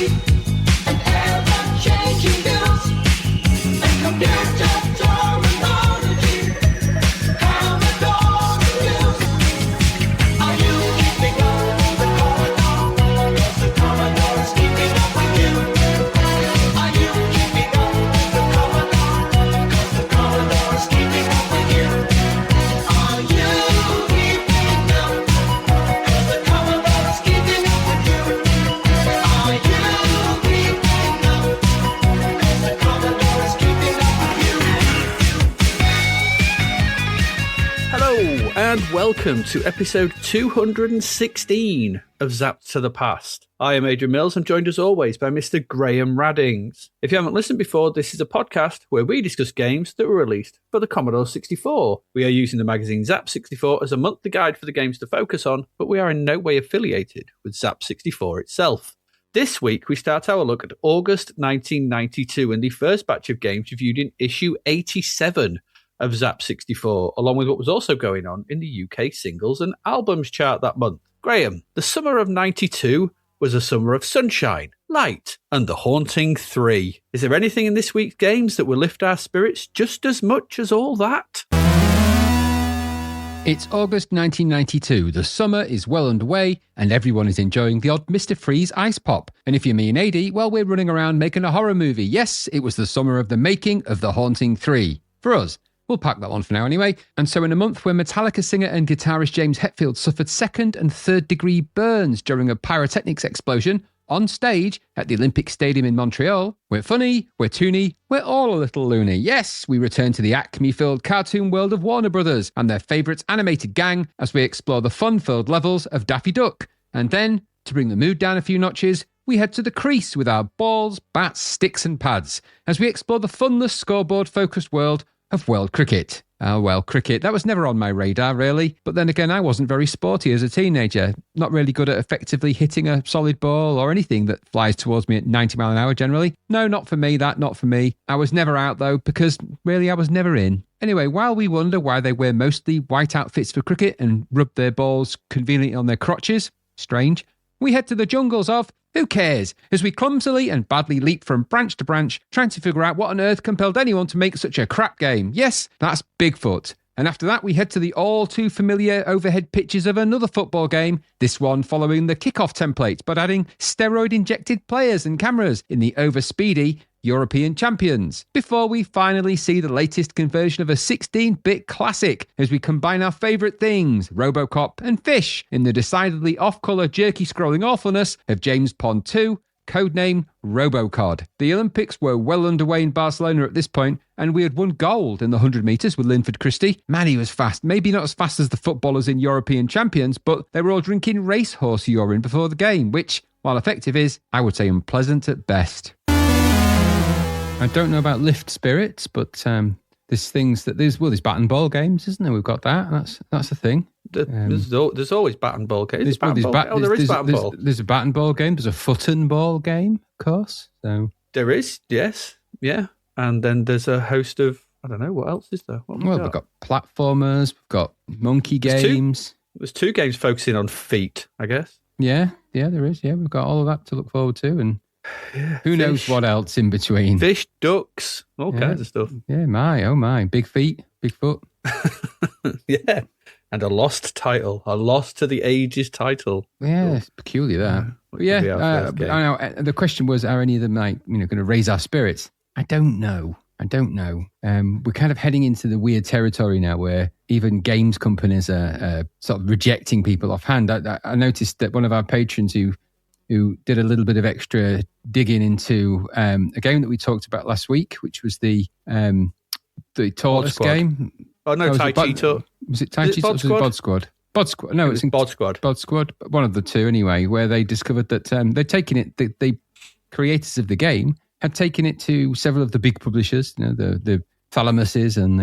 and ever-changing bills and computer terminology. Commodore news. Are you keeping up with the Commodore? 'Cause the Commodore's keeping up with you. Are you keeping up with the Commodore? 'Cause the Commodore's keeping up with you. Are you keeping up? 'Cause the Commodore's keeping up with you. Are you keeping up? 'Cause the Commodore's keeping up with you. Hello, and welcome to episode 216 of Zapped to the Past. I am Adrian Mills. I'm joined as always by Mr. Graham Raddings. If you haven't listened before, this is a podcast where we discuss games that were released for the Commodore 64. We are using the magazine Zap 64 as a monthly guide for the games to focus on, but we are in no way affiliated with Zap 64 itself. This week, we start our look at August 1992 and the first batch of games reviewed in issue 87 of Zap 64, along with what was also going on in the UK singles and albums chart that month. Graham, the summer of 92 was a summer of sunshine, light, and the haunting 3. Is there anything in this week's games that will lift our spirits just as much as all that? It's August 1992, the summer is well underway, and everyone is enjoying the odd Mr. Freeze ice pop. And if you're me and AD, well, we're running around making a horror movie. Yes, it was the summer of the making of The Haunting 3. For us, we'll pack that one for now anyway. And so in a month where Metallica singer and guitarist James Hetfield suffered second and third degree burns during a pyrotechnics explosion on stage at the Olympic Stadium in Montreal, we're funny, we're toony, we're all a little loony. Yes, we return to the Acme-filled cartoon world of Warner Brothers and their favourite animated gang as we explore the fun-filled levels of Daffy Duck. And then, to bring the mood down a few notches, we head to the crease with our balls, bats, sticks and pads as we explore the funless scoreboard-focused world of world cricket. Oh, well, cricket, that was never on my radar, really. But then again, I wasn't very sporty as a teenager. Not really good at effectively hitting a solid ball or anything that flies towards me at 90 mile an hour generally. No, not for me, not for me. I was never out, though, because really I was never in. Anyway, while we wonder why they wear mostly white outfits for cricket and rub their balls conveniently on their crotches, strange, we head to the jungles of who cares, as we clumsily and badly leap from branch to branch, trying to figure out what on earth compelled anyone to make such a crap game. Yes, that's Bigfoot. And after that, we head to the all too familiar overhead pitches of another football game, this one following the kickoff template, but adding steroid-injected players and cameras in the over-speedy European champions, before we finally see the latest conversion of a 16-bit classic as we combine our favourite things, Robocop and Fish, in the decidedly off-colour jerky scrolling awfulness of James Pond 2, Codename Robocod. The Olympics were well underway in Barcelona at this point, and we had won gold in the 100 metres with Linford Christie. Man, he was fast. Maybe not as fast as the footballers in European champions, but they were all drinking racehorse urine before the game, which, while effective, is, I would say, unpleasant at best. I don't know about lift spirits, but there's things that there's bat and ball games, isn't there? We've got that. That's a thing. There's always bat and ball games. There's bat and ball. There's a bat and ball game. There's a foot and ball game, of course. So there is, yes, yeah. And then there's a host of, I don't know, what else is there? We've got platformers. We've got monkey games. There's two games focusing on feet, I guess. Yeah, there is. Yeah, we've got all of that to look forward to, and who knows what else in between. Fish, ducks, all kinds of stuff. Yeah, oh my. Big feet, Bigfoot. Yeah. And a lost title. A lost to the ages title. Yeah, it's peculiar that. Yeah. I know. The question was, are any of them going to raise our spirits? I don't know. We're kind of heading into the weird territory now where even games companies are sort of rejecting people offhand. I noticed that one of our patrons who did a little bit of extra digging into a game that we talked about last week, which was the Tortoise game. Oh, no, Tai Chi Tot. Was it Tai Chi Tot or Bod Squad? Bod Squad. No, it's Bod Squad. Bod Squad, one of the two anyway, where they discovered that they're taking it, the creators of the game had taken it to several of the big publishers, the Thalamuses and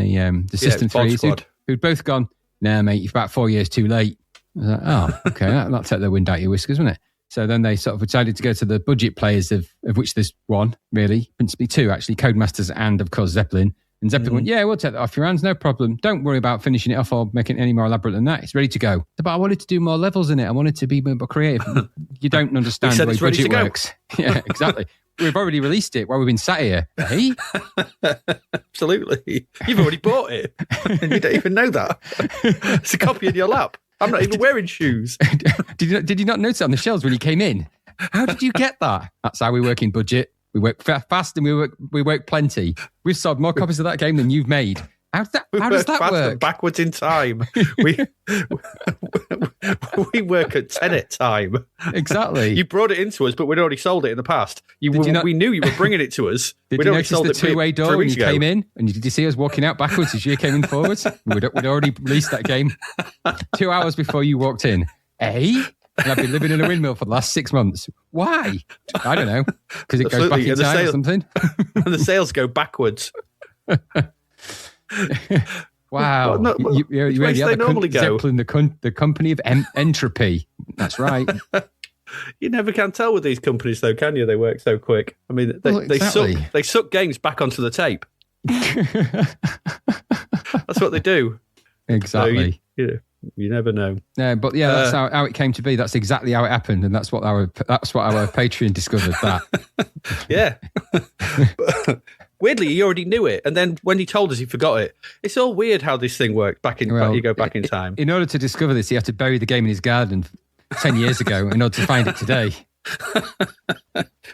the System 3s, who'd both gone, nah, mate, you're about 4 years too late. I was like, oh, okay, that'll take the wind out your whiskers, wouldn't it? So then they sort of decided to go to the budget players, of which there's one, really, principally two, actually, Codemasters and, of course, Zeppelin, And Zeppelin went, yeah, we'll take that off your hands, no problem. Don't worry about finishing it off or making it any more elaborate than that. It's ready to go. But I wanted to do more levels in it. I wanted to be more creative. You don't understand the way budget works. Yeah, exactly. We've already released it while we've been sat here. Hey? Absolutely. You've already bought it. And you don't even know that. It's a copy in your lap. I'm not even wearing shoes. Did you not notice it on the shelves when you came in? How did you get that? That's how we work in budget. We work fast and we work plenty. We've sold more copies of that game than you've made. How does that work? And backwards in time. We work at 10 at time. Exactly. You brought it into us, but we'd already sold it in the past. We knew you were bringing it to us. Did you notice the two-way door when you came in? And did you see us walking out backwards as you came in forwards? We'd already released that game 2 hours before you walked in. Eh? And I've been living in a windmill for the last 6 months. Why? I don't know. Because it goes back in time or something. And the sales go backwards. Wow. You really they normally go. Zeppelin, the company of entropy. That's right. You never can tell with these companies, though, can you? They work so quick. I mean, they suck games back onto the tape. That's what they do. Exactly. So you never know. Yeah, but yeah, that's how it came to be. That's exactly how it happened, and that's what our Patreon discovered. That. Yeah. But, weirdly, he already knew it, and then when he told us, he forgot it. It's all weird how this thing works. You go back in time. In order to discover this, he had to bury the game in his garden 10 years ago in order to find it today.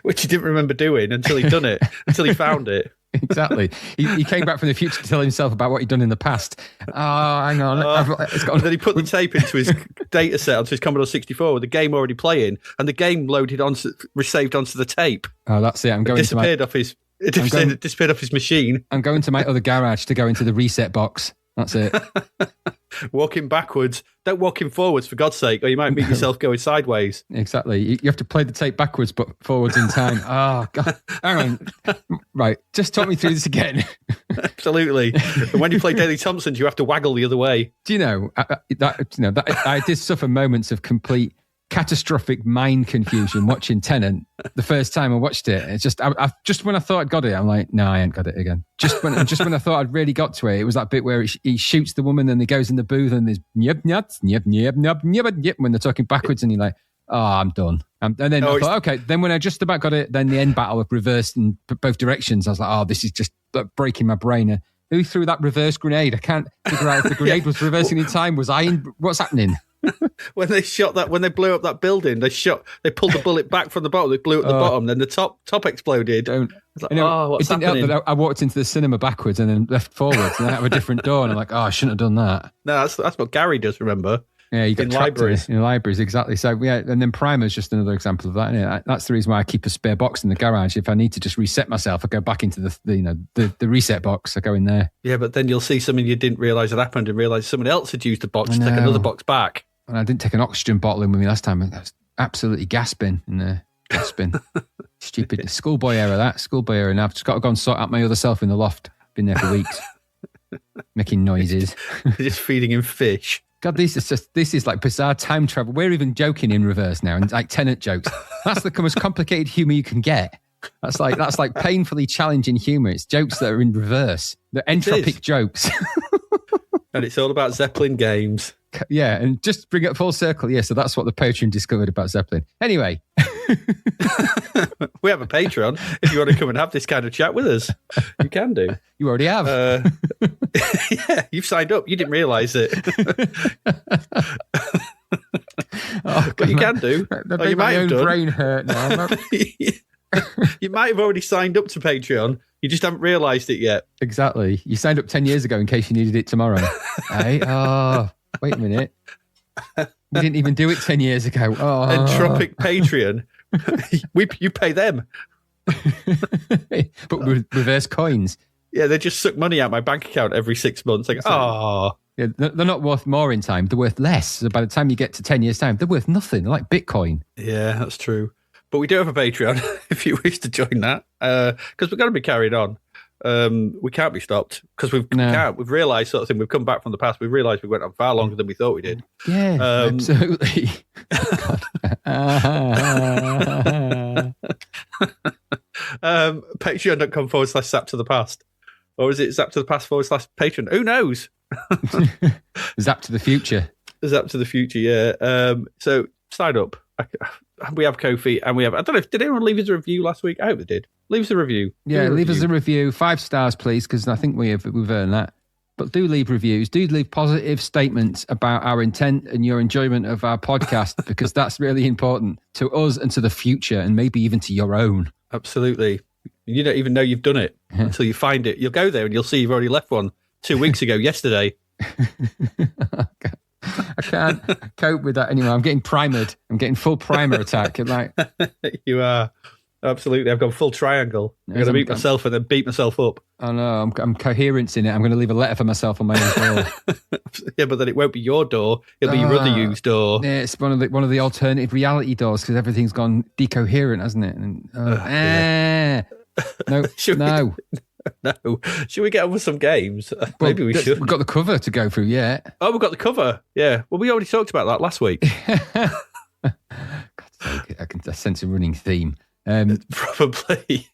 Which he didn't remember doing until he'd done it, until he found it. Exactly. He came back from the future to tell himself about what he'd done in the past. Oh, hang on. And then he put the tape into his data set onto his Commodore 64 with the game already playing, and the game saved onto the tape. Oh, that's it. It disappeared off his machine. I'm going to my other garage to go into the reset box. That's it. Walking backwards. Don't walk in forwards, for God's sake, or you might meet yourself going sideways. Exactly. You have to play the tape backwards, but forwards in time. Oh, God. Hang on. Right. Just talk me through this again. Absolutely. And when you play Daley Thompson's, you have to waggle the other way. Do you know, I did suffer moments of complete catastrophic mind confusion watching Tenet the first time I watched it. It's just just when I thought I'd got it, I'm like, no, I ain't got it again. Just when I thought I'd really got to it, it was that bit where he shoots the woman and he goes in the booth and there's nyep nyep nyep nyep nyep nyep nyep when they're talking backwards and you're like, oh, I'm done. And then I thought, okay. Then when I just about got it, then the end battle reversed in both directions. I was like, oh, this is just breaking my brain. Who threw that reverse grenade? I can't figure out if the grenade was reversing in time. Was I in? What's happening? When they blew up that building, they pulled the bullet back from the bottom, they blew up the bottom, then the top exploded. What's happening? I walked into the cinema backwards and then left forwards and then out of a different door, and I'm like, oh, I shouldn't have done that. No, that's what Gary does, remember? Yeah, you get libraries. In libraries, exactly. So yeah, and then Primer's just another example of that. Yeah, that's the reason why I keep a spare box in the garage. If I need to just reset myself, I go back into the reset box. I go in there. Yeah, but then you'll see something you didn't realise had happened and realise someone else had used the box to take another box back. And I didn't take an oxygen bottle in with me last time. I was absolutely gasping in there. Gasping. Stupid. Schoolboy error. Now I've just got to go and sort out my other self in the loft. Been there for weeks. Making noises. Just feeding him fish. God, this is like bizarre time travel. We're even joking in reverse now, and like Tenet jokes. That's the most complicated humour you can get. That's like painfully challenging humour. It's jokes that are in reverse. They're entropic jokes. And it's all about Zeppelin games. Yeah, and just bring it full circle. Yeah, so that's what the Patreon discovered about Zeppelin. Anyway. We have a Patreon. If you want to come and have this kind of chat with us, you can do. You already have. Yeah, you've signed up. You didn't realise it. But you can do. You might have done. Brain hurt now. You might have already signed up to Patreon. You just haven't realised it yet. Exactly. You signed up 10 years ago in case you needed it tomorrow. Hey, wait a minute. We didn't even do it 10 years ago. Oh. Entropic Patreon. You pay them. But with reverse coins. Yeah, they just suck money out my bank account every 6 months. Like, yeah, they're not worth more in time. They're worth less. So by the time you get to 10 years' time, they're worth nothing. They're like Bitcoin. Yeah, that's true. But we do have a Patreon if you wish to join that. Because we're going to be carried on. We can't be stopped because we've realised sort of thing. We've come back from the past. We've realised we went on far longer than we thought we did. Yeah, absolutely. Patreon.com/Zapped to the past. Or is it Zap to the Past /patron? Who knows? Zap to the future. Zap to the future, yeah. So sign up. We have Ko-fi and we have, I don't know, did anyone leave us a review last week? I hope they did. Leave us a review. Yeah, leave us a review. 5 stars, please, because I think we've earned that. But do leave reviews. Do leave positive statements about our intent and your enjoyment of our podcast, because that's really important to us and to the future, and maybe even to your own. Absolutely. You don't even know you've done it until you find it. You'll go there and you'll see you've already left one 2 weeks ago, yesterday. I can't cope with that anymore. I'm getting primered. I'm getting full primer attack. You are. Absolutely. I've gone full triangle. I'm going to beat myself and then beat myself up. Oh no, I'm coherence in it. I'm going to leave a letter for myself on my own door. Yeah, but then it won't be your door. It'll be your other used door. Yeah, it's one of the alternative reality doors, because everything's gone decoherent, hasn't it? And, no. No. Should we get on with some games? Maybe we should. We've got the cover to go through, yeah. Oh, we've got the cover. Yeah. Well, we already talked about that last week. God's sake, I sense a running theme. Probably.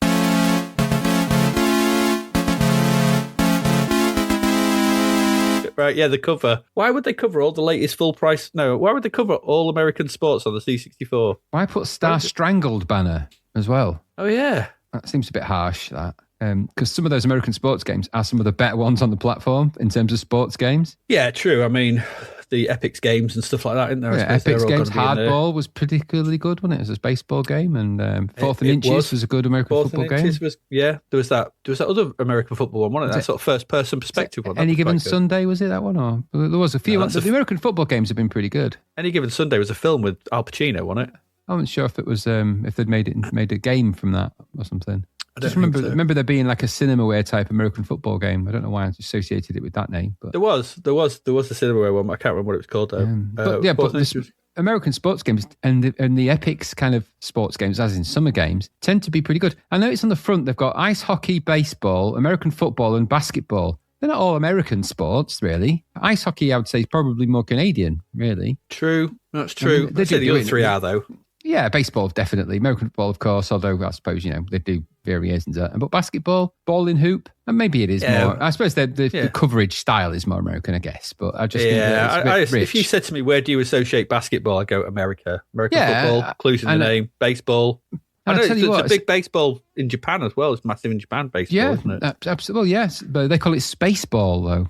Right, yeah, the cover. Why would they cover all the latest full price? No, why would they cover all American sports on the C64? Why put Star Strangled banner as well? Oh, yeah. That seems a bit harsh, that. Because some of those American sports games are some of the better ones on the platform in terms of sports games. Yeah, true. I mean, the Epix games and stuff like that, isn't there? Yeah, Epix games. Hardball was particularly good, wasn't it? It was a baseball game, and Fourth and Inches was a good American football game. There was that other American football one, wasn't it? That sort of first person perspective one. Any Given Sunday, was it that one? Or there was a few. The American football games have been pretty good. Any Given Sunday was a film with Al Pacino, wasn't it? I wasn't sure if it was if they'd made a game from that or something. I just remember there being like a Cinemaware type American football game. I don't know why I associated it with that name, but there was a Cinemaware one. I can't remember what it was called though. But this American sports games and the Epix kind of sports games, as in summer games, tend to be pretty good. I noticed on the front they've got ice hockey, baseball, American football, and basketball. They're not all American sports, really. Ice hockey, I would say, is probably more Canadian, really. True, that's true. I'd say the other three are though. Yeah, baseball, definitely. American football, of course, although I suppose, they do variations of that. But basketball, ball in hoop, and maybe it is more. I suppose the coverage style is more American, I guess. But I just think that it's a bit rich. If you said to me, where do you associate basketball? I'd go America. American football, clues in the name, baseball. I know it's a big baseball in Japan as well. It's massive in Japan, baseball, isn't it? Absolutely, yes. But they call it spaceball, though.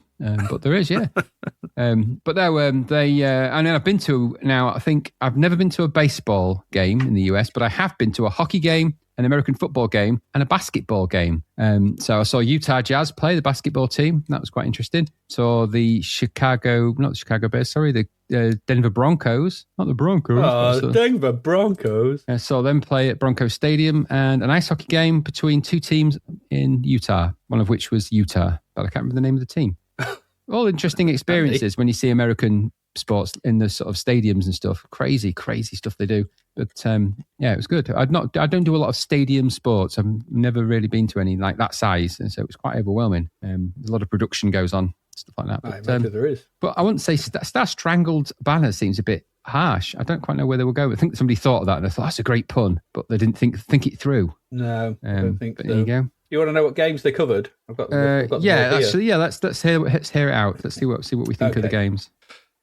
But there is, yeah. But no, and then I've been to, now I think I've never been to a baseball game in the US, but I have been to a hockey game, an American football game, and a basketball game. So I saw Utah Jazz play, the basketball team. That was quite interesting. Saw the Denver Broncos, not the Broncos. Denver Broncos. I saw them play at Bronco Stadium, and an ice hockey game between two teams in Utah, one of which was Utah, but I can't remember the name of the team. All interesting experiences when you see American sports in the sort of stadiums and stuff. Crazy stuff they do. But it was good. I don't do a lot of stadium sports. I've never really been to any like that size, and so it was quite overwhelming. A lot of production goes on, stuff like that. But, there is. But I wouldn't say Star Strangled banner seems a bit harsh. I don't quite know where they will go. I think somebody thought of that and they thought that's a great pun, but they didn't think it through. No, I don't think so. There you go. You want to know what games they covered? I've got let's hear it out. Let's see what we think of the games.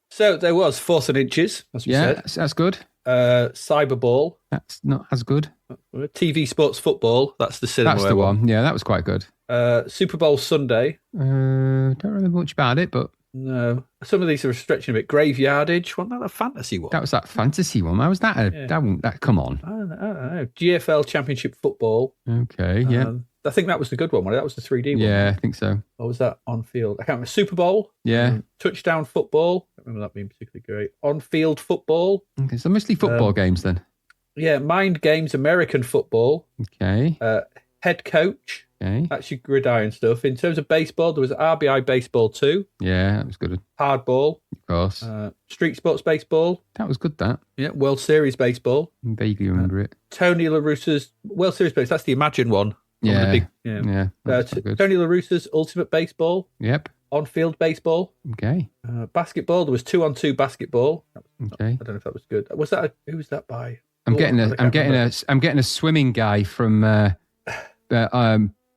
So there was Fourth and Inches, as we said. That's good. Cyberball. That's not as good. TV Sports Football. That's the cinema. That's the one. Yeah, that was quite good. Super Bowl Sunday. Don't remember much about it, but no. Some of these are stretching a bit. Graveyardage. Wasn't that a fantasy one? That was that fantasy one. How was that? Come on. I don't know. GFL Championship Football. Okay, yeah. I think that was the good one. That was the 3D one. Yeah, I think so. Or was that on field? I can't remember. Super Bowl. Yeah. Touchdown football. I remember that being particularly great. On field football. Okay, so mostly football games then. Yeah, Mind Games American football. Okay. Head coach. Okay. That's your gridiron stuff. In terms of baseball, there was RBI Baseball 2. Yeah, that was good. Hardball. Of course. Street Sports Baseball. That was good, that. Yeah, World Series Baseball. I vaguely remember it. Tony La Russa's World Series Baseball. That's the Imagine one. Yeah. Tony La Russa's Ultimate Baseball. Yep. On-field baseball. Okay. Basketball. There was 2-on-2 basketball. Okay. I don't know if that was good. Who was that by? I'm getting a swimming guy from the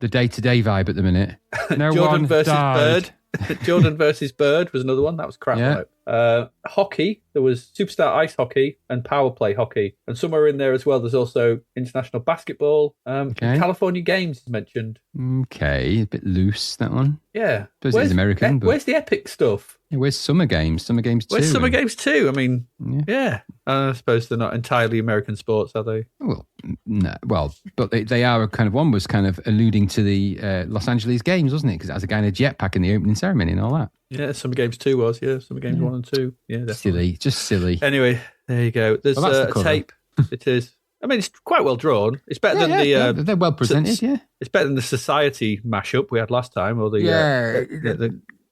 the day-to-day vibe at the minute. No Jordan one versus died. Bird. Jordan versus Bird was another one. That was crap. Yeah. Right? Hockey. There was Superstar Ice Hockey and Power Play Hockey. And somewhere in there as well, there's also International Basketball. And California Games is mentioned. Okay, a bit loose, that one. Yeah. Suppose it's American. But... Where's the Epic stuff? Yeah, where's Summer Games? Summer Games 2. Where's Summer Games 2? I mean, yeah. I suppose they're not entirely American sports, are they? Well, no. Well, but they are kind of, one was kind of alluding to the Los Angeles Games, wasn't it? Because it has a guy in a jetpack in the opening ceremony and all that. Yeah, Summer Games 2 was, Summer Games 1 and 2. Yeah, definitely. Silly, just silly. Anyway, there you go. There's a tape. It is. I mean, it's quite well drawn. It's better than the... they're well presented, yeah. It's better than the Society mashup we had last time, or the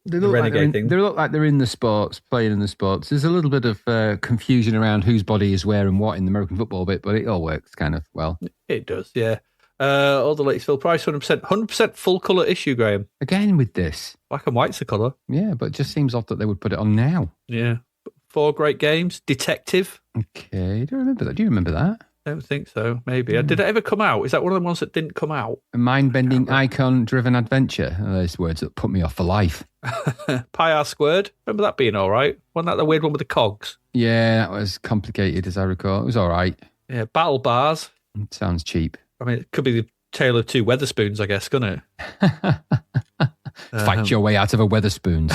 Renegade thing. They look like they're in the sports, playing in the sports. There's a little bit of confusion around whose body is where and what in the American football bit, but it all works kind of well. It does, yeah. All the latest full price, 100% full colour issue, Graham. Again with this. Black and white's the colour. Yeah, but it just seems odd that they would put it on now. Yeah. 4 great games. Detective. Okay, do you remember that? I don't think so. Maybe. Did it ever come out? Is that one of the ones that didn't come out? A mind-bending, icon-driven adventure. Those words that put me off for life. Pi R Squared. Remember that being all right? Wasn't that the weird one with the cogs? Yeah, that was complicated, as I recall. It was all right. Yeah, Battle Bars. It sounds cheap. I mean, it could be the tale of 2 Weatherspoons, I guess, couldn't it? Fight your way out of a Weatherspoons.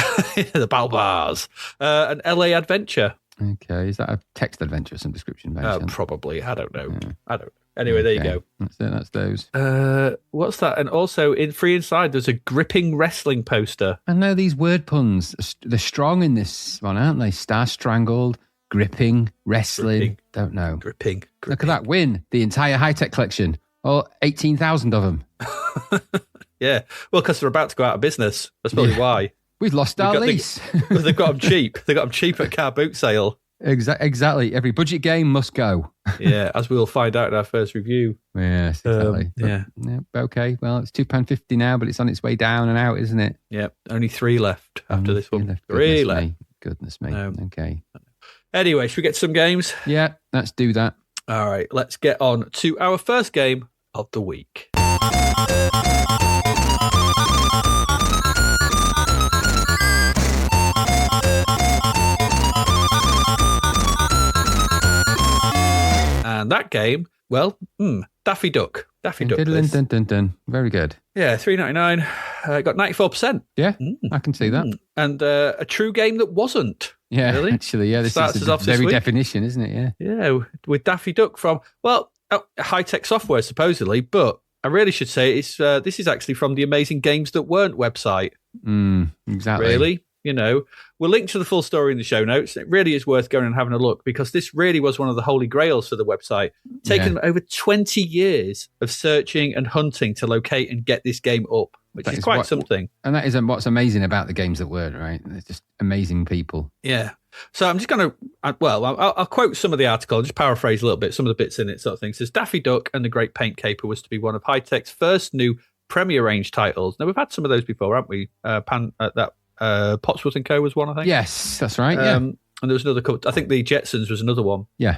The Battle Bars. An LA Adventure. Okay, is that a text adventure of some description? Probably. I don't know. Anyway, there you go. That's it. That's those. What's that? And also, in free inside, there's a gripping wrestling poster. I know these word puns. They're strong in this one, aren't they? Star Strangled, gripping, wrestling. Don't know. Gripping. Look at that. Win the entire high-tech collection. All 18,000 of them. Yeah. Well, because they're about to go out of business. That's probably why. We've lost our lease. They've got them cheap. They got them cheap at car boot sale. Exactly. Every budget game must go. Yeah, as we'll find out in our first review. Yes, exactly. Yeah. Okay. Well, it's £2.50 now, but it's on its way down and out, isn't it? Yeah. Only 3 left after this one. Three left. Goodness me. Okay. Anyway, should we get to some games? Yeah, let's do that. All right. Let's get on to our first game of the week. And that game, well, Daffy Duck. Daffy Duck. Very good. Yeah, $3.99. Got 94%. Yeah, I can see that. And a true game that wasn't. Yeah, really? Actually, yeah. This is the very definition, isn't it? Yeah. Yeah, with Daffy Duck from, high-tech software, supposedly, but I really should say this is actually from the Amazing Games That Weren't website. Exactly. Really? You know, we'll link to the full story in the show notes. It really is worth going and having a look because this really was one of the holy grails for the website. Taken them over 20 years of searching and hunting to locate and get this game up, which is quite something. And that is what's amazing about the games that weren't, right? They're just amazing people. Yeah. So I'm just going to, I'll quote some of the article, just paraphrase a little bit, some of the bits in it sort of thing. It says, Daffy Duck and the Great Paint Caper was to be one of High-Tech's first new Premier range titles. Now, we've had some of those before, haven't we? Potsworth and Co. was one, I think. Yes, that's right. Yeah. And there was another couple. I think the Jetsons was another one. Yeah.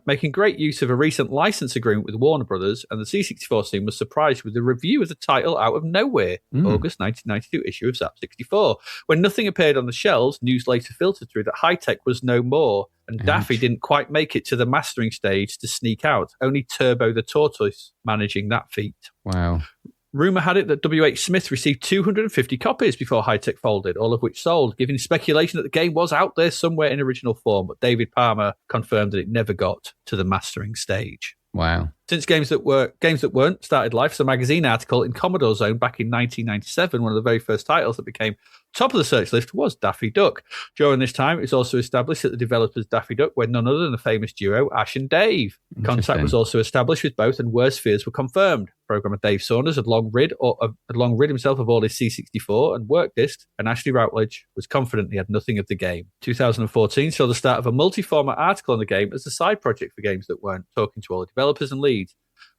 Making great use of a recent license agreement with Warner Brothers, and the C64 scene was surprised with the review of the title out of nowhere. August 1992 issue of Zap 64. When nothing appeared on the shelves, news later filtered through that High-Tech was no more, and Daffy didn't quite make it to the mastering stage to sneak out. Only Turbo the Tortoise managing that feat. Wow. Rumour had it that W.H. Smith received 250 copies before High-Tech folded, all of which sold, giving speculation that the game was out there somewhere in original form, but David Palmer confirmed that it never got to the mastering stage. Wow. Since Games That Weren't started life as a magazine article in Commodore Zone back in 1997, one of the very first titles that became top of the search list was Daffy Duck. During this time, it was also established that the developers Daffy Duck were none other than the famous duo Ash and Dave. Contact was also established with both, and worse fears were confirmed. Programmer Dave Saunders had long rid himself of all his C64 and work discs, and Ashley Routledge was confident he had nothing of the game. 2014 saw the start of a multi-format article on the game as a side project for Games That Weren't, talking to all the developers and leads.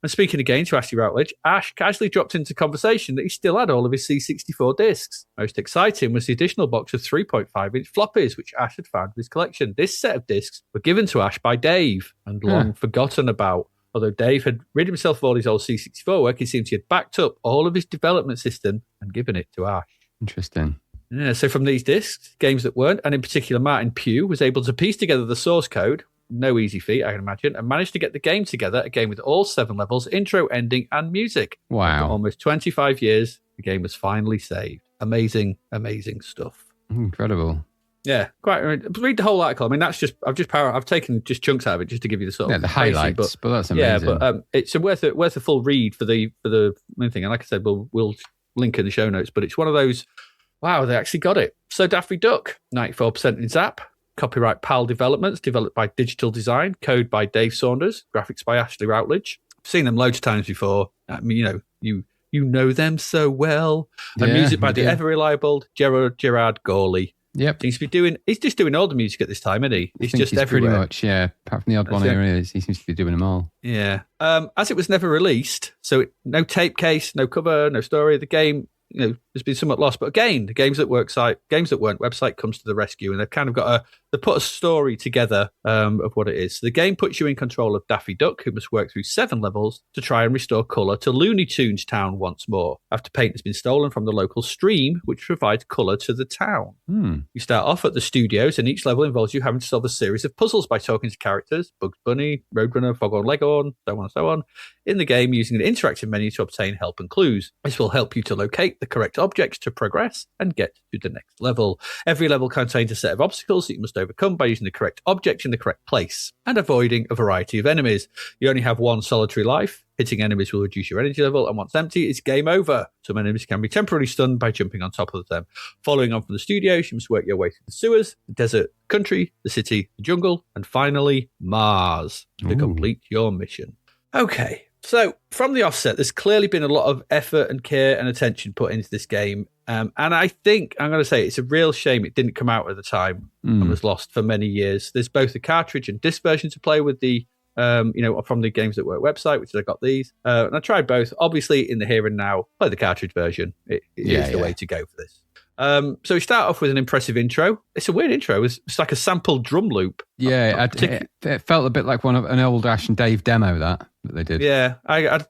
And speaking again to Ashley Routledge, Ash casually dropped into conversation that he still had all of his C64 discs. Most exciting was the additional box of 3.5-inch floppies, which Ash had found in his collection. This set of discs were given to Ash by Dave and long forgotten about. Although Dave had rid himself of all his old C64 work, it seems he had backed up all of his development system and given it to Ash. Interesting. Yeah, so from these discs, games that weren't, and in particular Martin Pugh was able to piece together the source code, no easy feat, I can imagine, and managed to get the game together, a game with all 7 levels, intro, ending, and music. Wow. After almost 25 years, the game was finally saved. Amazing, amazing stuff. Incredible. Yeah, quite. Read the whole article. I mean, I've taken just chunks out of it just to give you the sort of the highlights. But that's amazing. Yeah, but it's worth a full read for the main thing. And like I said, we'll link in the show notes. But it's one of those. Wow, they actually got it. So Daffy Duck, 94% in Zap. Copyright PAL Developments, developed by Digital Design. Code by Dave Saunders. Graphics by Ashley Routledge. I've seen them loads of times before. I mean, you know them so well. And music by the ever reliable Gerard Gorley. Yep. He's just doing all the music at this time, isn't he? He's just everywhere. Pretty much, yeah. Apart from the odd one here, he seems to be doing them all. Yeah. As it was never released, so no tape case, no cover, no story, the game, has been somewhat lost. But again, the Games That Weren't website comes to the rescue, and they've kind of they put a story together of what it is. So the game puts you in control of Daffy Duck, who must work through 7 levels to try and restore colour to Looney Tunes Town once more, after paint has been stolen from the local stream, which provides colour to the town. You start off at the studios, and each level involves you having to solve a series of puzzles by talking to characters, Bugs Bunny, Roadrunner, Foghorn Leghorn, so on and so on, in the game using an interactive menu to obtain help and clues. This will help you to locate the correct objects to progress and get to the next level. Every level contains a set of obstacles that you must overcome by using the correct object in the correct place and avoiding a variety of enemies. You only have 1 solitary life. Hitting enemies will reduce your energy level, and once empty, it's game over. Some enemies can be temporarily stunned by jumping on top of them. Following on from the studios, you must work your way through the sewers, the desert, country, the city, the jungle, and finally, Mars to complete your mission. Okay. So, from the offset, there's clearly been a lot of effort and care and attention put into this game. And I think, I'm going to say, it's a real shame it didn't come out at the time and was lost for many years. There's both the cartridge and disc version to play with the, from the Games That Work website, which I got these. And I tried both. Obviously, in the here and now, play the cartridge version. It is the way to go for this. So we start off with an impressive intro. It's a weird intro. It's like a sampled drum loop. Yeah, it felt a bit like an old Ash and Dave demo that they did. Yeah, I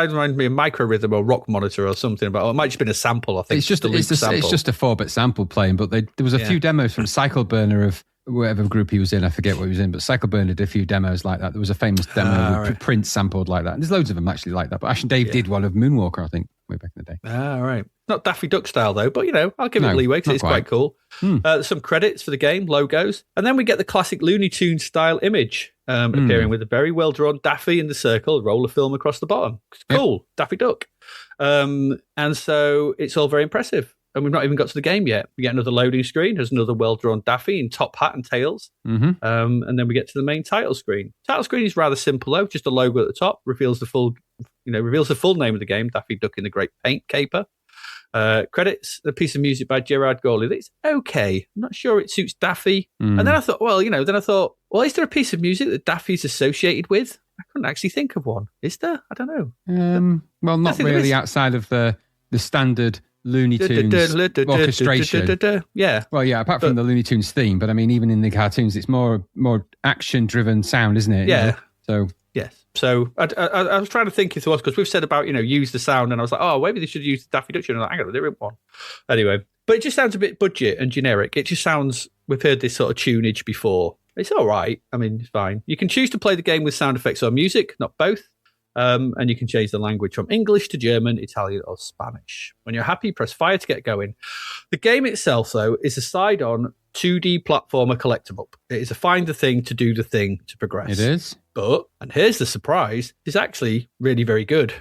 remind me of Micro Rhythm or Rock Monitor or something. But it might have just been a sample. I think it's just a 4-bit sample playing. But there was a few demos from Cycle Burner of whatever group he was in. I forget what he was in, but Cycle Burner did a few demos like that. There was a famous demo with Prince sampled like that. And there's loads of them actually like that. But Ash and Dave did one of Moonwalker, I think, way back in the day. Right. Not Daffy Duck style though, but I'll give it leeway because it's quite cool. Some credits for the game, logos, and then we get the classic Looney Tunes style image appearing with a very well drawn Daffy in the circle, roll of film across the bottom. It's cool, Daffy Duck. And so it's all very impressive. And we've not even got to the game yet. We get another loading screen. There's another well-drawn Daffy in top hat and tails. And then we get to the main title screen. Title screen is rather simple, though. Just a logo at the top. Reveals the full name of the game, Daffy Duck in the Great Paint Caper. Credits, a piece of music by Gerard Gorley. That's okay. I'm not sure it suits Daffy. And then I thought, well, is there a piece of music that Daffy's associated with? I couldn't actually think of one. Is there? I don't know. Well, not really outside of the standard Looney Tunes orchestration. Yeah. Well, yeah, apart from the Looney Tunes theme, but I mean, even in the cartoons, it's more action-driven sound, isn't it? Yeah. So yes. So I was trying to think if there was, because we've said about, use the sound, and I was like, oh, maybe they should use the Daffy Duck. And I'm like, hang on, there isn't one. Anyway, but it just sounds a bit budget and generic. It just sounds, we've heard this sort of tunage before. It's all right. I mean, it's fine. You can choose to play the game with sound effects or music, not both. And you can change the language from English to German, Italian, or Spanish. When you're happy, press fire to get going. The game itself, though, is a side-on 2D platformer collectible. It is a find the thing to do the thing to progress. It is. But, and here's the surprise, it's actually really very good.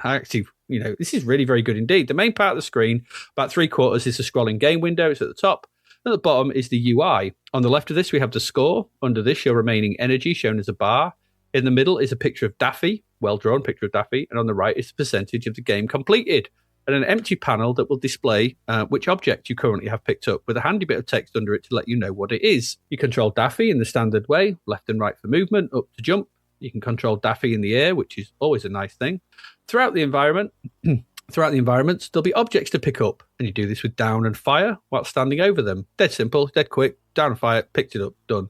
This is really very good indeed. The main part of the screen, about 3/4, is a scrolling game window. It's at the top. At the bottom is the UI. On the left of this, we have the score. Under this, your remaining energy, shown as a bar. In the middle is a picture of Daffy, well-drawn picture of Daffy, and on the right is the percentage of the game completed, and an empty panel that will display which object you currently have picked up, with a handy bit of text under it to let you know what it is. You control Daffy in the standard way, left and right for movement, up to jump. You can control Daffy in the air, which is always a nice thing. Throughout the environments, there'll be objects to pick up, and you do this with down and fire while standing over them. Dead simple, dead quick, down and fire, picked it up, done.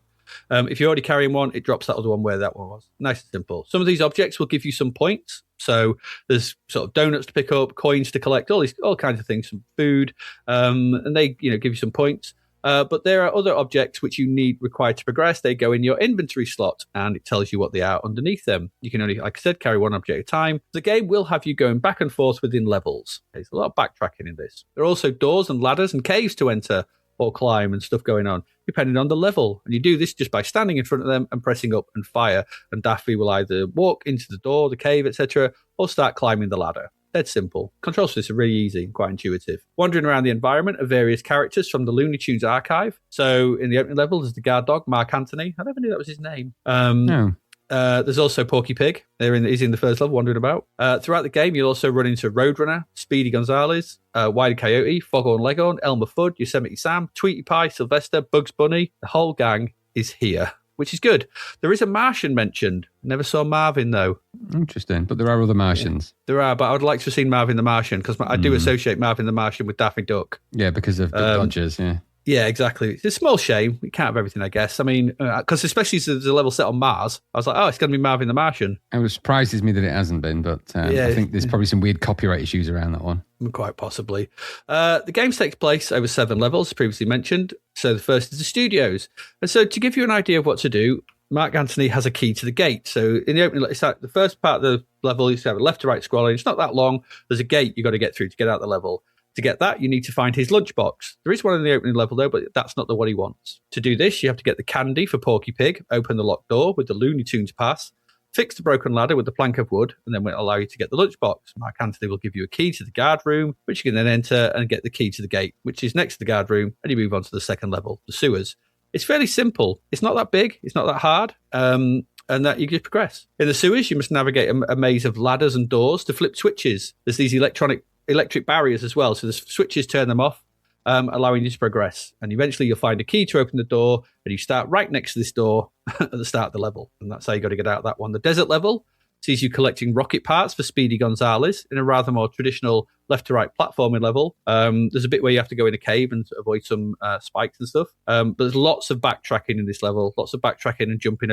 If you're already carrying one, it drops that other one where that one was. Nice and simple. Some of these objects will give you some points. So there's sort of donuts to pick up, coins to collect, all kinds of things, some food, and they give you some points. But there are other objects which you required to progress. They go in your inventory slot, and it tells you what they are underneath them. You can only, like I said, carry one object at a time. The game will have you going back and forth within levels. There's a lot of backtracking in this. There are also doors and ladders and caves to enter or climb and stuff going on, depending on the level. And you do this just by standing in front of them and pressing up and fire. And Daffy will either walk into the door, the cave, etc., or start climbing the ladder. Dead simple. Controls for this are really easy and quite intuitive. Wandering around the environment are various characters from the Looney Tunes archive. So in the opening level, there's the guard dog, Mark Anthony. I never knew that was his name. No. There's also Porky Pig. He's in the first level, wandering about. Throughout the game, you'll also run into Roadrunner, Speedy Gonzales, Wile E. Coyote, Foghorn Leghorn, Elmer Fudd, Yosemite Sam, Tweety Pie, Sylvester, Bugs Bunny. The whole gang is here, which is good. There is a Martian mentioned. Never saw Marvin, though. Interesting. But there are other Martians. Yeah, there are, but I would like to have seen Marvin the Martian, because I do associate Marvin the Martian with Daffy Duck. Yeah, because of the Dodgers, yeah. Yeah, exactly. It's a small shame. We can't have everything, I guess. I mean, because especially as there's a level set on Mars, I was like, oh, it's going to be Marvin the Martian. It surprises me that it hasn't been, but I think there's probably some weird copyright issues around that one. Quite possibly. The game takes place over 7 levels, previously mentioned. So the first is the studios. And so to give you an idea of what to do, Mark Anthony has a key to the gate. So in the opening, it's like the first part of the level, you have a left to right scrolling. It's not that long. There's a gate you've got to get through to get out the level. To get that, you need to find his lunchbox. There is one in the opening level, though, but that's not the one he wants. To do this, you have to get the candy for Porky Pig, open the locked door with the Looney Tunes pass, fix the broken ladder with the plank of wood, and then will allow you to get the lunchbox. Mark Anthony will give you a key to the guard room, which you can then enter and get the key to the gate, which is next to the guard room, and you move on to the second level, the sewers. It's fairly simple. It's not that big. It's not that hard. And that you just progress. In the sewers, you must navigate a maze of ladders and doors to flip switches. There's these electric barriers as well, so the switches turn them off, allowing you to progress. And eventually you'll find a key to open the door, and you start right next to this door at the start of the level. And that's how you got to get out of that one. The desert level sees you collecting rocket parts for Speedy Gonzales in a rather more traditional left-to-right platforming level. There's a bit where you have to go in a cave and avoid some spikes and stuff. But there's lots of backtracking in this level, lots of backtracking and jumping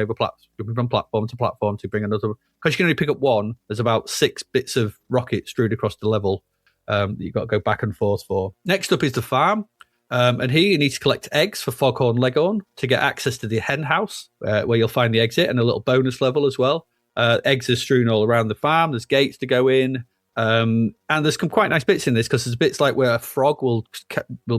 from platform to platform to bring another. Because you can only pick up one, there's about 6 bits of rocket strewed across the level that you've got to go back and forth for. Next up is the farm. And here you need to collect eggs for Foghorn Leghorn to get access to the hen house, where you'll find the exit and a little bonus level as well. Eggs are strewn all around the farm. There's gates to go in. And there's some quite nice bits in this, because there's bits like where a frog will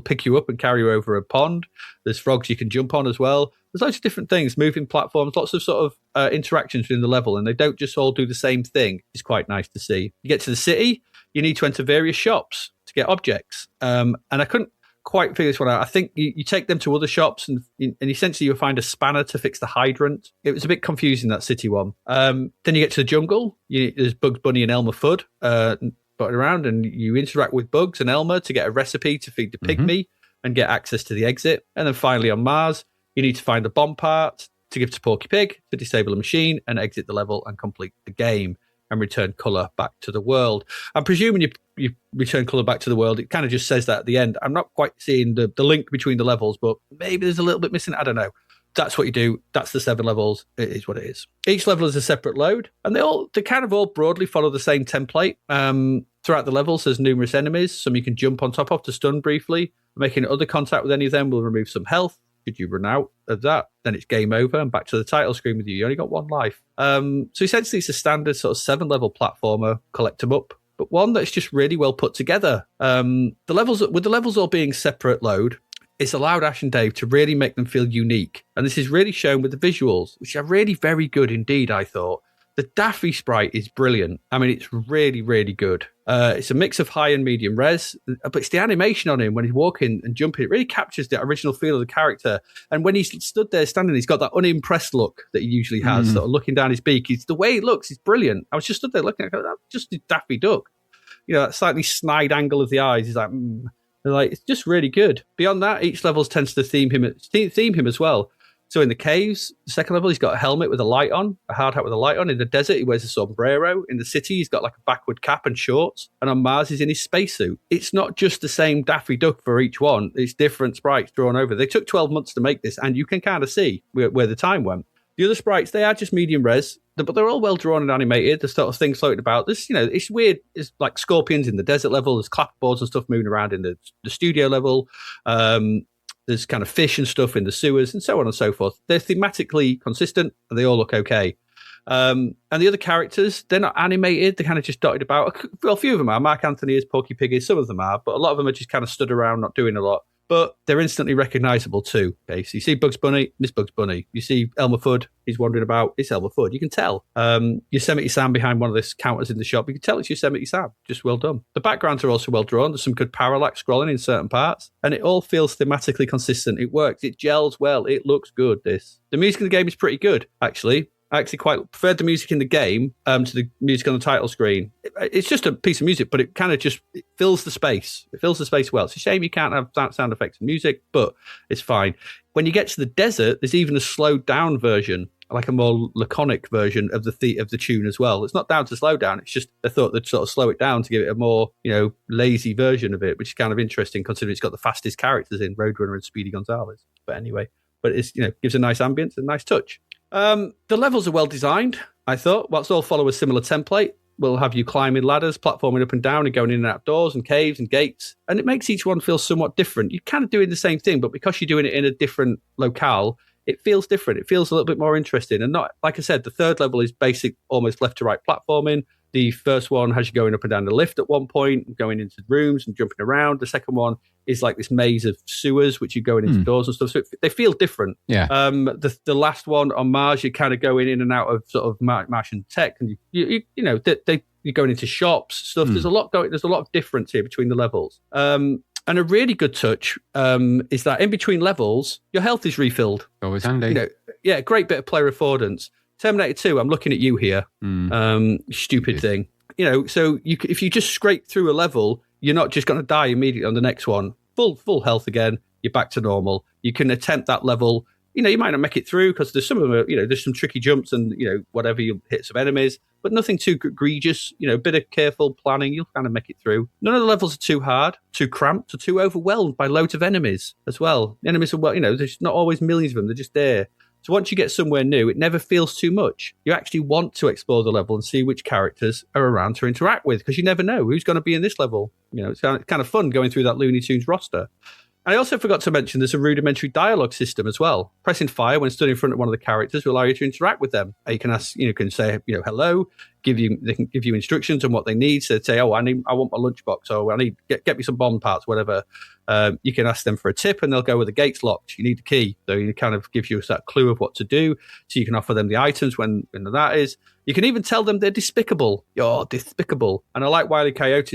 pick you up and carry you over a pond. There's frogs you can jump on as well. There's lots of different things, moving platforms, lots of sort of interactions within the level, and they don't just all do the same thing. It's quite nice to see. You get to the city, you need to enter various shops to get objects. And I couldn't quite figure this one out. I think you take them to other shops, and essentially you'll find a spanner to fix the hydrant. It was a bit confusing, that city one. Then you get to the jungle. There's Bugs Bunny and Elmer Fudd butting around, and you interact with Bugs and Elmer to get a recipe to feed the pygmy and get access to the exit. And then finally on Mars, you need to find the bomb part to give to Porky Pig to disable a machine and exit the level and complete the game and return colour back to the world. I'm presuming you return colour back to the world. It kind of just says that at the end. I'm not quite seeing the link between the levels, but maybe there's a little bit missing. I don't know. That's what you do. That's the 7 levels. It is what it is. Each level is a separate load, and they kind of all broadly follow the same template. Throughout the levels, there's numerous enemies. Some you can jump on top of to stun briefly. Making other contact with any of them will remove some health. Should you run out of that, then it's game over and back to the title screen with you. You only got 1 life. So essentially, it's a standard sort of 7-level platformer, collect them up, but one that's just really well put together. The levels all being separate load, it's allowed Ash and Dave to really make them feel unique. And this is really shown with the visuals, which are really very good indeed, I thought. The Daffy sprite is brilliant. I mean, it's really, really good. It's a mix of high and medium res, but it's the animation on him when he's walking and jumping. It really captures the original feel of the character. And when he's stood there standing, he's got that unimpressed look that he usually has, sort of looking down his beak. The way he looks is brilliant. I was just stood there looking at it, that's just Daffy Duck. That slightly snide angle of the eyes. He's like, it's just really good. Beyond that, each level tends to theme him as well. So in the caves, the second level, he's got a helmet with a light on, a hard hat with a light on. In the desert, he wears a sombrero. In the city, he's got like a backward cap and shorts. And on Mars, he's in his spacesuit. It's not just the same Daffy Duck for each one. It's different sprites drawn over. They took 12 months to make this, and you can kind of see where the time went. The other sprites, they are just medium res, but they're all well drawn and animated. There's sort of things floating about. There's, it's weird. It's like scorpions in the desert level. There's clapperboards and stuff moving around in the studio level. There's kind of fish and stuff in the sewers and so on and so forth. They're thematically consistent and they all look okay. And the other characters, they're not animated. They're kind of just dotted about. Well, a few of them are. Mark Anthony is, Porky Pig is. Some of them are, but a lot of them are just kind of stood around, not doing a lot. But they're instantly recognizable too. Okay, so you see Bugs Bunny, Miss Bugs Bunny. You see Elmer Fudd, he's wandering about, it's Elmer Fudd. You can tell. Yosemite Sam behind one of the counters in the shop, you can tell it's Yosemite Sam. Just well done. The backgrounds are also well drawn. There's some good parallax scrolling in certain parts, and it all feels thematically consistent. It works. It gels well. It looks good, this. The music in the game is pretty good, actually. I actually quite preferred the music in the game to the music on the title screen. It's just a piece of music, but it kind of just fills the space. It fills the space well. It's a shame you can't have sound effects and music, but it's fine. When you get to the desert, there's even a slowed down version, like a more laconic version of the tune as well. It's not down to slow down. It's just they thought they'd sort of slow it down to give it a more, lazy version of it, which is kind of interesting considering it's got the fastest characters in Roadrunner and Speedy Gonzales. But anyway, it's gives a nice ambience and nice touch. The levels are well designed, I thought. Whilst all follow a similar template, we'll have you climbing ladders, platforming up and down and going in and out doors and caves and gates. And it makes each one feel somewhat different. You're kind of doing the same thing, but because you're doing it in a different locale, it feels different. It feels a little bit more interesting. And not, like I said, the third level is basic, almost left to right platforming. The first one has you going up and down the lift at one point, going into rooms and jumping around. The second one is like this maze of sewers, which you're going into doors and stuff. So they feel different. Yeah. The last one on Mars, you're kind of going in and out of sort of Martian tech, and you're going into shops, stuff. There's a lot going. There's a lot of difference here between the levels. And a really good touch is that in between levels, your health is refilled. Always handy. Great bit of player affordance. Terminator 2, I'm looking at you here. Stupid thing. So if you just scrape through a level, you're not just going to die immediately on the next one. Full health again. You're back to normal. You can attempt that level. You might not make it through because there's some of them. There's some tricky jumps and whatever, you'll hit some enemies, but nothing too egregious. A bit of careful planning, you'll kind of make it through. None of the levels are too hard, too cramped, or too overwhelmed by loads of enemies as well. The enemies are there's not always millions of them. They're just there. So once you get somewhere new, it never feels too much. You actually want to explore the level and see which characters are around to interact with, because you never know who's going to be in this level. It's kind of fun going through that Looney Tunes roster. And I also forgot to mention there's a rudimentary dialogue system as well. Pressing fire when stood in front of one of the characters will allow you to interact with them. You can ask, can say, hello, they can give you instructions on what they need. So they say, I want my lunchbox, or I need, get me some bomb parts, whatever. You can ask them for a tip and they'll go, well, the gate's locked. You need the key. So it kind of gives you that clue of what to do. So you can offer them the items when that is. You can even tell them they're despicable. You're despicable. And I like Wile E. Coyote's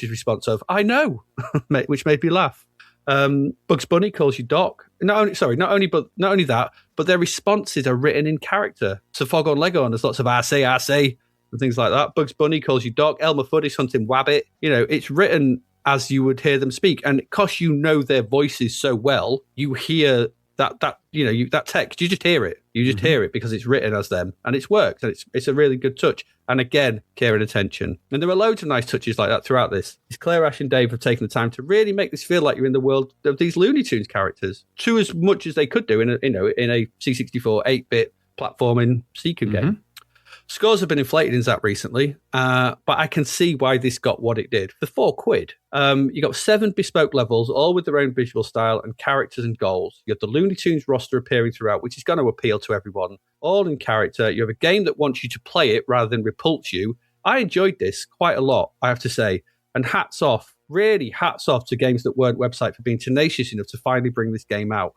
response of, I know, which made me laugh. Bugs Bunny calls you Doc. Not only that, but their responses are written in character. So Foghorn Leghorn, there's lots of I say, and things like that. Bugs Bunny calls you Doc. Elmer Fudd is hunting Wabbit. It's written as you would hear them speak. And because their voices so well, you hear that text, you just hear it. You just hear it because it's written as them, and it's worked. And it's a really good touch. And again, care and attention. And there are loads of nice touches like that throughout this. Claire, Ash, and Dave have taken the time to really make this feel like you're in the world of these Looney Tunes characters, to as much as they could do in a C64 8-bit platforming Seeker game. Scores have been inflated in Zapped recently, but I can see why this got what it did. For £4, you got 7 bespoke levels, all with their own visual style and characters and goals. You have the Looney Tunes roster appearing throughout, which is going to appeal to everyone, all in character. You have a game that wants you to play it rather than repulse you. I enjoyed this quite a lot, I have to say, and hats off to Games That Weren't website for being tenacious enough to finally bring this game out.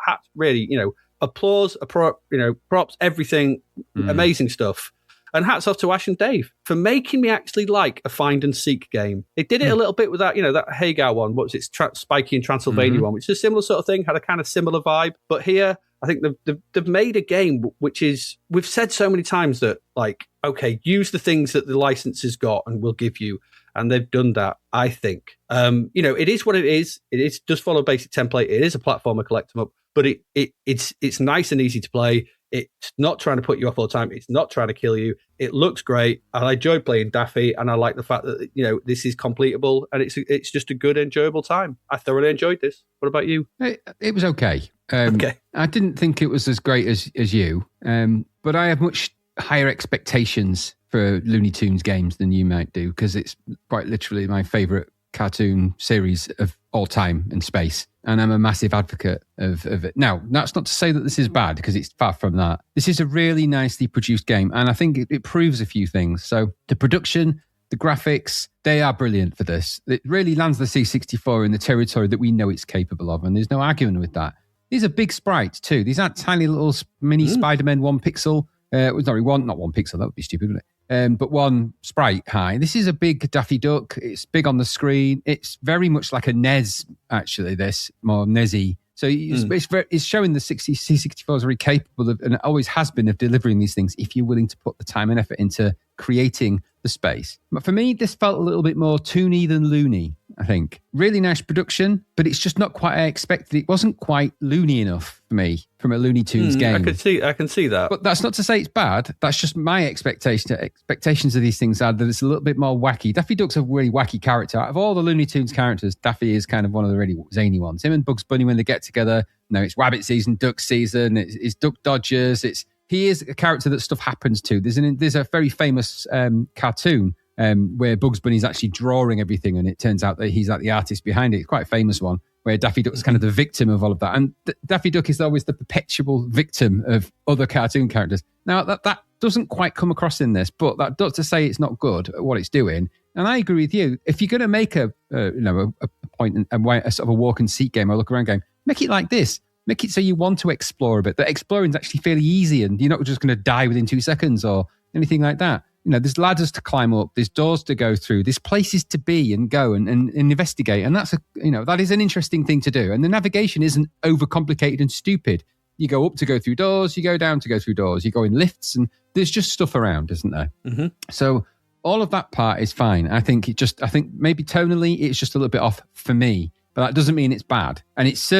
Applause, props, everything, amazing stuff. And hats off to Ash and Dave for making me actually like a find and seek game. They did it a little bit with that, that Hagar one. What was it? Spiky and Transylvania one, which is a similar sort of thing, had a kind of similar vibe. But here, I think they've made a game which is, we've said so many times that, okay, use the things that the license has got and we'll give you. And they've done that, I think. It is what it is. It does follow a basic template. It is a platformer collect 'em up. but it's nice and easy to play. It's not trying to put you off all the time. It's not trying to kill you. It looks great. I enjoy playing Daffy, and I like the fact that this is completable, and it's just a good, enjoyable time. I thoroughly enjoyed this. What about you? It was okay. Okay. I didn't think it was as great as you, but I have much higher expectations for Looney Tunes games than you might do, because it's quite literally my favourite cartoon series of all time in space. And I'm a massive advocate of it. Now, that's not to say that this is bad, because it's far from that. This is a really nicely produced game, and I think it proves a few things. So the production, the graphics, they are brilliant for this. It really lands the C64 in the territory that we know it's capable of, and there's no arguing with that. These are big sprites too. These aren't tiny little mini Spider-Man 1 pixel. Not one pixel, that would be stupid, wouldn't it? But one sprite high. This is a big Daffy Duck. It's big on the screen. It's very much like a NES, actually, this, more NES-y. So it's showing the C64 is very capable of, and it always has been, of delivering these things if you're willing to put the time and effort into creating the space. But for me, this felt a little bit more toony than loony, I think. Really nice production, but it's just not quite I expected. It wasn't quite loony enough for me from a Looney Tunes game. I can see that. But that's not to say it's bad. That's just my expectation. Expectations of these things are that it's a little bit more wacky. Daffy Duck's a really wacky character. Out of all the Looney Tunes characters, Daffy is kind of one of the really zany ones. Him and Bugs Bunny, when they get together, it's rabbit season, duck season, it's duck dodgers, he is a character that stuff happens to. There's a very famous cartoon where Bugs Bunny's actually drawing everything, and it turns out that he's like the artist behind it. It's quite a famous one, where Daffy Duck's kind of the victim of all of that. And Daffy Duck is always the perpetual victim of other cartoon characters. Now, that doesn't quite come across in this, but that not to say it's not good at what it's doing. And I agree with you. If you're going to make a point, a sort of a walk and seat game or look around game, make it like this. Make it so you want to explore a bit. That exploring is actually fairly easy, and you're not just going to die within 2 seconds or anything like that. There's ladders to climb up, there's doors to go through, there's places to be and go and investigate. And that's that is an interesting thing to do. And the navigation isn't overcomplicated and stupid. You go up to go through doors, you go down to go through doors, you go in lifts, and there's just stuff around, isn't there? Mm-hmm. So all of that part is fine. I think maybe tonally it's just a little bit off for me. But that doesn't mean it's bad. And it's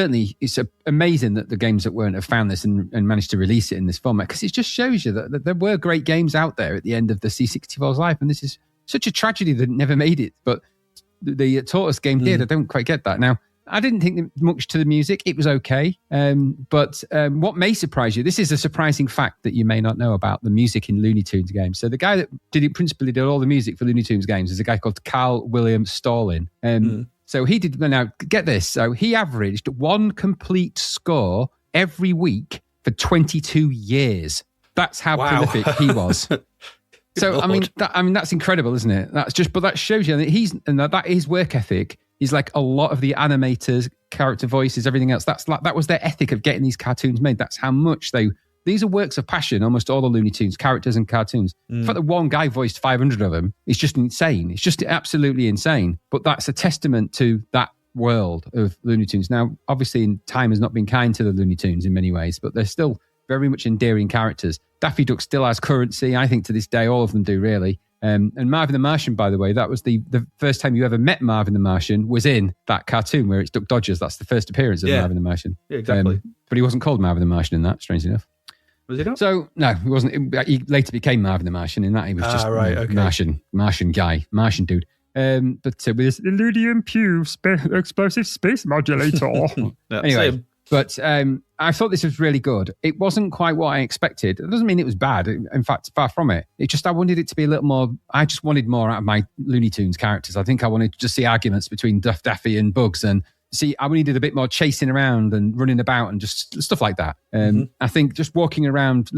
amazing that the games that weren't have found this and managed to release it in this format, because it just shows you that there were great games out there at the end of the C64's life. And this is such a tragedy that it never made it. But the Tortoise game did. I don't quite get that. Now, I didn't think much to the music. It was okay. But what may surprise you, this is a surprising fact that you may not know about the music in Looney Tunes games. So the guy that principally did all the music for Looney Tunes games is a guy called Carl William Stalin. So he did, now get this, so he averaged one complete score every week for 22 years. That's how prolific he was. So, that's incredible, isn't it? But that shows you that that is work ethic. He's like a lot of the animators, character voices, everything else. That was their ethic of getting these cartoons made. That's how much these are works of passion, almost all the Looney Tunes, characters and cartoons. The fact that one guy voiced 500 of them is just insane. It's just absolutely insane. But that's a testament to that world of Looney Tunes. Now, obviously, time has not been kind to the Looney Tunes in many ways, but they're still very much endearing characters. Daffy Duck still has currency. I think to this day, all of them do, really. And Marvin the Martian, by the way, that was the first time you ever met Marvin the Martian was in that cartoon where it's Duck Dodgers. That's the first appearance of Marvin the Martian. Yeah, exactly. But he wasn't called Marvin the Martian in that, strangely enough. Was he not? So, no, he wasn't. He later became Marvin the Martian. In that, he was just Martian guy, Martian dude. But with his Illudium Pew explosive space modulator. Anyway, but I thought this was really good. It wasn't quite what I expected. It doesn't mean it was bad. In fact, far from it. I wanted it to be a little more. I just wanted more out of my Looney Tunes characters. I think I wanted to just see arguments between Daffy and Bugs, and I needed a bit more chasing around and running about and just stuff like that. I think just walking around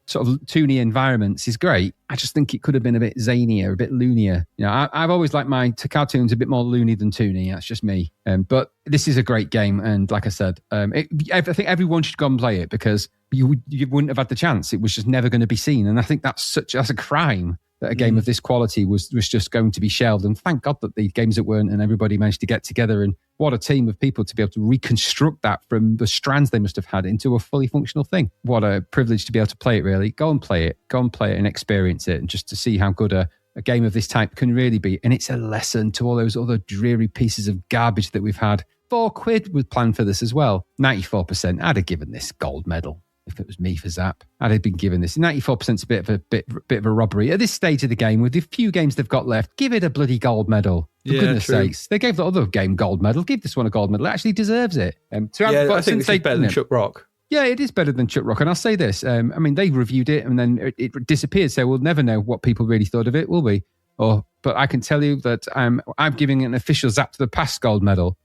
sort of toony environments is great. I just think it could have been a bit zanier, a bit loonier. I've always liked my cartoons a bit more loony than toony. That's just me. But this is a great game, and like I said, I think everyone should go and play it, because you wouldn't have had the chance. It was just never going to be seen, and I think that's a crime that a game of this quality was just going to be shelved. And thank God that the games that weren't, and everybody managed to get together, and what a team of people to be able to reconstruct that from the strands they must have had into a fully functional thing. What a privilege to be able to play it, really. Go and play it and experience it, and just to see how good a game of this type can really be. And it's a lesson to all those other dreary pieces of garbage that we've had. £4 was planned for this as well. 94%. I'd have given this gold medal. If it was me for Zap, I'd have been given this. 94% is a bit of a robbery. At this stage of the game, with the few games they've got left, give it a bloody gold medal. For goodness sakes. They gave the other game gold medal. Give this one a gold medal. It actually deserves it. I think this is better than Chuck Rock. Yeah, it is better than Chuck Rock. And I'll say this. I mean, they reviewed it and then it disappeared. So we'll never know what people really thought of it, will we? But I can tell you that I'm giving it an official Zap to the Past gold medal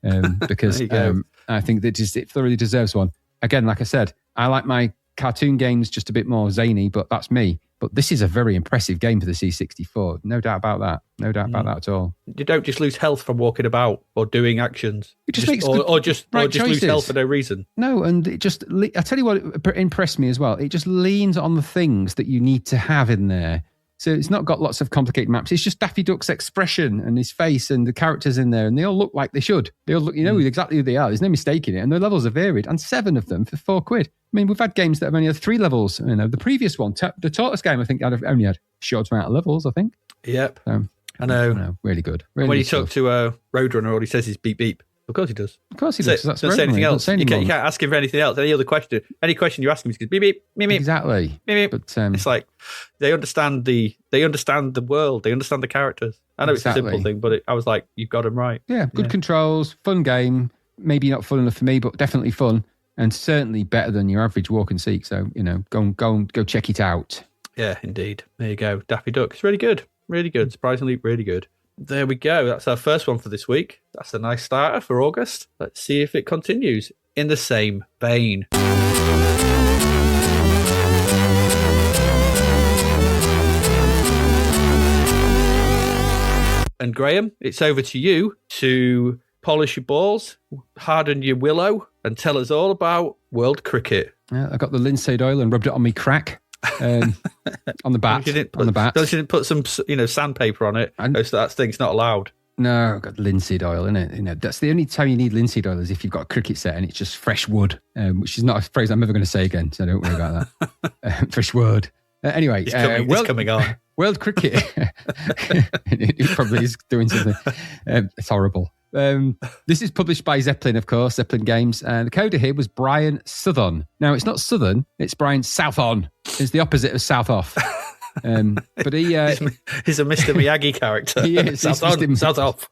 because I think that it thoroughly deserves one. Again, like I said, I like my cartoon games just a bit more zany, but that's me. But this is a very impressive game for the C64. No doubt about that. No doubt about that at all. You don't just lose health from walking about or doing actions. It just makes or just lose health for no reason. No, and it just, I tell you what impressed me as well. It just leans on the things that you need to have in there. So it's not got lots of complicated maps. It's just Daffy Duck's expression and his face and the characters in there. And they all look like they should. They all look, you know exactly who they are. There's no mistake in it. And the levels are varied. And 7 of them for £4. I mean, we've had games that have only had 3 levels. You know, the previous one, the Tortoise game, I think, only had a short amount of levels, I think. Yep. I know. Really good. When you talk to Roadrunner, all he says is beep, beep. Of course he does. Of course he does. That's doesn't say anything else. You can't ask him for anything else. Any other question, any question you ask him, he goes beep, beep, beep, beep. Exactly. Beep, beep. But it's like they understand the world. They understand the characters. I know it's a simple thing, but I was like, you've got them right. Yeah, good controls, fun game. Maybe not fun enough for me, but definitely fun. And certainly better than your average walk and seek. So, go check it out. Yeah, indeed. There you go. Daffy Duck. It's really good. Really good. Surprisingly, really good. There we go. That's our first one for this week. That's a nice starter for August. Let's see if it continues in the same vein. And Graham, it's over to you to polish your balls, harden your willow, and tell us all about world cricket. Yeah, I got the linseed oil and rubbed it on me crack. On the bat. You didn't put some, sandpaper on it. So that thing's not allowed. No, I've got linseed oil in it. That's the only time you need linseed oil is if you've got a cricket set and it's just fresh wood, which is not a phrase I'm ever going to say again. So don't worry about that. Fresh wood. Anyway, it's coming on. World cricket. It probably is doing something. It's horrible. This is published by Zeppelin, of course, Zeppelin Games. And the coder here was Brian Southon. Now, it's not Southern, it's Brian Southon. It's the opposite of South Off. But he's a Mr. Miyagi character. He is. South Off.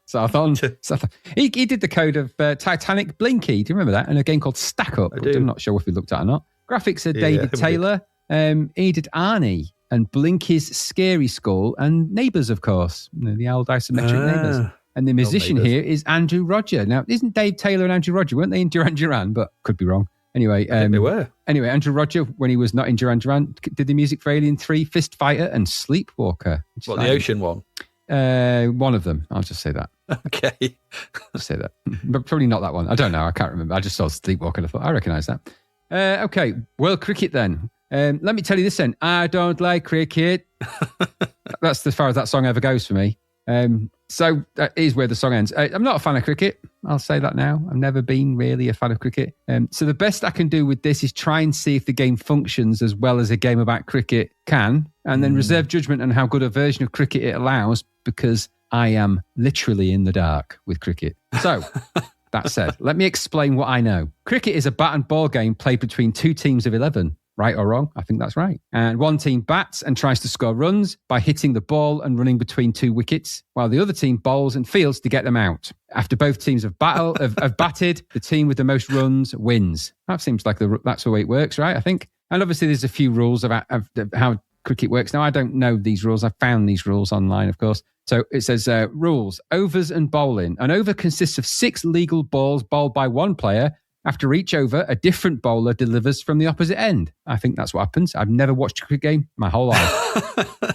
He did the code of Titanic Blinky. Do you remember that? And a game called Stack Up, which I'm not sure if we looked at or not. Graphics are David Taylor. He did Arnie and Blinky's Scary Skull and Neighbours, of course. The old isometric Neighbours. And the musician here is Andrew Roger. Now, isn't Dave Taylor and Andrew Roger? Weren't they in Duran Duran? But could be wrong. Anyway, I think they were. Anyway, Andrew Roger, when he was not in Duran Duran, did the music for Alien 3, Fist Fighter, and Sleepwalker. What, the ocean one? One of them. I'll just say that. Okay. I'll say that. But probably not that one. I don't know. I can't remember. I just saw Sleepwalker and I thought, I recognise that. Okay, world cricket then. Let me tell you this then. I don't like cricket. That's as far as that song ever goes for me. So that is where the song ends. I'm not a fan of cricket. I'll say that now. I've never been really a fan of cricket. So the best I can do with this is try and see if the game functions as well as a game about cricket can, and then reserve judgment on how good a version of cricket it allows, because I am literally in the dark with cricket. So that said, let me explain what I know. Cricket is a bat and ball game played between 2 teams of 11. Right or wrong? I think that's right. And one team bats and tries to score runs by hitting the ball and running between 2 wickets, while the other team bowls and fields to get them out. After both teams have batted, the team with the most runs wins. That seems like that's the way it works, right? I think. And obviously there's a few rules of how cricket works. Now, I don't know these rules. I found these rules online, of course. So it says rules, overs and bowling. An over consists of 6 legal balls bowled by one player. After each over, a different bowler delivers from the opposite end. I think that's what happens. I've never watched a cricket game my whole life.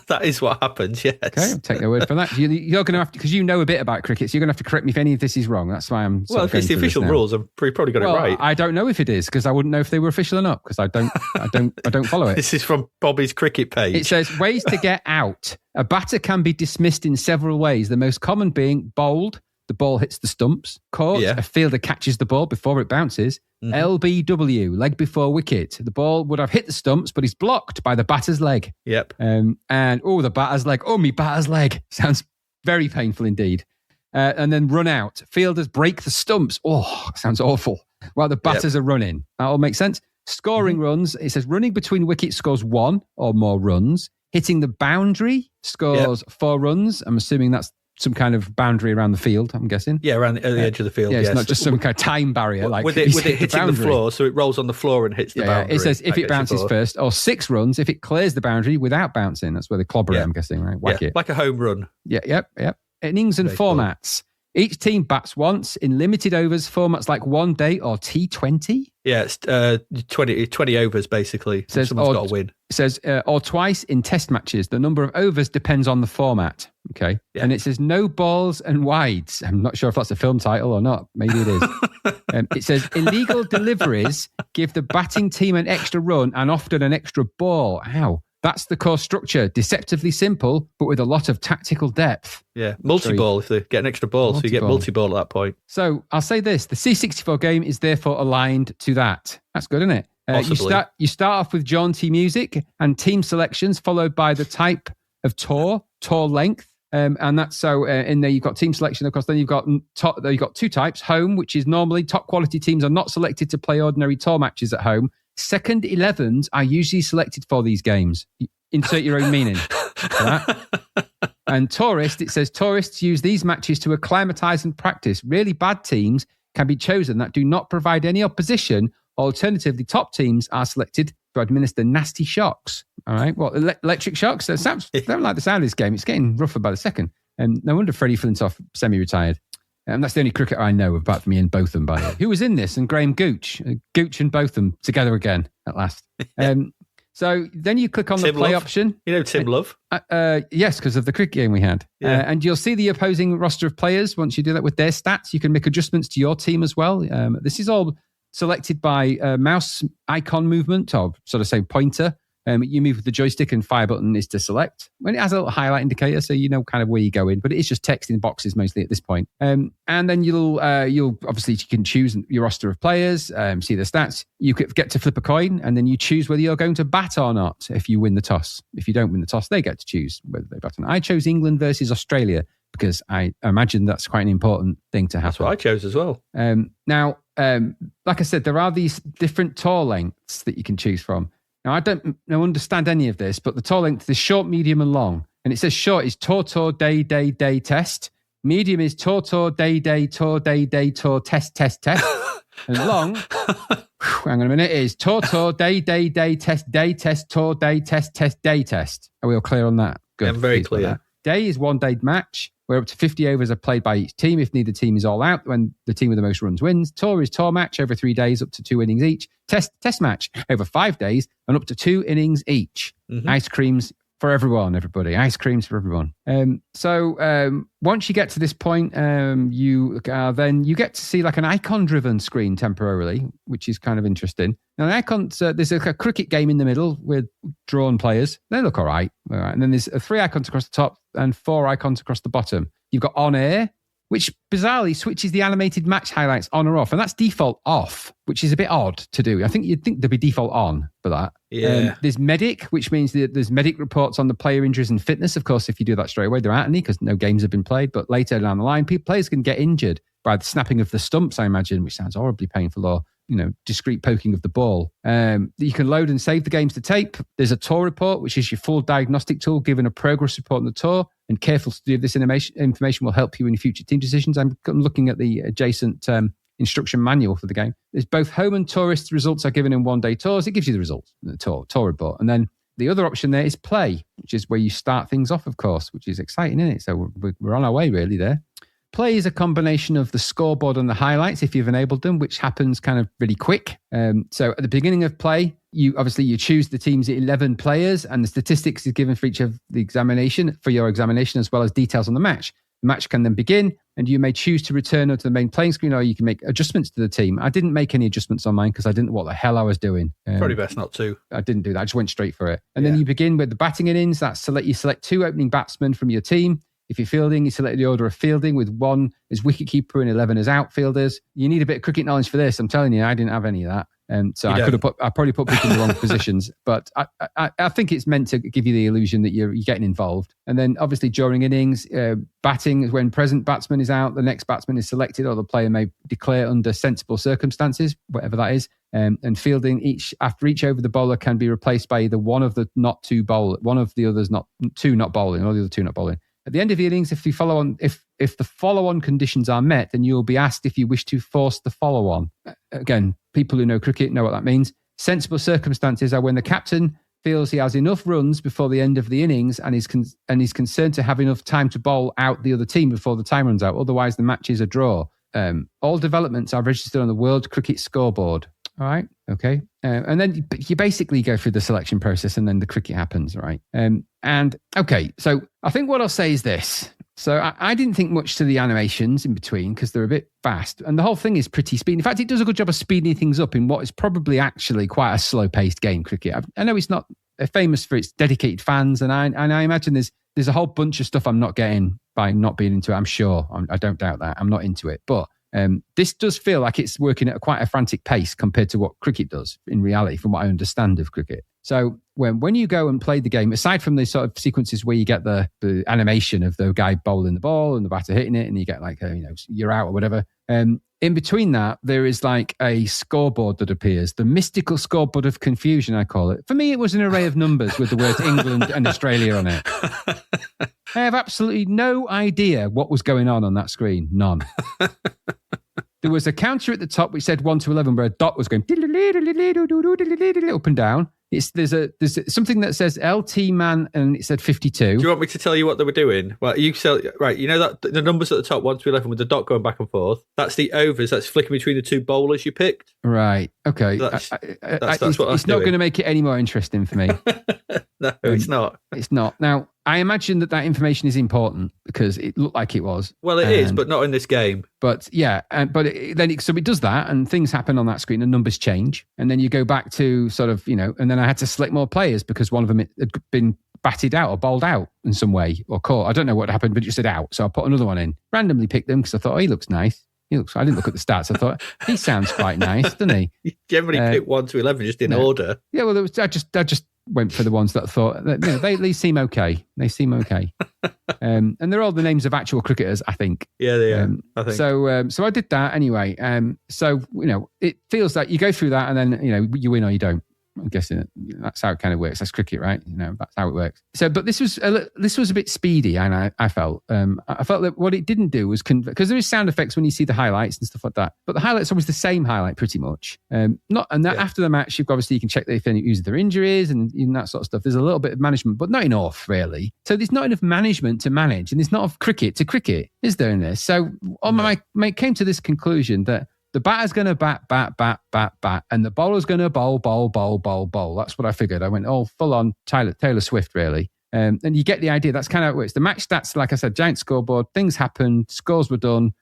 That is what happens, yes. Okay, I'll take their word for that. You're going to have to, because you know a bit about cricket, so you're going to have to correct me if any of this is wrong. That's why I'm Well, if it's the official rules, I've probably got it right. I don't know if it is, because I wouldn't know if they were official or not, because I don't follow it. This is from Bobby's cricket page. It says, ways to get out. A batter can be dismissed in several ways, the most common being bowled, the ball hits the stumps. Caught, a fielder catches the ball before it bounces. Mm-hmm. LBW, leg before wicket. The ball would have hit the stumps, but is blocked by the batter's leg. Yep. The batter's leg. Oh, me batter's leg. Sounds very painful indeed. and then run out. Fielders break the stumps. Oh, sounds awful. While the batters are running. That all makes sense. Scoring runs, it says running between wickets scores 1 or more runs. Hitting the boundary scores 4 runs. I'm assuming that's some kind of boundary around the field, I'm guessing. Yeah, around the edge of the field. Yeah, it's not just some kind of time barrier. Like with it hitting the floor, so it rolls on the floor and hits the boundary. It says if it bounces first, or 6 runs if it clears the boundary without bouncing. That's where they clobber it, I'm guessing, right? Whack it. Like a home run. Yep. Innings and formats. Each team bats once in limited overs, formats like one day or T20. Yeah, it's 20 overs, basically. Says, someone's got to win. It says, or twice in test matches. The number of overs depends on the format. Okay. Yeah. And it says no balls and wides. I'm not sure if that's a film title or not. Maybe it is. It says illegal deliveries give the batting team an extra run and often an extra ball. Ow. That's the core structure. Deceptively simple, but with a lot of tactical depth. Yeah, multi-ball if they get an extra ball. So you get multi-ball at that point. So I'll say this. The C64 game is therefore aligned to that. That's good, isn't it? You start off with jaunty music and team selections, followed by the type of tour length. And that's so in there you've got team selection. Of course, then you've got 2 types. Home, which is normally top quality teams are not selected to play ordinary tour matches at home. Second 11s are usually selected for these games. Insert your own meaning for that. And tourist, it says tourists use these matches to acclimatise and practice. Really bad teams can be chosen that do not provide any opposition. Alternatively, top teams are selected to administer nasty shocks. All right, electric shocks? I don't like the sound of this game. It's getting rougher by the second. And no wonder Freddie Flintoff semi-retired. And that's the only cricketer I know, apart from Ian Botham, by the way. Who was in this? And Graham Gooch. Gooch and Botham together again at last. So then you click on the play option. You know Tim Love? Yes, because of the cricket game we had. Yeah. And you'll see the opposing roster of players. Once you do that with their stats, you can make adjustments to your team as well. This is all selected by mouse icon movement, or sort of say pointer. You move with the joystick and fire button is to select. When it has a little highlight indicator, so you know kind of where you're going, but it is just text in boxes mostly at this point. And then you'll obviously you can choose your roster of players, see the stats. You get to flip a coin, and then you choose whether you're going to bat or not. If you win the toss, if you don't win the toss, they get to choose whether they bat or not. I chose England versus Australia because I imagine that's quite an important thing to happen. That's what I chose as well. Now, like I said, there are these different tour lengths that you can choose from. Now, I don't understand any of this, but the tour length is short, medium, and long. And it says short is tour, day, test. Medium is tour, day, tour, test. And long, hang on a minute, is tour, day, test, tour, day, test. Are we all clear on that? Good. I'm very clear. Day is one-day match, where up to 50 overs are played by each team. If neither team is all out, when the team with the most runs wins. Tour is tour match over 3 days, up to 2 innings each. Test match over 5 days and up to 2 innings each. Mm-hmm. Ice creams for everyone, everybody. Ice creams for everyone. So once you get to this point, you get to see like an icon-driven screen temporarily, which is kind of interesting. Now, the icons, there's a cricket game in the middle with drawn players. They look all right. And then there's 3 icons across the top and 4 icons across the bottom. You've got on air, which bizarrely switches the animated match highlights on or off. And that's default off, which is a bit odd to do. I think you'd think there'd be default on for that. Yeah. There's medic, which means that there's medic reports on the player injuries and fitness. Of course, if you do that straight away, there aren't any because no games have been played. But later down the line, players can get injured by the snapping of the stumps, I imagine, which sounds horribly painful, or discrete poking of the ball. You can load and save the games to tape. There's a tour report, which is your full diagnostic tool, giving a progress report on the tour. And careful study of this information will help you in future team decisions. I'm looking at the adjacent instruction manual for the game. There's both home and tourist results are given in one-day tours. It gives you the results, the tour report. And then the other option there is play, which is where you start things off, of course, which is exciting, isn't it? So we're on our way, really, there. Play is a combination of the scoreboard and the highlights, if you've enabled them, which happens kind of really quick. So at the beginning of play, you choose the team's 11 players, and the statistics is given for each of the examination, for your examination, as well as details on the match. The match can then begin, and you may choose to return to the main playing screen, or you can make adjustments to the team. I didn't make any adjustments on mine because I didn't know what the hell I was doing. Probably best not to. I didn't do that. I just went straight for it. And then you begin with the batting innings. You select 2 opening batsmen from your team. If you're fielding, you select the order of fielding with 1 as wicketkeeper and 11 as outfielders. You need a bit of cricket knowledge for this. I'm telling you, I didn't have any of that. So You I don't. probably put people in the wrong positions, but I think it's meant to give you the illusion that you're getting involved. And then obviously during innings, batting is when present batsman is out, the next batsman is selected, or the player may declare under sensible circumstances, whatever that is. And fielding after each over, the bowler can be replaced by either one of the one of the others not bowling, or the other two not bowling. At the end of the innings, if the follow-on conditions are met, then you'll be asked if you wish to force the follow-on. Again, people who know cricket know what that means. Sensible circumstances are when the captain feels he has enough runs before the end of the innings and is concerned to have enough time to bowl out the other team before the time runs out. Otherwise, the match is a draw. All developments are registered on the World Cricket Scoreboard. All right. Okay. And then you basically go through the selection process and then the cricket happens. Right. And okay. So I think what I'll say is this. So I didn't think much to the animations in between because they're a bit fast. And the whole thing is pretty speedy. In fact, it does a good job of speeding things up in what is probably actually quite a slow-paced game, cricket. I know it's not famous for its dedicated fans. And I imagine there's a whole bunch of stuff I'm not getting by not being into it. I'm sure. I don't doubt that. I'm not into it. But this does feel like it's working at quite a frantic pace compared to what cricket does in reality, from what I understand of cricket. So when you go and play the game, aside from the sort of sequences where you get the animation of the guy bowling the ball and the batter hitting it, and you get like, you're out or whatever. In between that, there is like a scoreboard that appears, the mystical scoreboard of confusion, I call it. For me, it was an array of numbers with the words England and Australia on it. I have absolutely no idea what was going on that screen. None. There was a counter at the top which said 1 to 11, where a dot was going up and down. There's something that says LT man, and it said 52. Do you want me to tell you what they were doing? Well, you know that the numbers at the top, 1 to 11, with the dot going back and forth. That's the overs. That's flicking between the two bowlers you picked. Right. Okay. That's what it's not going to make it any more interesting for me. No, it's not. It's not. Now, I imagine that information is important because it looked like it was. Well, it is, but not in this game. But yeah, so it does that, and things happen on that screen, and numbers change, and then you go back to sort of, and then I had to select more players because one of them had been batted out or bowled out in some way or caught. I don't know what happened, but it just said out. So I put another one in. Randomly picked them because I thought, he looks nice. I didn't look at the stats. I thought, he sounds quite nice, doesn't he? You generally pick 1 to 11 just in order. Yeah, well, I just went for the ones that I thought, they seem okay. They seem okay. And they're all the names of actual cricketers, I think. Yeah, they are. I think. So I did that anyway. It feels like you go through that and then, you win or you don't. I'm guessing that's how it kind of works. That's cricket, right? That's how it works. So, but this was a bit speedy, and I felt that what it didn't do was because there is sound effects when you see the highlights and stuff like that. But the highlights are always the same highlight, pretty much. After the match, you can check if any use their injuries and that sort of stuff. There's a little bit of management, but not enough really. So there's not enough management to manage, and there's not enough cricket to cricket, is there in this? So I came to this conclusion that the batter's going to bat, and the bowler's going to bowl. That's what I figured. I went all full on Taylor Swift, really. And you get the idea. That's kind of how it works. The match stats, like I said, giant scoreboard, things happened, scores were done,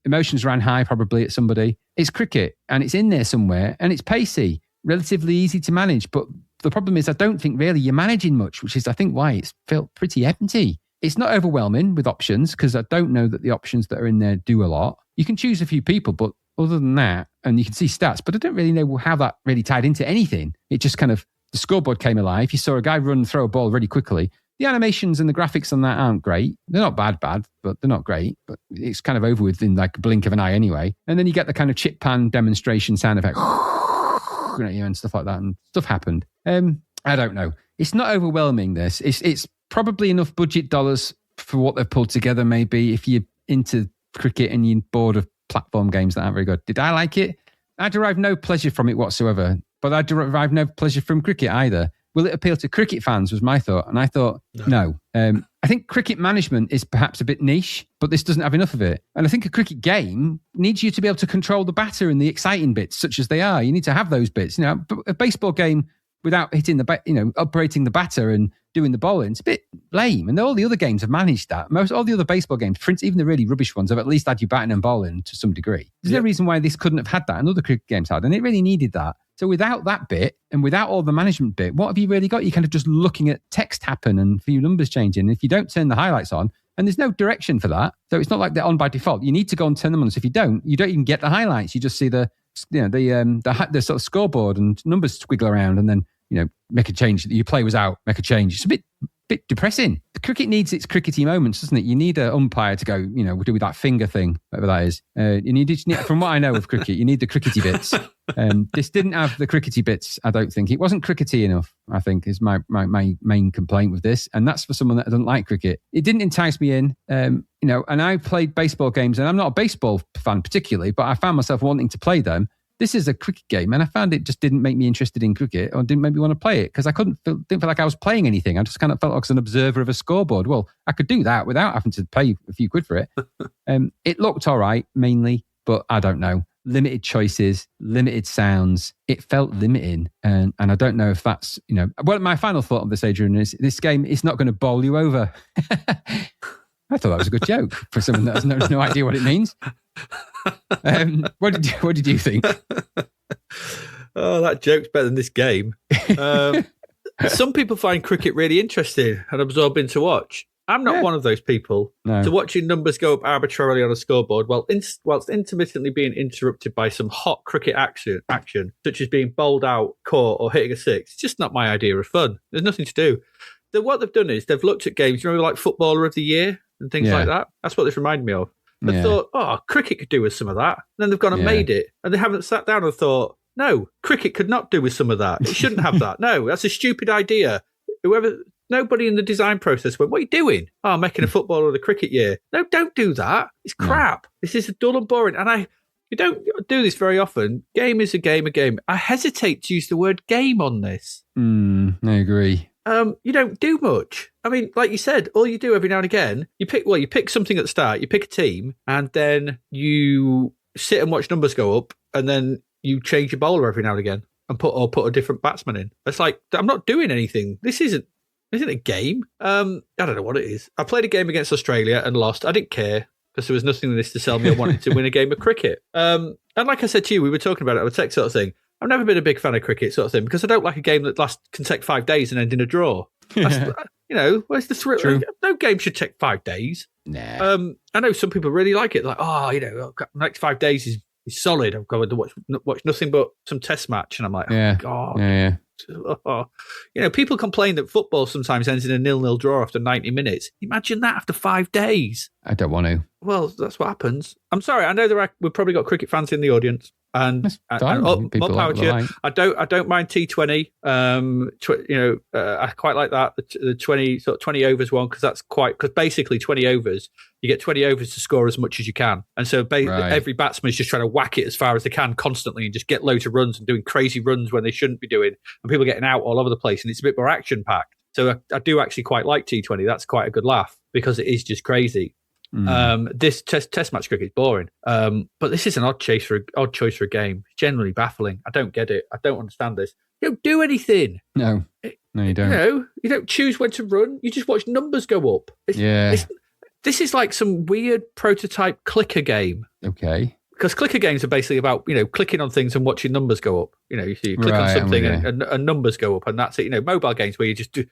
emotions ran high probably at somebody. It's cricket, and it's in there somewhere, and it's pacey, relatively easy to manage. But the problem is I don't think really you're managing much, which is, I think, why it's felt pretty empty. It's not overwhelming with options because I don't know that the options that are in there do a lot. You can choose a few people, but other than that, and you can see stats, but I don't really know how that really tied into anything. It just kind of, the scoreboard came alive. You saw a guy run and throw a ball really quickly. The animations and the graphics on that aren't great. They're not bad, but they're not great. But it's kind of over with in like a blink of an eye anyway. And then you get the kind of chip pan demonstration sound effect and stuff like that, and stuff happened. I don't know. It's not overwhelming, this. It's probably enough budget dollars for what they've pulled together, maybe, if you're into cricket and you're bored of platform games that aren't very good. Did I like it? I derive no pleasure from it whatsoever, but I derive no pleasure from cricket either. Will it appeal to cricket fans was my thought, and I thought no. I think cricket management is perhaps a bit niche, but this doesn't have enough of it. And I think a cricket game needs you to be able to control the batter and the exciting bits, such as they are. You need to have those bits. A baseball game without hitting operating the batter and doing the bowling, it's a bit lame. And all the other games have managed that. All the other baseball games, even the really rubbish ones, have at least had you batting and bowling to some degree. There's no reason why this couldn't have had that, and other cricket games had, and it really needed that. So without that bit, and without all the management bit, what have you really got? You're kind of just looking at text happen and a few numbers changing. And if you don't turn the highlights on, and there's no direction for that, so it's not like they're on by default. You need to go and turn them on. So if you don't even get the highlights. You just see the the sort of scoreboard and numbers squiggle around, and then make a change. Your play was out, make a change. It's a bit depressing. The cricket needs its crickety moments, doesn't it? You need an umpire to go, do with that finger thing, whatever that is. You need, from what I know of cricket, you need the crickety bits. This didn't have the crickety bits, I don't think. It wasn't crickety enough, I think, is my main complaint with this. And that's for someone that doesn't like cricket. It didn't entice me in, and I played baseball games, and I'm not a baseball fan particularly, but I found myself wanting to play them. This is a cricket game, and I found it just didn't make me interested in cricket, or didn't make me want to play it, because I didn't feel like I was playing anything. I just kind of felt like I was an observer of a scoreboard. Well, I could do that without having to pay a few quid for it. It looked all right, mainly, but I don't know. Limited choices, limited sounds. It felt limiting, and I don't know if that's, Well, my final thought of this, Adrian, is this game is not going to bowl you over. I thought that was a good joke for someone that has no idea what it means. What did you think? Oh, that joke's better than this game. Some people find cricket really interesting and absorbing to watch. I'm not one of those people. No. To watching numbers go up arbitrarily on a scoreboard whilst intermittently being interrupted by some hot cricket action, such as being bowled out, caught, or hitting a six. It's just not my idea of fun. There's nothing to do. What they've done is they've looked at games, like Footballer of the Year and things like that. That's what this reminded me of. They thought, cricket could do with some of that. And then they've gone and made it. And they haven't sat down and thought, no, cricket could not do with some of that. It shouldn't have that. No, that's a stupid idea. Nobody in the design process went, what are you doing? Oh, I'm making a Footballer of the Cricket Year. No, don't do that. It's crap. This is dull and boring. And you don't do this very often. Game is a game. I hesitate to use the word game on this. I agree. You don't do much. I mean, like you said, all you do every now and again, you pick something at the start, you pick a team, and then you sit and watch numbers go up, and then you change your bowler every now and again and put a different batsman in. It's like, I'm not doing anything. This isn't a game. I don't know what it is. I played a game against Australia and lost. I didn't care because there was nothing in this to sell me. I wanted to win a game of cricket. And like I said to you, we were talking about it, a tech sort of thing. I've never been a big fan of cricket sort of thing because I don't like a game that can take 5 days and end in a draw. Where's the thrill? True. No game should take 5 days. Nah. I know some people really like it. Like, the next 5 days is solid. I'm going to watch nothing but some test match. And I'm like, oh, God. Yeah. People complain that football sometimes ends in a 0-0 draw after 90 minutes. Imagine that after 5 days. I don't want to. Well, that's what happens. I'm sorry. I know we've probably got cricket fans in the audience. And more power to you. I don't mind T20. I quite like that, the 20 overs one, because basically 20 overs, you get 20 overs to score as much as you can, and so every batsman is just trying to whack it as far as they can constantly and just get loads of runs and doing crazy runs when they shouldn't be doing, and people getting out all over the place, and it's a bit more action packed. So I do actually quite like T20. That's quite a good laugh because it is just crazy. This test match cricket is boring, but this is an odd choice for a game. It's generally baffling. I don't get it. I don't understand this. You don't do anything. No, you don't. You don't choose when to run. You just watch numbers go up. This is like some weird prototype clicker game. Okay. Because clicker games are basically about clicking on things and watching numbers go up. You click on something and numbers go up, and that's it. Mobile games where you just do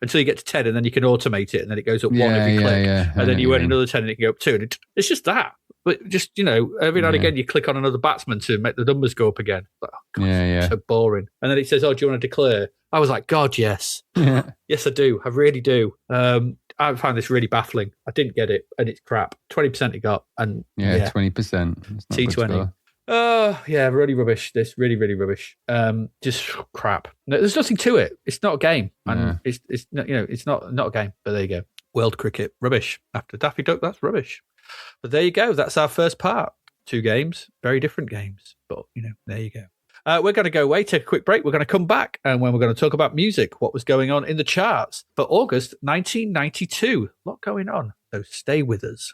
until you get to 10, and then you can automate it, and then it goes up 1 every click, and then you earn another 10, and it can go up 2. And it's just that. But just, every now and again, you click on another batsman to make the numbers go up again. Like, oh, God, it's so boring. And then it says, do you want to declare? I was like, God, yes. Yes, I do. I really do. I found this really baffling. I didn't get it, and it's crap. 20% it got. And 20%. T20. Oh, yeah, really rubbish. This really, really rubbish. Just crap. No, there's nothing to it. It's not a game, and it's not, it's not a game. But there you go. World cricket rubbish. After Daffy Duck, that's rubbish. But there you go. That's our first part. 2 games, very different games. But there you go. We're going to go away, take a quick break. We're going to come back, and when we're going to talk about music, what was going on in the charts for August 1992. A lot going on. So stay with us.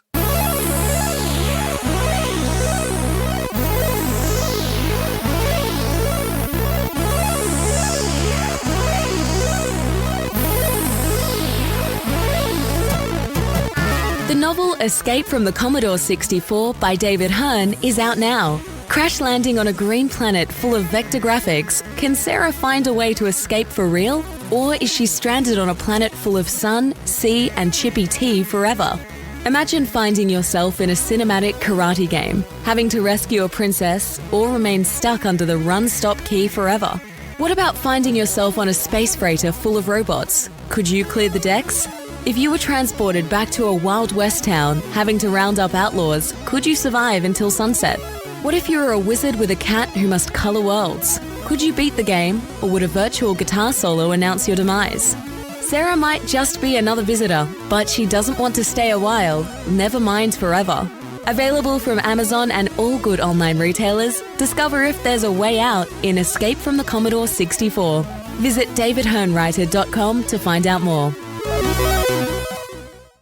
The novel Escape from the Commodore 64 by David Hearn is out now. Crash landing on a green planet full of vector graphics, can Sarah find a way to escape for real? Or is she stranded on a planet full of sun, sea, and chippy tea forever? Imagine finding yourself in a cinematic karate game, having to rescue a princess or remain stuck under the run-stop key forever. What about finding yourself on a space freighter full of robots? Could you clear the decks? If you were transported back to a Wild West town, having to round up outlaws, could you survive until sunset? What if you were a wizard with a cat who must colour worlds? Could you beat the game, or would a virtual guitar solo announce your demise? Sarah might just be another visitor, but she doesn't want to stay a while, never mind forever. Available from Amazon and all good online retailers, discover if there's a way out in Escape from the Commodore 64. Visit davidhearnwriter.com to find out more.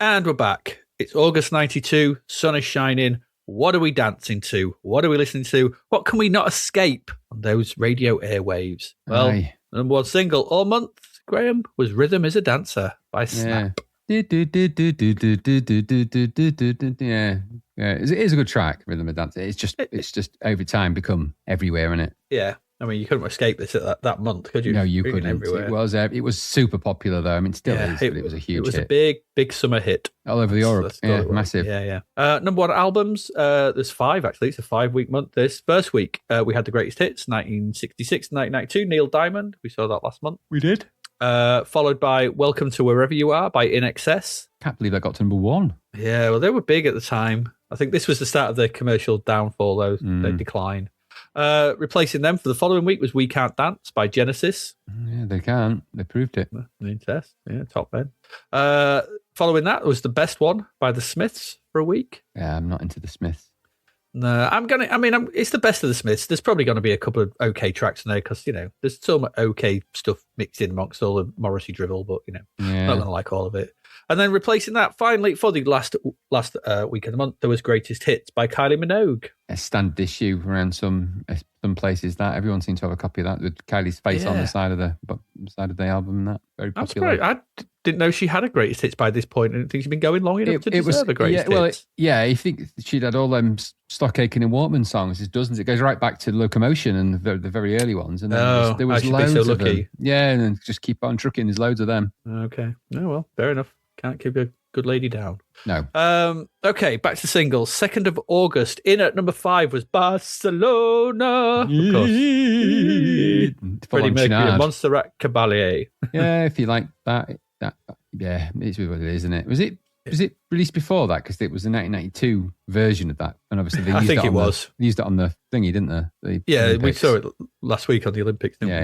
And we're back. It's August 92, sun is shining. What are we dancing to? What are we listening to? What can we not escape on those radio airwaves? Well, Aye. the number one single all month, Graham, was Rhythm is a Dancer by Snap. Yeah. Yeah, it is a good track, Rhythm of Dance. It's just over time become everywhere, isn't it? Yeah. I mean, you couldn't escape this at that month, could you? No, you Being couldn't. everywhere. It was super popular though. I mean, still is, but it was a huge hit. It was a big summer hit. All over Europe. That's Yeah, what it was. massive. Yeah. Number one albums, there's 5 actually. It's a 5-week month. This first week, we had the greatest hits, 1966 and 1992, Neil Diamond. We saw that last month. We did. Followed by Welcome to Wherever You Are by In Excess. Can't believe that got to number 1. Yeah, well, they were big at the time. I think this was the start of their commercial downfall, though, their decline. Replacing them for the following week was We Can't Dance by Genesis. Yeah, they can't. They proved it. Test. Yeah, top men. Following that was The Best One by The Smiths for a week. Yeah, I'm not into the Smiths. No, it's the best of the Smiths. There's probably going to be a couple of okay tracks in there because, there's so much okay stuff mixed in amongst all the Morrissey drivel, but, Yeah. not going to like all of it. And then replacing that, finally, for the last week of the month, there was Greatest Hits by Kylie Minogue. A standard issue around some places that everyone seemed to have a copy of that with Kylie's face on the side of the album. And that very I'm popular. surprised. I didn't know she had a Greatest Hits by this point. I didn't think she'd been going long enough to deserve a Greatest Hits. I think she'd had all them Stock Aitken and Walkman songs. There's dozens. It goes right back to Locomotion and the very early ones. And there was I should loads be so of lucky. them. Yeah, and then just keep on trucking. There's loads of them. Okay. Oh, well, fair enough. Can't keep a good lady down. No. Okay, back to singles. 2nd of August. In at number 5 was Barcelona. Of course. Freddie Mercury and Montserrat Caballé. Yeah, if you like that, yeah, it's what it is, isn't it? Was it released before that? Because it was the 1992 version of that, and obviously they used they used it on the thingy, didn't they? The Olympics. We saw it last week on the Olympics, didn't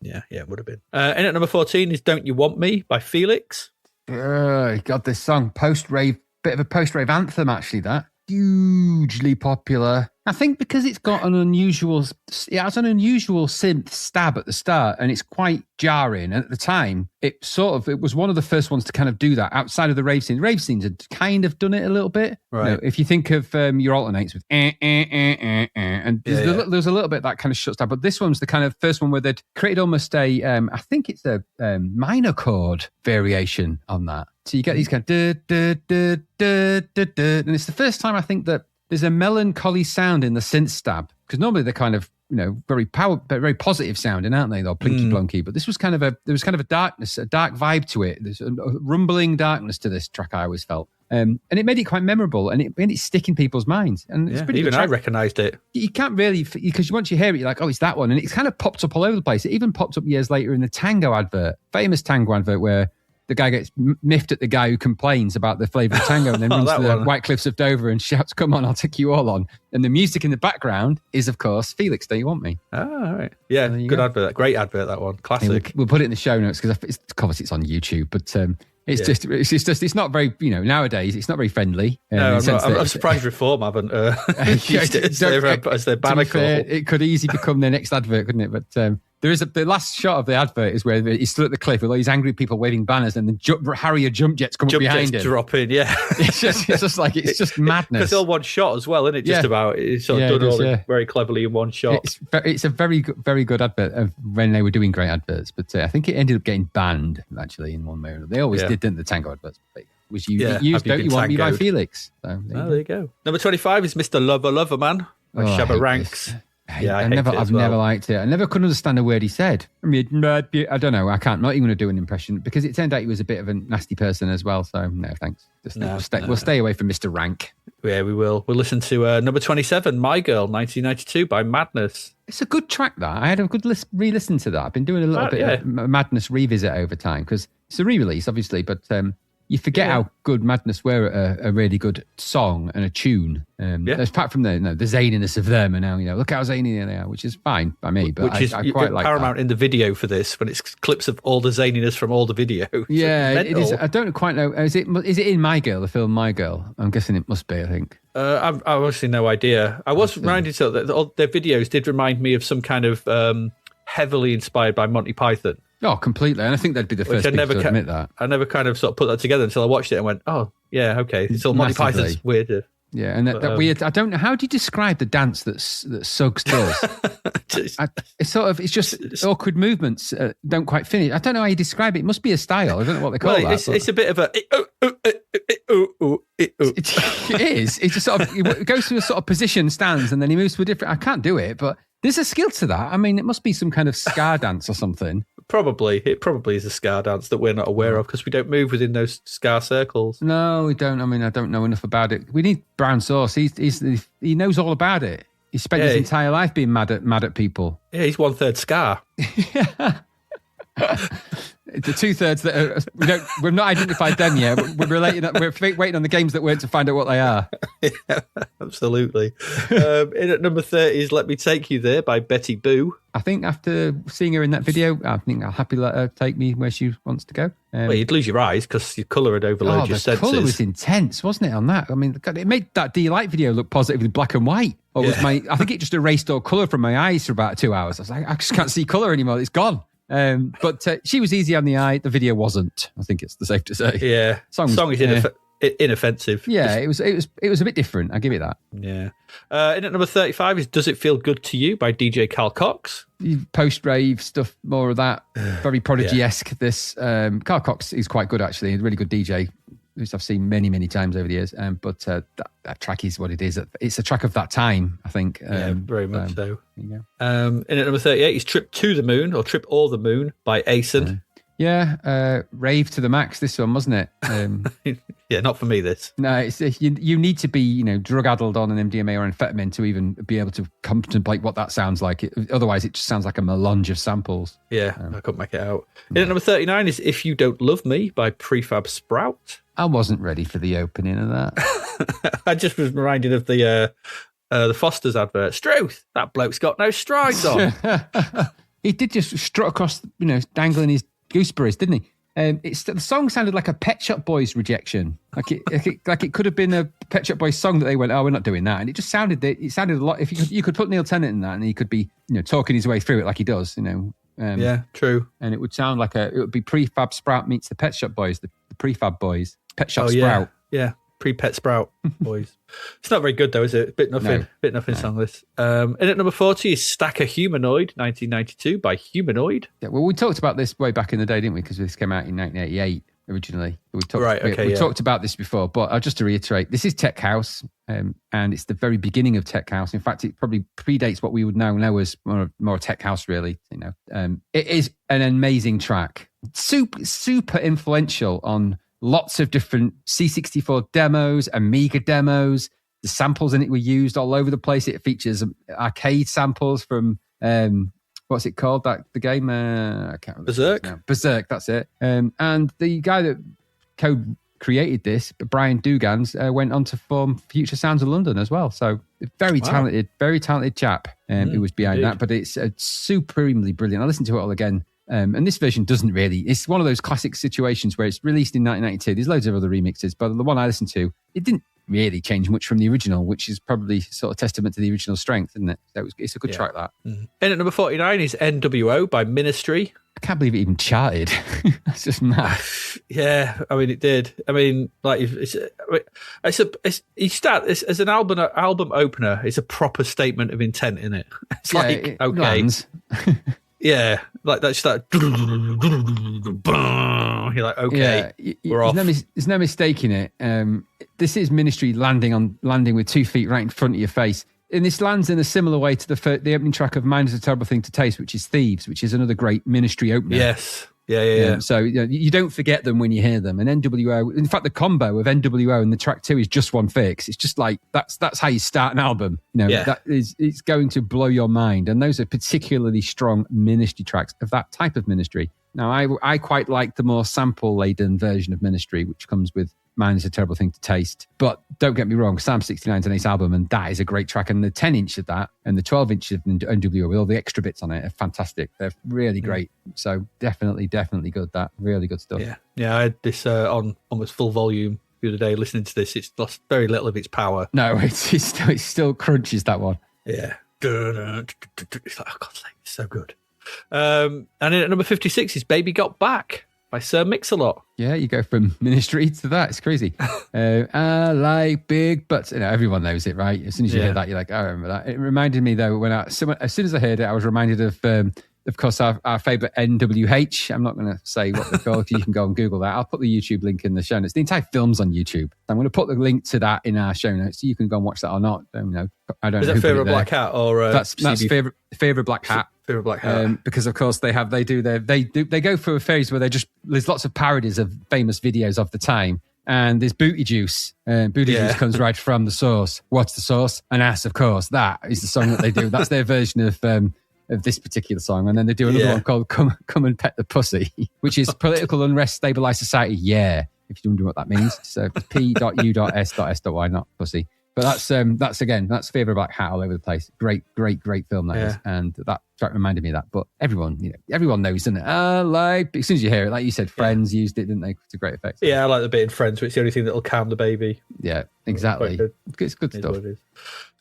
we? Yeah, it would have been. In at number 14 is Don't You Want Me by Felix. God, this song, bit of a post-rave anthem, actually, that. Hugely popular. I think because it has an unusual synth stab at the start, and it's quite jarring. And at the time, it was one of the first ones to kind of do that outside of the rave scene. Rave scenes had kind of done it a little bit. Right. If you think of your alternates with and there's a little bit that kind of shuts down. But this one's the kind of first one where they'd created almost I think it's a minor chord variation on that. So you get these kind of and it's the first time I think that there's a melancholy sound in the synth stab, because normally they're kind of very positive sounding, aren't they? They're plinky plonky, but this was kind of a darkness, a dark vibe to it. There's a rumbling darkness to this track. I always felt, and it made it quite memorable, and it made it stick in people's minds. And it's pretty. Even good I track. recognised it. You can't really, because once you hear it, you're like, oh, it's that one, and it's kind of popped up all over the place. It even popped up years later in the Tango advert, famous Tango advert, where the guy gets miffed at the guy who complains about the flavour of tango and then runs to the White Cliffs of Dover and shouts, "Come on, I'll take you all on." And the music in the background is, of course, Felix, Don't You Want Me? Oh, all right. Yeah, good advert. Great advert, that one. Classic. We'll put it in the show notes because obviously it's on YouTube, but it's not very, nowadays it's not very friendly. No, I'm surprised Reform haven't used it as their banner call. It could easily become their next advert, couldn't it? But the last shot of the advert is where he's stood at the cliff with all these angry people waving banners, and then Harrier jump jets come up behind him. Drop in, yeah. It's just madness. It's all one shot as well, isn't it? Just about. It's sort of done all very cleverly in one shot. It's a very good advert of when they were doing great adverts, but I think it ended up getting banned actually in one way or another. They always did, didn't the Tango adverts? Was used Don't You Want Me by Felix. So, there you go. Number 25 is Mr. Loverman by Shabba Ranks. Yeah, I've never liked it. I never could understand a word he said. I mean, I don't know. I'm not even going to do an impression because it turned out he was a bit of a nasty person as well. So no, thanks. We'll stay away from Mr. Rank. Yeah, we will. We'll listen to number 27, My Girl, 1992 by Madness. It's a good track, that. I had a good re-listen to that. I've been doing a little bit of Madness revisit over time because it's a re-release, obviously, but you forget how good Madness were at a really good song and a tune. Apart from the zaniness of them, and now look how zany they are, which is fine by me. But I quite like paramount that. in the video for this when it's clips of all the zaniness from all the videos. Yeah, it is. I don't quite know. Is it in My Girl, the film My Girl? I'm guessing it must be. I think. I've honestly no idea. I was reminded that all their videos did remind me of some kind of heavily inspired by Monty Python. Oh, completely. And I think they'd be the first people to admit that. I never kind of sort of put that together until I watched it and went, oh, yeah, okay. It's all Monty Python's weird. Yeah, and that weird. I don't know. How do you describe the dance that Suggs does? It's just awkward movements. Don't quite finish. I don't know how you describe it. It must be a style. I don't know what they call that. It's a bit of a. It is. It just sort of it goes through a sort of position, stands, and then he moves to a different. I can't do it, but there's a skill to that. I mean, it must be some kind of ska dance or something. It probably is a ska dance that we're not aware of because we don't move within those ska circles. No, we don't. I mean, I don't know enough about it. We need Brown Sauce. He knows all about it. He spent his entire life being mad at people. Yeah, he's 1/3 ska. The 2/3 that we've not identified them yet. We're waiting on the games that weren't to find out what they are. Yeah, absolutely. In at number 30 is "Let Me Take You There" by Betty Boo. I think after seeing her in that video, I think I'll happily let her take me where she wants to go. Well, you'd lose your eyes because your colour would overload your senses. The colour was intense, wasn't it, on that? I mean, it made that D-Light video look positively black and white. I think it just erased all colour from my eyes for about 2 hours. I was like, I just can't see colour anymore. It's gone. But she was easy on the eye. The video wasn't. I think it's safe to say. Yeah, song is inoffensive. Yeah, it was a bit different. I'll give it that. Yeah. In at number 35 is "Does It Feel Good to You" by DJ Carl Cox. Post rave stuff, more of that. Very Prodigy-esque. This Carl Cox is quite good actually. A really good DJ. Which I've seen many, many times over the years. But that track is what it is. It's a track of that time, I think. Very much so. In at number 38 is "Trip to the Moon" or "Trip or the Moon" by Acen. Rave to the max, this one, wasn't it? Yeah, not for me, this. No, you need to be, drug-addled on an MDMA or amphetamine to even be able to contemplate what that sounds like. Otherwise, it just sounds like a melange of samples. Yeah, I couldn't make it out. In at number 39 is "If You Don't Love Me" by Prefab Sprout. I wasn't ready for the opening of that. I just was reminded of the Foster's advert. "Struth, that bloke's got no strides on." He did just strut across, dangling his gooseberries, didn't he? The song sounded like a Pet Shop Boys rejection. Like it could have been a Pet Shop Boys song that they went, "Oh, we're not doing that." And it just sounded a lot. If you could put Neil Tennant in that, and he could be, talking his way through it like he does, yeah, true. And it would sound like it would be Prefab Sprout meets the Pet Shop Boys, the Prefab Boys, Pet Shop Sprout. Yeah. Pre-Pet Sprout Boys. It's not very good though, is it? Bit nothing song this. In at number 40 is "Stacker Humanoid" 1992 by Humanoid. Yeah, well, we talked about this way back in the day, didn't we? Because this came out in 1988 originally. We talked about this before, but just to reiterate, this is Tech House, and it's the very beginning of Tech House. In fact, it probably predates what we would now know as more Tech House, really. It is an amazing track, super influential on lots of different C64 demos, Amiga demos. The samples in it were used all over the place. It features arcade samples from what's it called? The game? I can't remember. Berserk. Berserk, that's it. And the guy that co-created this, Brian Dugans, went on to form Future Sounds of London as well. So very talented chap who was behind that. But it's supremely brilliant. I listened to it all again. And this version doesn't really. It's one of those classic situations where it's released in 1992. There's loads of other remixes, but the one I listened to, it didn't really change much from the original, which is probably sort of testament to the original strength, isn't it? So it's a good track, that. Mm-hmm. In at number 49 is "NWO" by Ministry. I can't believe it even charted. That's just mad. Yeah, I mean, it did. I mean, like as an album opener. It's a proper statement of intent in it. It's okay. Lands. Yeah, like that's that. You're like, okay, we're off. There's no mistaking it. This is Ministry landing with 2 feet right in front of your face. And this lands in a similar way to the opening track of Mind is a Terrible Thing to Taste, which is Thieves, which is another great Ministry opener. Yes. Yeah. So you don't forget them when you hear them. And NWO, in fact, the combo of NWO and the track 2 is Just One Fix. It's just like that's how you start an album. It's going to blow your mind. And those are particularly strong Ministry tracks of that type of Ministry. Now, I quite like the more sample-laden version of Ministry, which comes with Mine is a Terrible Thing to Taste. But don't get me wrong, Psalm 69 is an ace album, and that is a great track. And the 10-inch of that and the 12-inch of NWO with all the extra bits on it are fantastic. They're really great. So definitely good, that. Really good stuff. Yeah, I had this on almost full volume the other day listening to this. It's lost very little of its power. No, it still crunches, that one. Yeah. It's like, oh, God's sake, it's so good. And then at number 56 is Baby Got Back by Sir Mix-a-Lot. Yeah, you go from Ministry to that. It's crazy. I like big butts. Everyone knows it, right? As soon as you hear that, you're like, I remember that. It reminded me, though, as soon as I heard it, I was reminded of course, our favourite NWH. I'm not going to say what they're called. You can go and Google that. I'll put the YouTube link in the show notes. The entire film's on YouTube. I'm going to put the link to that in our show notes so you can go and watch that or not. I don't know. Is that Favourite Black Hat or that's Favourite Black Hat? Favourite Black Hat. Because of course they go through a phase where there's lots of parodies of famous videos of the time. And there's Booty Juice. Booty Juice comes right from the source. What's the source? An ass, of course. That is the song that they do. That's their version of this particular song. And then they do another one called Come and Pet the Pussy, which is Political Unrest, Stabilised Society. Yeah, if you're wondering what that means. So P.U.S.S.Y, not pussy. But that's Favourite Black Hat all over the place. Great film that is. And that track reminded me of that. But everyone knows, doesn't it? As soon as you hear it, like you said, Friends used it, didn't they? To great effect. Yeah, I like the bit in Friends, but it's the only thing that'll calm the baby. Yeah, exactly. It's good stuff.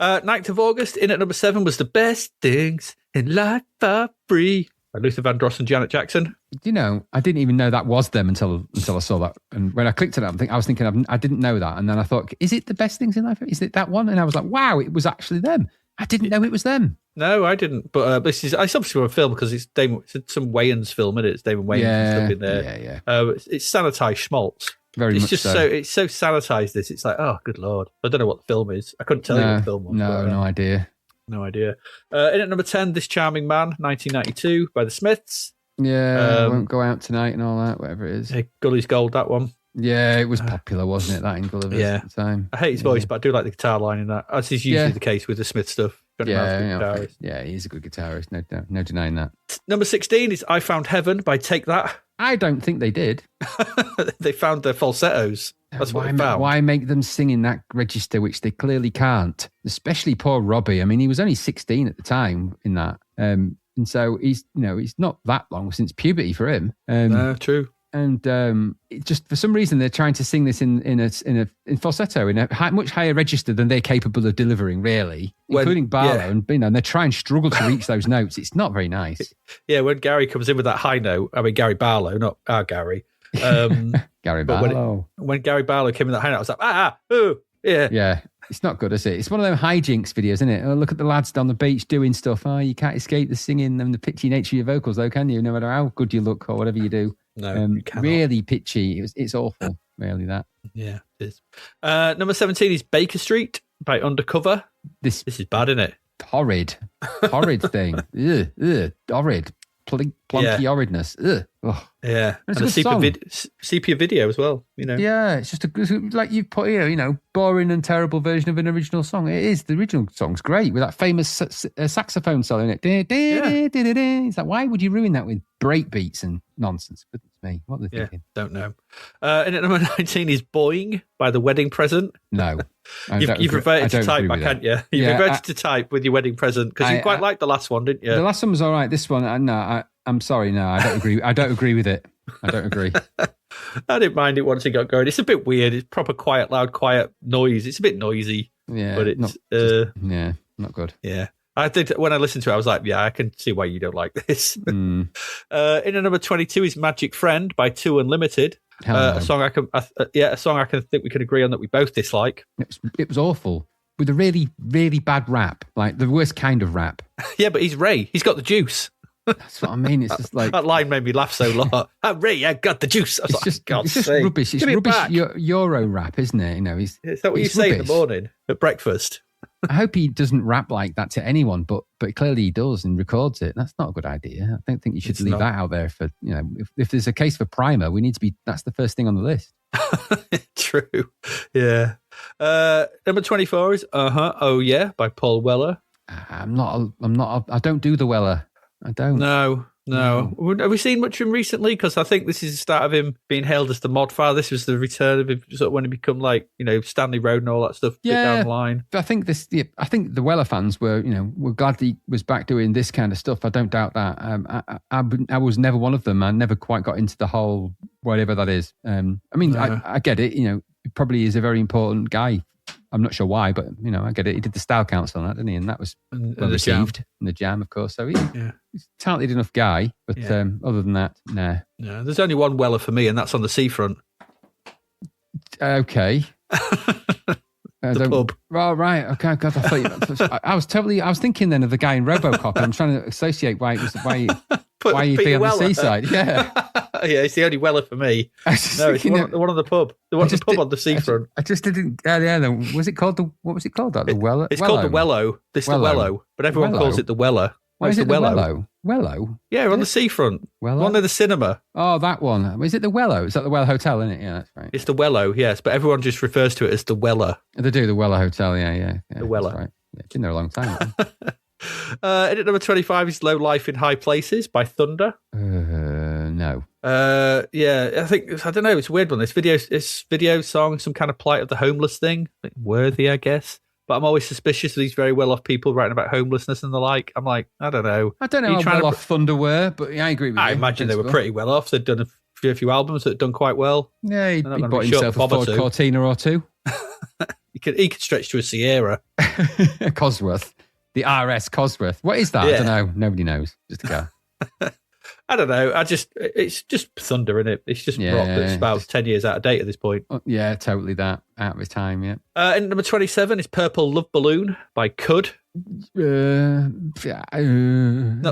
9th of August, in at number 7 was The Best Things in Life Are Free by Luther Vandross and Janet Jackson. I didn't even know that was them until I saw that. And when I clicked on it, I was thinking, I didn't know that. And then I thought, is it The Best Things in Life? Is it that one? And I was like, wow, it was actually them. I didn't know it was them. No, I didn't. But I obviously saw a film because it's some Wayans film, isn't it? It's Damon Wayans and stuff in there. Yeah. It's sanitised schmaltz. It's so sanitised. It's like, oh, good Lord. I don't know what the film is. I couldn't tell you what the film was. No idea. No idea. In at number 10, This Charming Man, 1992 by The Smiths. Yeah, Won't Go Out Tonight and all that, whatever it is. Gully's Gold, that one. Yeah, it was popular, wasn't it, that in Gulliver's at the time? I hate his voice, but I do like the guitar line in that. As is usually the case with the Smith stuff. He's a good guitarist, no denying that. Number 16 is I Found Heaven by Take That. I don't think they did. They found their falsettos. That's what they found. Why make them sing in that register, which they clearly can't? Especially poor Robbie. I mean, he was only 16 at the time in that. And so he's not that long since puberty for him. No, true. And it just for some reason they're trying to sing this in falsetto in a much higher register than they're capable of delivering, really, including Barlow. And they try and struggle to reach those notes. It's not very nice. Yeah, when Gary comes in with that high note, I mean Gary Barlow, not our Gary. Gary Barlow. When Gary Barlow came in that high note, I was like, yeah. It's not good, is it? It's one of them hijinks videos, isn't it? Oh, look at the lads down the beach doing stuff. Oh, you can't escape the singing and the pitchy nature of your vocals, though, can you? No matter how good you look or whatever you do. No, you cannot. Really pitchy. It's awful, really, that. Yeah, it is. Number 17 is Baker Street by Undercover. This is bad, isn't it? Horrid thing. Ugh, horrid. Plunky horridness. Ugh. Oh. Yeah, and the sepia video as well. Yeah, it's just like you've put here. Boring and terrible version of an original song. It is. The original song's great with that famous saxophone solo in it. It's like, why would you ruin that with break beats and nonsense? Goodness me, what are they thinking? Don't know. And at number 19 is Boing by The Wedding Present. No, you've reverted to type, can't you? You've reverted to type with your wedding present because you quite liked the last one, didn't you? The last one was all right. This one, I'm sorry, no, I don't agree. I don't agree with it. I don't agree. I didn't mind it once it got going. It's a bit weird. It's proper quiet, loud, quiet noise. It's a bit noisy. Yeah, but it's not good. Yeah, I think when I listened to it, I was like, yeah, I can see why you don't like this. In at number 22 is Magic Friend by Two Unlimited. A song I can think we could agree on that we both dislike. It was awful with a really, really bad rap, like the worst kind of rap. Yeah, but he's Ray. He's got the juice. That's what I mean. It's just like that line made me laugh so lot. Ray, I got the juice. It's just rubbish. It's rubbish Euro rap, isn't it? Is that what you say in the morning at breakfast? I hope he doesn't rap like that to anyone, but clearly he does and records it. That's not a good idea. I don't think you should leave that out there for, if there's a case for Primer, we need to be, that's the first thing on the list. True. Yeah. Number 24 is Oh Yeah by Paul Weller. I don't do the Weller. I don't. No. Have we seen much of him recently? Because I think this is the start of him being hailed as the mod father. This was the return of him sort of when he become like, Stanley Road and all that stuff down the line. I think the Weller fans were glad he was back doing this kind of stuff. I don't doubt that. I was never one of them. I never quite got into the whole whatever that is. I get it. He probably is a very important guy. I'm not sure why, but I get it. He did the Style Council on that, didn't he? And that was well received. And the Jam, of course. So he's a talented enough guy, but other than that, nah. No, there's only one Weller for me, and that's on the seafront. Okay. The pub. Oh, right. Okay. God, I was thinking then of the guy in Robocod. I'm trying to associate why he'd be on the seaside. Yeah. Yeah, it's the only Weller for me. No, it's the one on the pub. The one pub on the seafront. I just didn't. What was it called? The Weller? It's called the Wello. It's the Wello, but everyone calls it the Weller. Why is it the Wello? Wello? Yeah, on the seafront. Wello? One near the cinema. Oh, that one. Is it the Wello? Is that the Well Hotel, isn't it? Yeah, that's right. It's the Wello, yes, but everyone just refers to it as the Weller. They do, the Weller Hotel, yeah. The Weller. Right. Yeah, been there a long time. Edit number 25 is Low Life in High Places by Thunder. No. I don't know, it's a weird one. This video song, some kind of plight of the homeless thing. Worthy, I guess. But I'm always suspicious of these very well-off people writing about homelessness and the like. I'm like, I don't know. I don't know how well-off Thunder were, but I agree with you. I imagine they were pretty well-off. They'd done a few albums that had done quite well. Yeah, he bought himself a Ford Cortina or two. He could stretch to a Sierra. Cosworth. The RS Cosworth. What is that? Yeah. I don't know. Nobody knows. Just a car. I don't know. It's just Thunder, isn't it? It's just rock that's about 10 years out of date at this point. Yeah, totally that. Out of his time, yeah. And number 27 is Purple Love Balloon by Cud. Not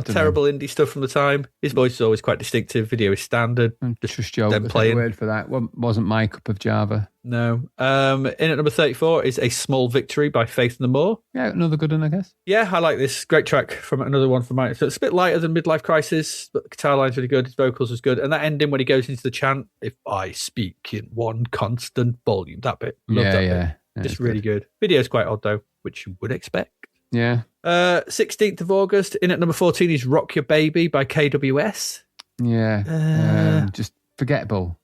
terrible indie stuff from the time. His voice is always quite distinctive. Video is standard. Just Joe. Then playing. Word for that. Wasn't my cup of Java. No. In at number 34 is A Small Victory by Faith No More. Yeah, another good one, I guess. Yeah, I like this. Great track from another one from mine. So it's a bit lighter than Midlife Crisis, but the guitar line's really good. His vocals was good. And that ending when he goes into the chant, if I speak in one constant volume, that bit. Love that bit. Yeah, just really good. Video's quite odd though, which you would expect. Yeah. 16th of August. In at number 14 is Rock Your Baby by KWS. Yeah. Just forgettable.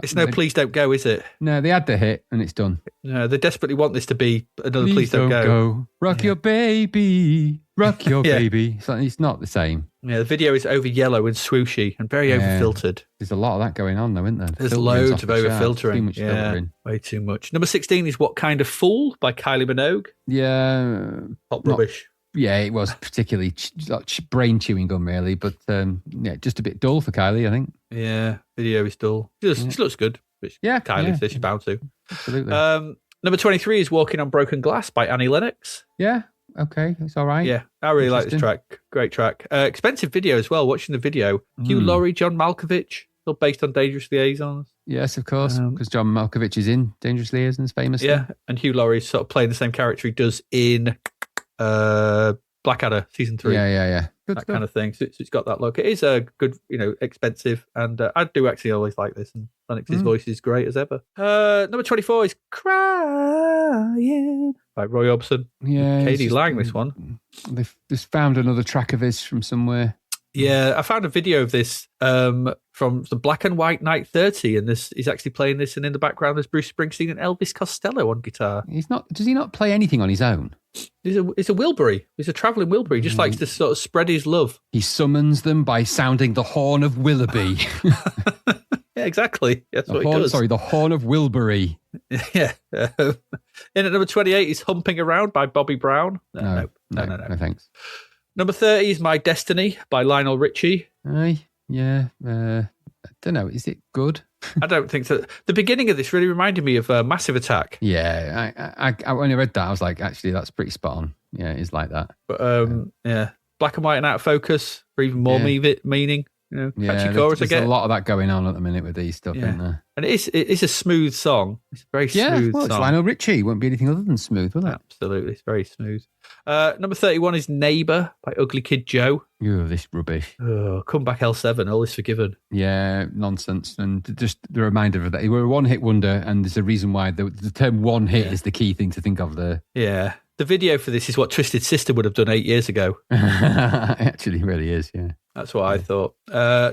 It's no Please Don't Go, is it? No, they had the hit and it's done. No, they desperately want this to be another Please Don't Go. Rock your baby. Rock your baby. It's not the same. Yeah, the video is over yellow and swooshy and very over-filtered. There's a lot of that going on though, isn't there? There's loads of over-filtering. Too much filtering. Way too much. Number 16 is What Kind of Fool by Kylie Minogue. Yeah. Pop rubbish. Yeah, it was particularly brain chewing gum, really, but just a bit dull for Kylie, I think. Yeah, video is dull. She looks good. Kylie, so she's bound to. Absolutely. Number 23 is Walking on Broken Glass by Annie Lennox. Yeah, okay, it's all right. Yeah, I really like this track. Great track. Expensive video as well. Watching the video, Hugh Laurie, John Malkovich, all based on Dangerous Liaisons. Yes, of course, because John Malkovich is in Dangerous Liaisons, famously. Yeah, and Hugh Laurie's sort of playing the same character he does in Blackadder season 3. Yeah. Good that stuff. kind of thing. So it's got that look. It is a good, expensive, and I do actually always like this. And Lennox's voice is great as ever. Number 24 is Crying by Roy Orbison. Yeah, Katie Lang. This one. They've just found another track of his from somewhere. Yeah, I found a video of this from the Black and White Night 30, and he's actually playing this, and in the background there's Bruce Springsteen and Elvis Costello on guitar. Does he not play anything on his own? It's a Wilbury. He's a travelling Wilbury. He just likes to sort of spread his love. He summons them by sounding the horn of Willoughby. Yeah, exactly. That's what he does. Sorry, the horn of Wilbury. Yeah. In at number 28 is Humping Around by Bobby Brown. No, thanks. Number 30 is My Destiny by Lionel Richie. Yeah. I don't know. Is it good? I don't think so. The beginning of this really reminded me of Massive Attack. Yeah. I when I read that, I was like, actually, that's pretty spot on. Yeah, it is like that. But yeah, black and white and out of focus for even more meaning. catchy chorus. There's a lot of that going on at the minute with these stuff, isn't there? And it's a smooth song. It's a very smooth it's song. Lionel Richie. It won't be anything other than smooth, will it? Absolutely. It's very smooth. Number 31 is Neighbour by Ugly Kid Joe. Oh, this rubbish. Oh, Come Back L7, All Is Forgiven. Yeah, nonsense. And just the reminder of that. We're a one-hit wonder, and there's a reason why the term one hit is the key thing to think of there. Yeah. The video for this is what Twisted Sister would have done 8 years ago. It actually really is, yeah. That's what I thought.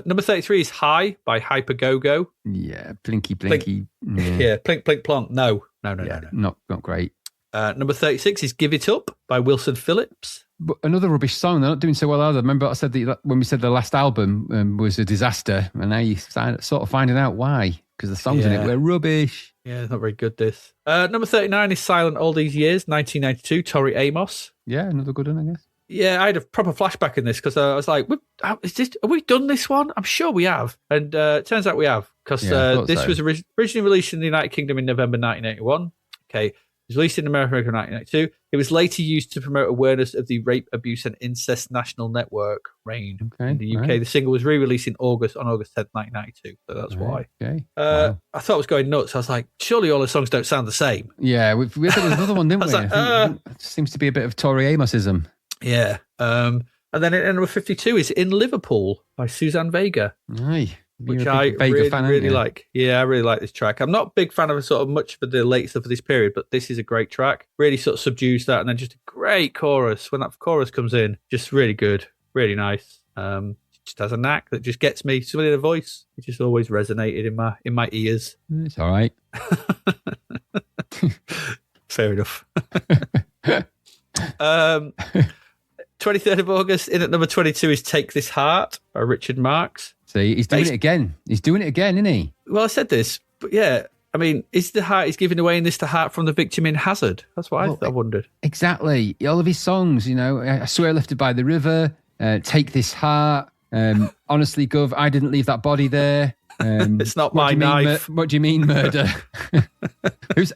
Number 33 is High by Hyper Go-Go. Yeah, Plinky Blinky. Yeah, Plink Plink Plonk. No. Not great. Number 36 is Give It Up by Wilson Phillips. But another rubbish song. They're not doing so well either. Remember I said that when we said the last album was a disaster, and now you're sort of finding out why, because the songs in it were rubbish. Yeah, it's not very good, this. Number 39 is Silent All These Years, 1992, Tori Amos. Yeah, another good one, I guess. Yeah, I had a proper flashback in this because I was like, have we done this one? I'm sure we have. And it turns out we have, because this was originally released in the United Kingdom in November 1981. Okay. It was released in America in 1992. It was later used to promote awareness of the Rape, Abuse and Incest National Network, RAIN. Okay, in the UK, the single was re-released on August 10th, 1992. So that's why. Okay. I thought it was going nuts. I was like, surely all the songs don't sound the same. Yeah, we had another one, didn't we? Like, it seems to be a bit of Tori Amosism. Yeah. And then at number 52 is In Liverpool by Suzanne Vega. Aye. Which I really like. Yeah, I really like this track. I'm not a big fan of sort of much of the late stuff of this period, but this is a great track. Really sort of subdues that, and then just a great chorus. When that chorus comes in, just really good, really nice. Just has a knack that just gets me. Somebody in a voice, it just always resonated in my ears. It's all right. Fair enough. 23rd of August, in at number 22 is Take This Heart by Richard Marx. See, he's doing it again. He's doing it again, isn't he? Well, I said this, but yeah, I mean, is the heart he's giving away in this the heart from the victim in Hazard? That's what I wondered. Exactly. All of his songs, I Swear Lifted by the River, Take This Heart, Honestly, Gov, I Didn't Leave That Body There. It's not my knife. What do you mean, murder?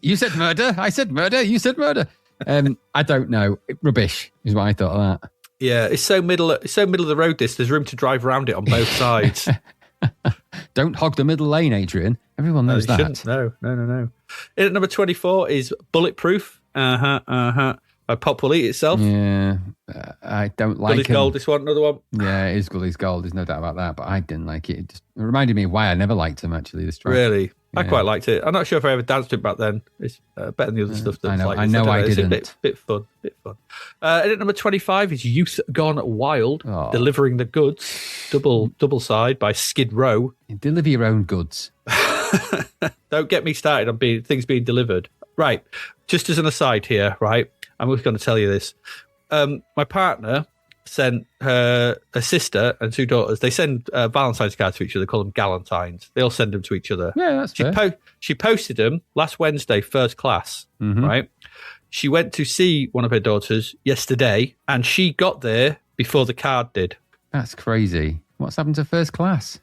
You said murder. I said murder. You said murder. I don't know. Rubbish is what I thought of that. Yeah, it's so middle of the road. There's room to drive around it on both sides. Don't hog the middle lane, Adrian. Everyone knows that. Shouldn't. No. In at number 24 is Bulletproof. By Pop Will Eat Itself. Yeah, I don't like it. Gully's Gold, this one, another one. Yeah, it is Gully's Gold. There's no doubt about that. But I didn't like it. It reminded me of why I never liked him, actually, this track. Really? Yeah. I quite liked it. I'm not sure if I ever danced to it back then. It's better than the other stuff. That's I know I didn't. It's a bit fun. And at number 25 is Youth Gone Wild, Delivering the Goods, double side by Skid Row. You deliver your own goods. Don't get me started on things being delivered. Right, just as an aside here, right, I'm just going to tell you this. My partner sent her sister and 2 daughters. They send Valentine's cards to each other. They call them Galentines. They all send them to each other. Yeah, that's fair. She posted them last Wednesday, first class, right? She went to see one of her daughters yesterday, and she got there before the card did. That's crazy. What's happened to first class?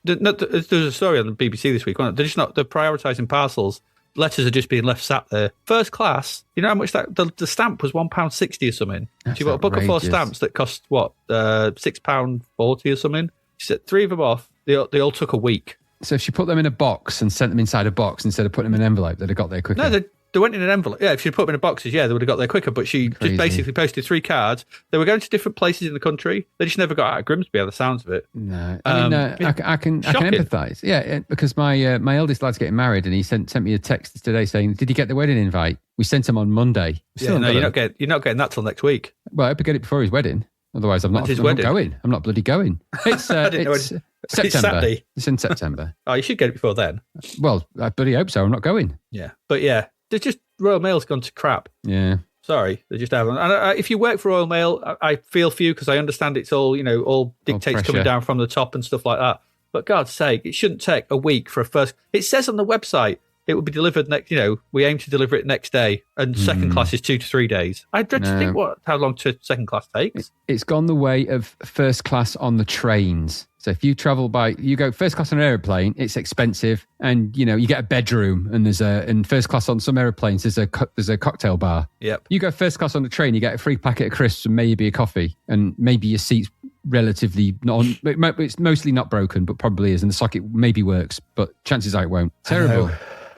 There's a story on the BBC this week. They're prioritising parcels. Letters are just being left sat there. First class, you know how much the stamp was £1.60 or something. That's She got a book of 4 stamps that cost what, £6.40 or something. She set 3 of them off. They all took a week. So if she put them in a box and sent them inside a box instead of putting them in an envelope, they'd have got there quicker. No, they went in an envelope. Yeah, if she'd put them in boxes, they would have got there quicker. But she just basically posted 3 cards. They were going to different places in the country. They just never got out of Grimsby, by the sounds of it. No, I can empathise. Yeah, because my eldest lad's getting married, and he sent me a text today saying, "Did you get the wedding invite? We sent him on Monday." Yeah, no, you're not getting that till next week. Well, I hope you get it before his wedding. Otherwise, I'm not going. I'm not bloody going. It's September. It's Saturday. It's in September. Oh, you should get it before then. Well, I bloody hope so. I'm not going. Yeah, but yeah. They're just, Royal Mail's gone to crap. Yeah. Sorry, they just haven't. And if you work for Royal Mail, I feel for you because I understand it's all, all dictates coming down from the top and stuff like that. But God's sake, it shouldn't take a week for a first. It says on the website it will be delivered next. We aim to deliver it next day, and second class is 2 to 3 days. I dread to think how long second class takes. It's gone the way of first class on the trains. So if you travel you go first class on an aeroplane, it's expensive, and you get a bedroom, and in first class on some aeroplanes there's a cocktail bar. Yep. You go first class on the train, you get a free packet of crisps and maybe a coffee, and maybe your seat's relatively it's mostly not broken, but probably is, and the socket maybe works, but chances are it won't. Terrible.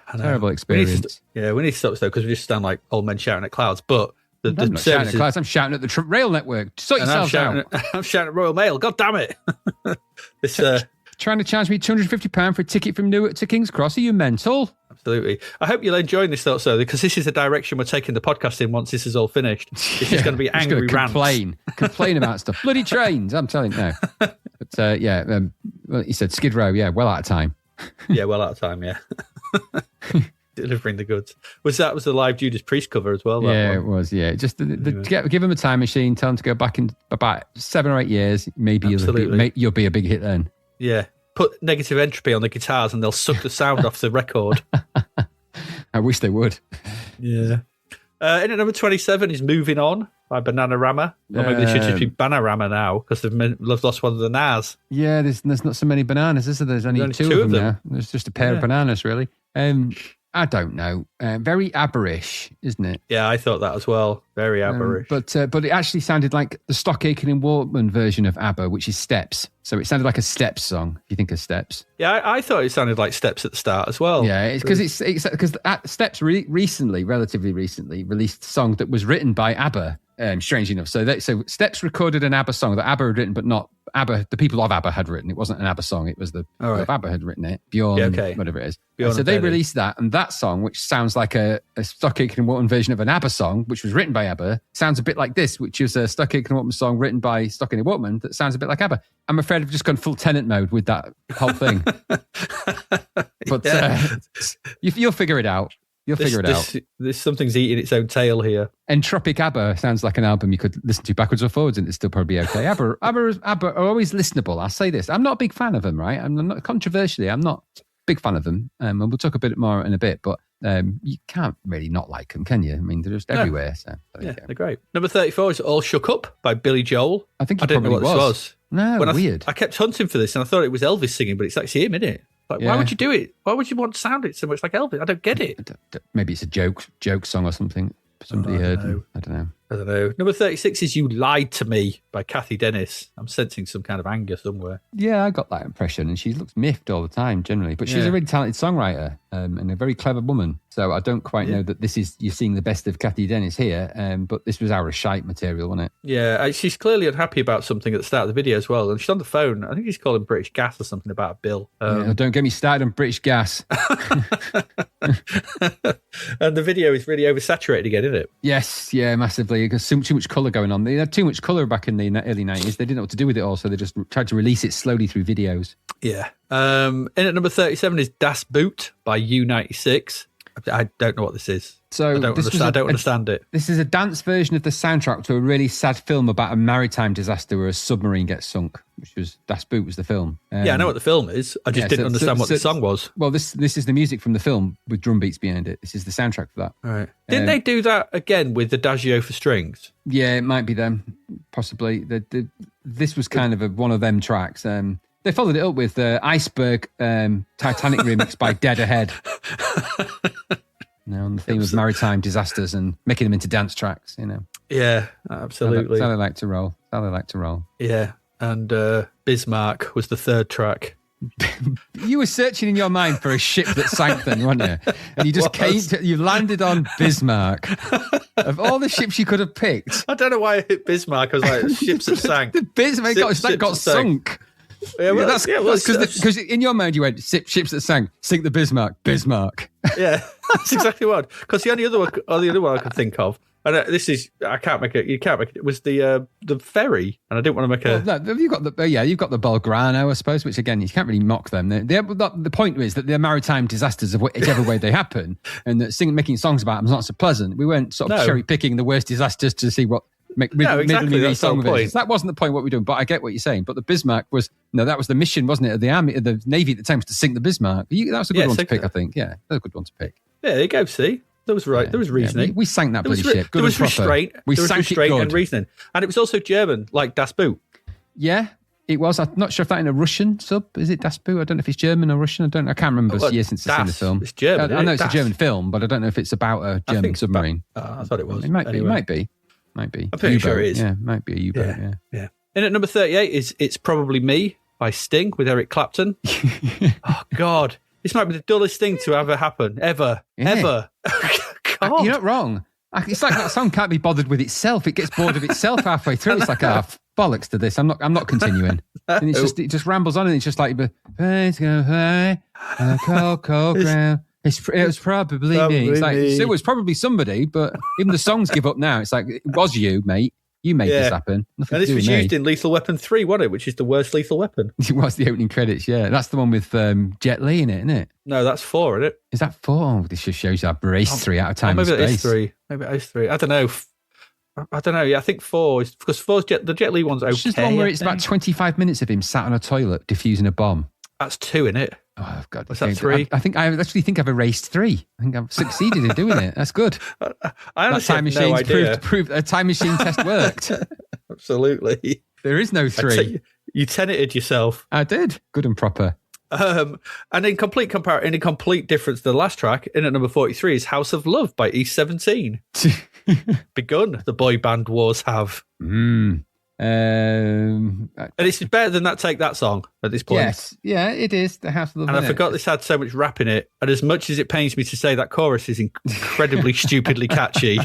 I know. Terrible experience. We need to stop though, because we just sound like old men shouting at clouds. But I'm not shouting at clouds. I'm shouting at the rail network. Sort yourselves out. I'm shouting at Royal Mail. God damn it! Trying to charge me £250 for a ticket from Newark to King's Cross. Are you mental? Absolutely. I hope you'll enjoy this also, because this is the direction we're taking the podcast in once this is all finished. This is going to be angry rants. Complain about stuff. Bloody trains, I'm telling you now. But well, you said Skid Row, well out of time. Well out of time, delivering the goods. Was the live Judas Priest cover as well? It was. Just give him a time machine, tell him to go back in about 7 or 8 years. Maybe you'll be a big hit then. Yeah. Put Negative Entropy on the guitars and they'll suck the sound off the record. I wish they would. Yeah. In at number 27 is Moving On by Bananarama. Or maybe they should just be Bananarama now, because they've lost one of the Nas. Yeah, there's not so many bananas, is there? There's only two of them now. There's just a pair of bananas, really. I don't know. Very ABBA-ish, isn't it? Yeah, I thought that as well. Very ABBA-ish. But it actually sounded like the Stock Aitken and Walkman version of ABBA, which is Steps. So it sounded like a Steps song, if you think of Steps. Yeah, I thought it sounded like Steps at the start as well. Yeah, it's because Steps relatively recently released a song that was written by ABBA. Strange enough. So Steps recorded an ABBA song that ABBA had written, but not ABBA. The people of ABBA had written. It wasn't an ABBA song. It was the people of ABBA had written it. Bjorn, whatever it is. So they released that, and that song, which sounds like a Stock Aitken and Walkman version of an ABBA song, which was written by ABBA, sounds a bit like this, which is a Stock Aitken and Walkman song written by Stock Aitken and Walkman that sounds a bit like ABBA. I'm afraid I've just gone full Tenant mode with that whole thing. But you'll figure it out. You'll figure it out. There's something's eating its own tail here. Entropic ABBA sounds like an album you could listen to backwards or forwards and it'd still probably be okay. ABBA are always listenable. I'll say this. I'm not a big fan of them, right? I'm not controversially. I'm not a big fan of them. And we'll talk a bit more in a bit, but you can't really not like them, can you? I mean, they're just everywhere. So they're great. Number 34 is All Shook Up by Billy Joel. I think I didn't know what this was. No, weird. I kept hunting for this and I thought it was Elvis singing, but it's actually him, isn't it? Like, why would you do it? Why would you want to sound it so much like Elvis? I don't get it. Maybe it's a joke song or something. Somebody heard. I don't know. Number 36 is You Lied to Me by Kathy Dennis. I'm sensing some kind of anger somewhere. Yeah, I got that impression. And she looks miffed all the time, generally. But she's a really talented songwriter and a very clever woman. So I don't quite know that you're seeing the best of Kathy Dennis here. But this was our shite material, wasn't it? Yeah, she's clearly unhappy about something at the start of the video as well. And she's on the phone. I think he's calling British Gas or something about a bill. Don't get me started on British Gas. And the video is really oversaturated again, isn't it? Yes, massively. Because too much colour going on. They had too much colour back in the early 90s. They didn't know what to do with it all, so they just tried to release it slowly through videos. Yeah. In at number 37 is Das Boot by U96. I don't know what this is. So I don't understand it. This is a dance version of the soundtrack to a really sad film about a maritime disaster where a submarine gets sunk, which was Das Boot was the film. I know what the film is. I just didn't understand what the song was. Well, this is the music from the film with drum beats behind it. This is the soundtrack for that. All right. Didn't they do that again with the Adagio for strings? Yeah, it might be them, possibly. This was kind of one of them tracks. They followed it up with Iceberg Titanic remix by Dead Ahead. On the theme of maritime disasters and making them into dance tracks, Yeah, absolutely. That's how they like to roll. Yeah, and Bismarck was the third track. You were searching in your mind for a ship that sank then, weren't you? And you just you landed on Bismarck. Of all the ships you could have picked. I don't know why I hit Bismarck. I was like, ships that sank. The Bismarck got sunk. Yeah, well, that's because in your mind you went ships that sank, sink the Bismarck. Yeah, that's exactly what. Because the other one I could think of, and I can't make it. You can't make it. It was the ferry, and I didn't want to make a. Well, no, you've got the Belgrano, I suppose, which again you can't really mock them. The point is that they're maritime disasters of whichever way they happen, and that making songs about them is not so pleasant. We weren't sort of cherry picking the worst disasters to see what. Exactly. That's song the point. That wasn't the point what we're doing, but I get what you're saying. But the Bismarck that was the mission, wasn't it, of the army, of the navy at the time, was to sink the Bismarck. That was a good one to pick, I think. Yeah, that was a good one to pick. Yeah, there you go. See, that was right. Yeah, there was reasoning. We sank that bloody ship. There was restraint. We sank it good. And reasoning, and it was also German, like Das Boot. Yeah. It was. I'm not sure if that in a Russian sub. Is it Das Boot? I don't know if it's German or Russian. I can't remember. It's years since I've seen the film. It's German. I know it's a German film, but I don't know if it's about a German submarine. I thought it was. It might be. I'm pretty sure it is. Yeah, it might be a U-boat. Yeah. In In at number 38 is It's Probably Me by Sting with Eric Clapton. Oh, God. This might be the dullest thing to ever happen. Ever. God. You're not wrong. It's like that song can't be bothered with itself. It gets bored of itself halfway through. It's like, bollocks to this. I'm not continuing. And it just rambles on, and it's just like, "Birds go high on a cold, cold ground. It was probably me." It's like, it was probably somebody, but even the songs give up now. It's like, it was you, mate. You made this happen. Nothing and this to do was with me. used in Lethal Weapon 3, wasn't it? Which is the worst Lethal Weapon. It was the opening credits, yeah. That's the one with Jet Li in it, isn't it? No, that's 4, isn't it? Is that 4? Oh, this just shows you I've erased 3 out of time and maybe space. it is 3. Maybe it is 3. I don't know. Yeah, I think 4 is because 4's the Jet Li one's okay. It's just the one where it's about 25 minutes of him sat on a toilet defusing a bomb. That's 2, isn't it? Oh, God. Was that 3? I actually think I've erased 3. I think I've succeeded in doing it. That's good. I honestly have no idea. Proved a time machine test worked. Absolutely. There is no 3. You tenanted yourself. I did. Good and proper. And in complete difference to the last track, in at number 43 is House of Love by East 17. Begun, the boy band wars have. And it's better than that Take That song at this point. Yes, yeah, it is. The House of Love. And I forgot this had so much rap in it. And as much as it pains me to say, that chorus is incredibly stupidly catchy.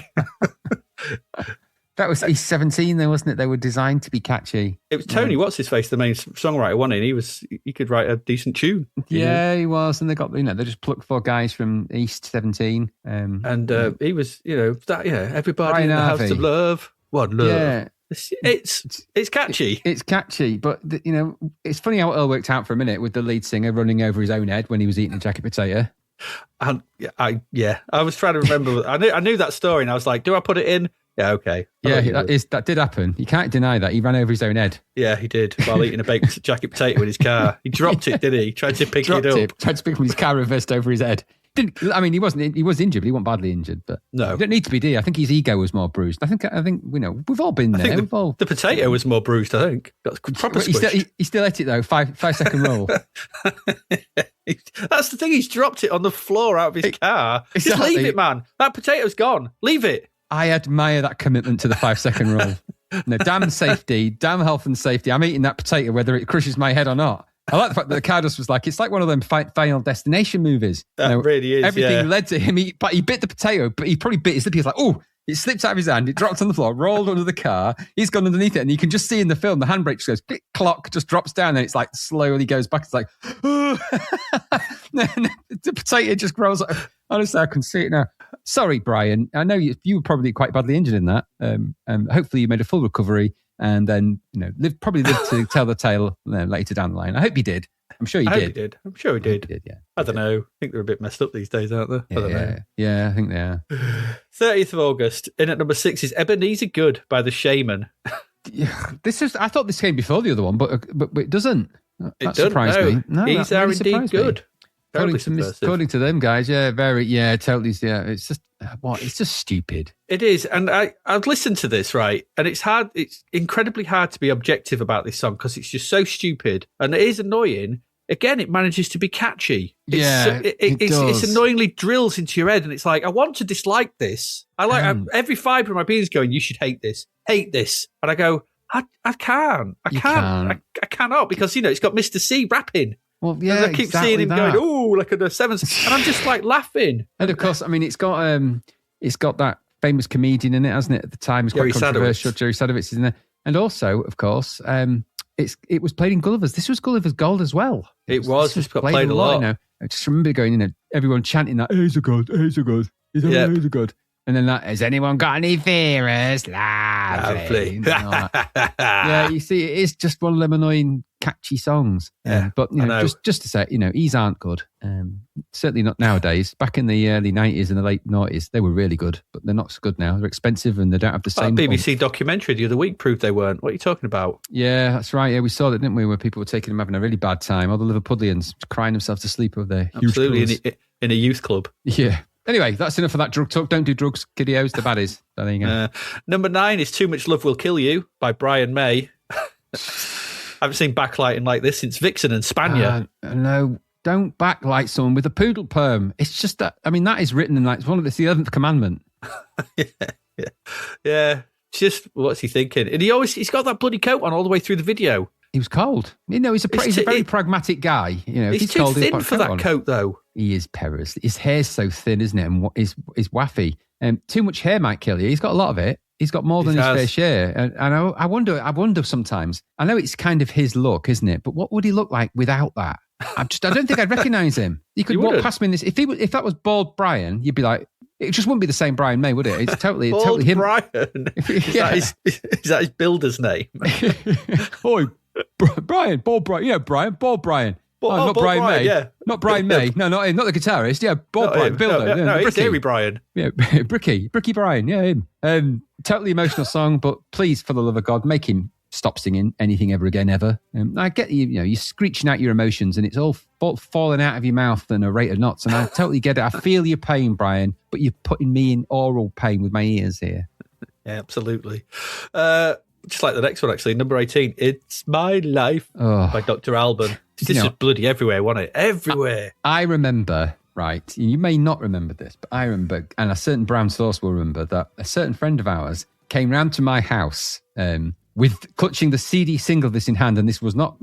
That was East 17, though, wasn't it? They were designed to be catchy. It was Tony, what's his face, the main songwriter, wasn't he? He could write a decent tune. Yeah, he was. And they got, they just plucked 4 guys from East 17. He was, everybody Brian in the Harvey. House of Love. What love? Yeah. It's catchy. It's catchy, but it's funny how it all worked out for a minute with the lead singer running over his own head when he was eating a jacket potato. And I was trying to remember. I knew that story, and I was like, do I put it in? Yeah, okay. That did happen. You can't deny that. He ran over his own head. Yeah, he did, while eating a baked jacket potato in his car. He dropped it, didn't he? Tried to pick it up. Tried to pick it from his car, reversed over his head. He was injured, but he wasn't badly injured. But no, you don't need to be, do you? I think his ego was more bruised. I think we've all been there. The potato was more bruised, I think. Got proper he still ate it though. 5-second roll. That's the thing. He's dropped it on the floor out of his car. Just leave it, man. That potato's gone. Leave it. I admire that commitment to the 5-second roll. No, damn safety, damn health and safety. I'm eating that potato whether it crushes my head or not. I like the fact that the Cardos was like, it's like one of them Final Destination movies. That really is. Everything led to him. He bit the potato, but he probably bit his lip. He was like, oh, it slipped out of his hand. It dropped on the floor, rolled under the car. He's gone underneath it. And you can just see in the film, the handbrake just goes, click, clock, just drops down. And it's like slowly goes back. It's like, oh. The potato just grows. Honestly, I can see it now. Sorry, Brian. I know you were probably quite badly injured in that. Hopefully you made a full recovery and then, probably lived to tell the tale later down the line. I hope you did. I'm sure you did. I'm sure he did. Yeah. I don't know. I think they're a bit messed up these days, aren't they? Yeah, I don't know. Yeah, I think they are. 30th of August. In at number 6 is Ebenezer Good by The Shaman. I thought this came before the other one, but it doesn't. That surprised me. No, these are really indeed good. According to them guys, totally. Yeah, it's just it's just stupid. It is, and I've listened to this, right, and it's hard. It's incredibly hard to be objective about this song because it's just so stupid, and it is annoying. Again, it manages to be catchy. It's annoyingly drills into your head, and it's like, I want to dislike this. Every fibre of my being is going, you should hate this, and I go, I can't, I cannot, because it's got Mr. C rapping. Well, yeah, and I keep seeing him going, oh, like a 7s, and I'm just like laughing. And of course, it's got that famous comedian in it, hasn't it? At the time, it's quite controversial. Jerry Sadowitz is in there, and also, of course, it was played in Gulliver's. This was Gulliver's Gold as well. It was played a lot. I just remember going, everyone chanting that, he's a god, he's a god, he's a god. And then that, has anyone got any fears? Lovely. Yeah, you see, it is just one of them annoying, catchy songs. Yeah, but just to say, these aren't good. Certainly not nowadays. Back in the early 90s and the late 90s, they were really good, but they're not so good now. They're expensive and they don't have the same. BBC documentary the other week proved they weren't. What are you talking about? Yeah, that's right. Yeah, we saw that, didn't we? Where people were taking them having a really bad time. All the Liverpudlians crying themselves to sleep over there. Absolutely, in a youth club. Yeah. Anyway, that's enough of that drug talk. Don't do drugs, kiddios. The baddies. There you go. Number 9 is Too Much Love Will Kill You by Brian May. I haven't seen backlighting like this since Vixen and Spanier. No, don't backlight someone with a poodle perm. It's just that, that is written in it's the 11th commandment. Yeah. Just what's he thinking? And he's got that bloody coat on all the way through the video. He was cold. He's a very pragmatic guy. He's too cold, thin for that coat, though. He is perilous. His hair's so thin, isn't it? And is waffy. Too much hair might kill you. He's got a lot of it. He's got more than his fair share. And I wonder sometimes. I know it's kind of his look, isn't it? But what would he look like without that? I don't think I'd recognise him. You could walk past me in this. If that was bald Brian, you'd be like, it just wouldn't be the same Brian May, would it? It's totally him. Brian. Is that his builder's name? Oi, Brian, bald Brian. Yeah, Brian, bald Brian. Not Brian May. Yeah. Not Brian May. No, not him. Not the guitarist. Yeah, bald Brian, builder. No, it's Hairy Brian. Yeah, Bricky Brian. Yeah, him. Totally emotional song, but please, for the love of God, make him stop singing anything ever again, ever. I get you're screeching out your emotions and it's all falling out of your mouth in a rate of knots. And I totally get it. I feel your pain, Brian, but you're putting me in oral pain with my ears here. Yeah, absolutely. Just like the next one, actually, number 18, It's My Life by Dr. Alban. This was bloody everywhere, wasn't it? Everywhere. I remember, right, you may not remember this, but I remember, and a certain brown source will remember, that a certain friend of ours came round to my house with clutching the CD single this in hand, and this was not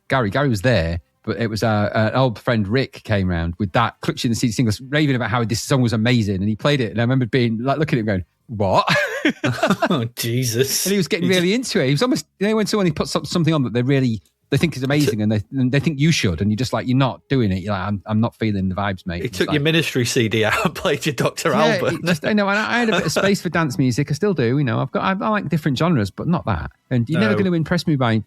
Gary. Gary was there, but it was an old friend Rick came round with that, clutching the CD single, raving about how this song was amazing, and he played it, and I remember being like looking at him going, "What?" Oh, Jesus! And he was getting really into it. He was almost, when someone puts something on that they think is amazing, and they think you should, and you're just like, you're not doing it. You're like, I'm not feeling the vibes, mate. He took your ministry CD out and played your Dr. Alban. I know, and I had a bit of space for dance music. I still do. I like different genres, but not that. And you're never going to impress me by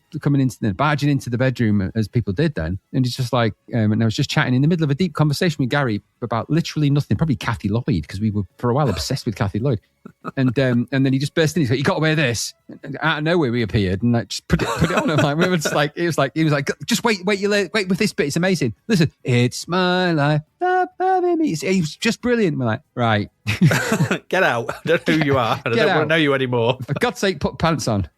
barging into the bedroom as people did then. And it's just like, and I was just chatting in the middle of a deep conversation with Gary about literally nothing, probably Kathy Lloyd, because we were for a while obsessed with Kathy Lloyd. And then he just burst in. He's like, "You got to wear this." And out of nowhere, we appeared and like just put it on. And like we were just like, he was like, "Just wait with this bit. It's amazing. Listen, it's my life. He was just brilliant." We're like, right, get out. I don't know who you are. And I don't want to know you anymore. For God's sake, put pants on.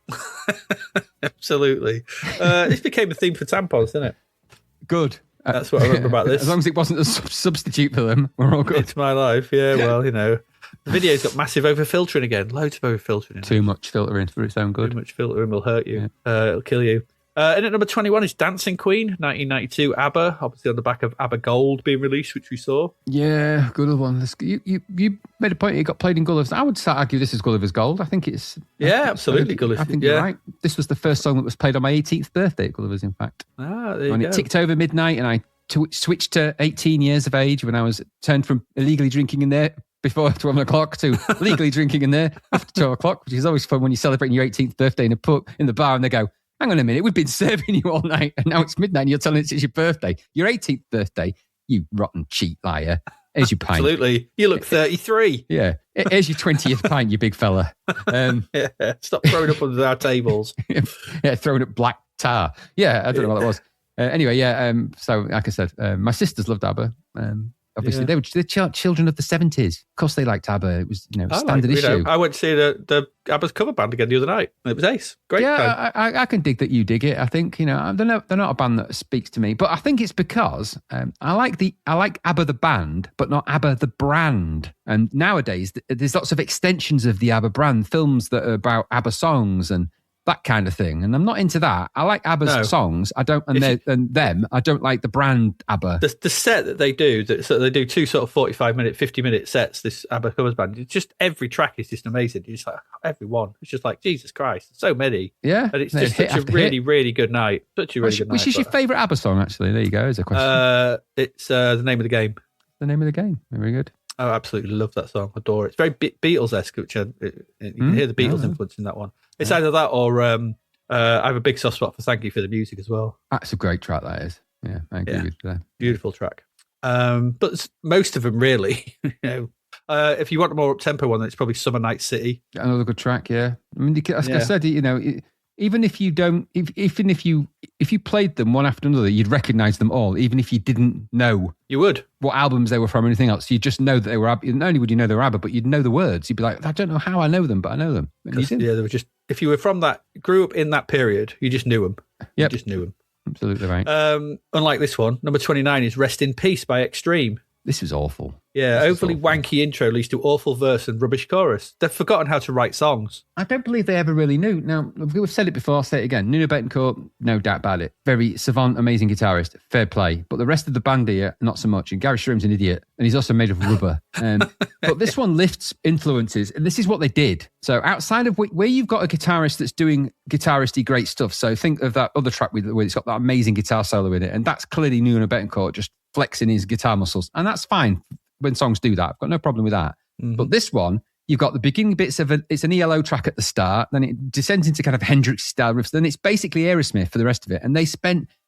Absolutely. This became a theme for tampons, didn't it? Good. That's what I remember about this. As long as it wasn't a substitute for them, we're all good. It's My Life. Yeah, well, the video's got massive over-filtering again. Loads of over-filtering. Too much filtering for its own good. Too much filtering will hurt you. Yeah. It'll kill you. And at number 21 is Dancing Queen, 1992, ABBA, obviously on the back of ABBA Gold being released, which we saw. Yeah, good one. You made a point it got played in Gulliver's. I would argue this is Gulliver's Gold. I think it's... Yeah, absolutely, Gulliver's. I think you're right. This was the first song that was played on my 18th birthday at Gulliver's, in fact. There you go. It ticked over midnight and I switched to 18 years of age when I was turned from illegally drinking in there before 12 o'clock to legally drinking in there after 12 o'clock, which is always fun when you're celebrating your 18th birthday in a pub in the bar and they go, "Hang on a minute, we've been serving you all night and now it's midnight and you're telling us it's your birthday. Your 18th birthday, you rotten cheat liar. Here's your pint." Absolutely. You look 33. Yeah. Here's your 20th pint, you big fella. Yeah. Stop throwing up under our tables. Yeah, throwing up black tar. Yeah, I don't know what that was. Anyway, yeah. So, like I said, my sisters loved ABBA. Obviously, they were children of the 70s. Of course, they liked ABBA. It was, standard issue. I went to see the ABBA's cover band again the other night. It was ace. Great. Yeah, I can dig that you dig it. I think they're not a band that speaks to me, but I think it's because I like ABBA the band, but not ABBA the brand. And nowadays, there's lots of extensions of the ABBA brand, films that are about ABBA songs and that kind of thing, and I'm not into that. I like ABBA's songs. I don't, and them. I don't like the brand ABBA. The set that they do, so they do two sort of 45-minute, 50-minute sets. This ABBA covers band, it's just every track is just amazing. You're just like every one. It's just like Jesus Christ, so many. Yeah, and it's just such a really, really good night. Such a really good night. Which is your favourite ABBA song? Actually, there you go. Is a question. It's The Name of the Game. The Name of the Game. Very good. I absolutely love that song. Adore it. It's very Beatles-esque, which you can hear the Beatles influence in that one. It's either that or I have a big soft spot for Thank You for the Music as well. That's a great track, that is. Yeah, I agree with that. Beautiful track. But most of them really, if you want a more up-tempo one, then it's probably Summer Night City. Another good track, yeah. I mean, as I said, even if you don't, if you played them one after another, you'd recognise them all, even if you didn't know. You would. What albums they were from or anything else. You just know that they were ABBA. Not only would you know they were ABBA, but you'd know the words. You'd be like, I don't know how I know them, but I know them. Yeah, they were just, if you were from that, grew up in that period, you just knew them. Yeah, You just knew them. Absolutely right. Unlike this one, number 29 is Rest in Peace by Extreme. This was awful. Yeah, This was overly awful. wanky intro leads to awful verse and rubbish chorus. They've forgotten how to write songs. I don't believe they ever really knew. Now, we've said it before, I'll say it again. Nuno Betancourt, no doubt about it. Very savant, amazing guitarist, fair play. But the rest of the band here, not so much. And Gary Schroem's an idiot. And he's also made of rubber. But this one lifts influences. And this is what they did. So outside of where you've got a guitarist that's doing guitaristy great stuff. So think of that other track where it's got that amazing guitar solo in it. And that's clearly Nuno Betancourt just flexing his guitar muscles. And that's fine when songs do that. I've got no problem with that. Mm-hmm. But this one, you've got the beginning bits of it's an ELO track at the start, then it descends into kind of Hendrix style riffs, then it's basically Aerosmith for the rest of it. And